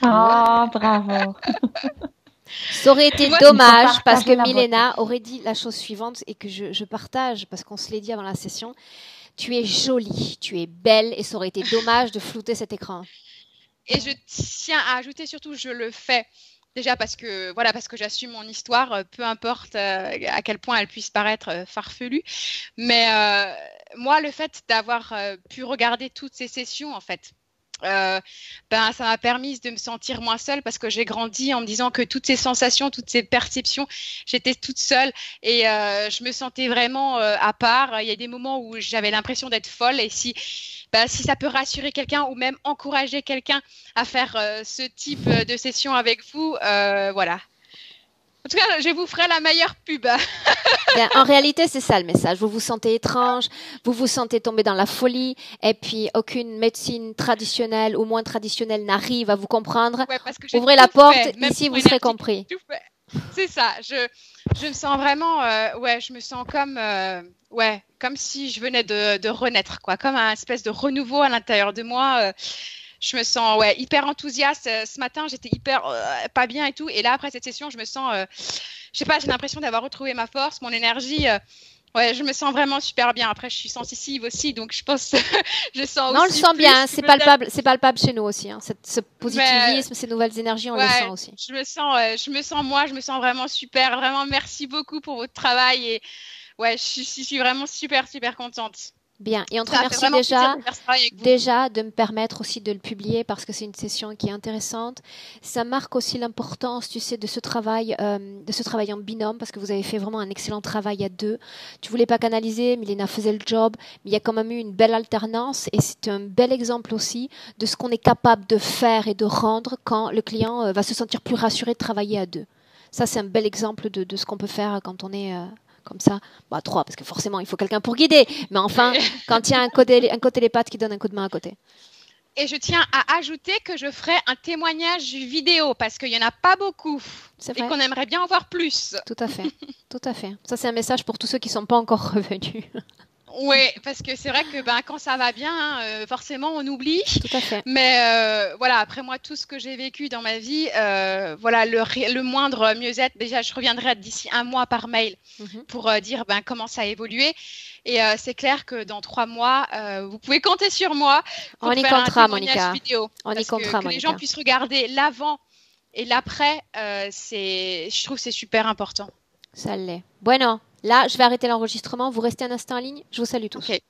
Oh, bravo. Ça aurait été dommage parce que Milena aurait dit la chose suivante et que je partage parce qu'on se l'est dit avant la session. Tu es jolie, tu es belle et ça aurait été dommage de flouter cet écran. Et je tiens à ajouter surtout, je le fais déjà parce que voilà, parce que j'assume mon histoire, peu importe à quel point elle puisse paraître farfelue. Mais moi, le fait d'avoir pu regarder toutes ces sessions, en fait, ça m'a permis de me sentir moins seule parce que j'ai grandi en me disant que toutes ces sensations, toutes ces perceptions, j'étais toute seule et je me sentais vraiment à part. Il y a des moments où j'avais l'impression d'être folle et si ça peut rassurer quelqu'un ou même encourager quelqu'un à faire ce type de session avec vous, voilà. En tout cas, je vous ferai la meilleure pub. Bien, en réalité, c'est ça le message. Vous vous sentez étrange, vous vous sentez tomber dans la folie, et puis aucune médecine traditionnelle ou moins traditionnelle n'arrive à vous comprendre. Ouais, parce que ouvrez la porte, ici vous serez compris. C'est ça. Je me sens vraiment, je me sens comme, comme si je venais de renaître, quoi, comme un espèce de renouveau à l'intérieur de moi. Je me sens hyper enthousiaste. Ce matin, j'étais hyper pas bien et tout. Et là, après cette session, je me sens, je sais pas, j'ai l'impression d'avoir retrouvé ma force, mon énergie. Je me sens vraiment super bien. Après, je suis sensitive aussi, donc je pense, je sens non, aussi. On le sent bien. C'est palpable chez nous aussi. Hein. Ce positivisme, ces nouvelles énergies, on le sent aussi. Je me sens vraiment super. Vraiment, merci beaucoup pour votre travail et je suis vraiment super super contente. Bien, et on te remercie déjà de me permettre aussi de le publier parce que c'est une session qui est intéressante. Ça marque aussi l'importance, tu sais, de ce travail en binôme parce que vous avez fait vraiment un excellent travail à deux. Tu voulais pas canaliser, Milena faisait le job, mais il y a quand même eu une belle alternance et c'est un bel exemple aussi de ce qu'on est capable de faire et de rendre quand le client va se sentir plus rassuré de travailler à deux. Ça, c'est un bel exemple de ce qu'on peut faire quand on est... comme ça, trois, parce que forcément, il faut quelqu'un pour guider. Mais enfin, quand il y a un côté télépathe qui donne un coup de main à côté. Et je tiens à ajouter que je ferai un témoignage vidéo, parce qu'il n'y en a pas beaucoup. C'est vrai. Et qu'on aimerait bien en voir plus. Tout à fait, tout à fait. Ça, c'est un message pour tous ceux qui ne sont pas encore revenus. Oui, parce que c'est vrai que quand ça va bien, forcément, on oublie. Tout à fait. Mais après moi, tout ce que j'ai vécu dans ma vie, le moindre mieux-être, déjà, je reviendrai d'ici 1 mois par mail pour dire comment ça a évolué. Et c'est clair que dans 3 mois, vous pouvez compter sur moi pour faire un témoignage vidéo. On y comptera, que les gens puissent regarder l'avant et l'après, je trouve que c'est super important. Ça l'est. Bueno, là, je vais arrêter l'enregistrement. Vous restez un instant en ligne. Je vous salue tous. Okay.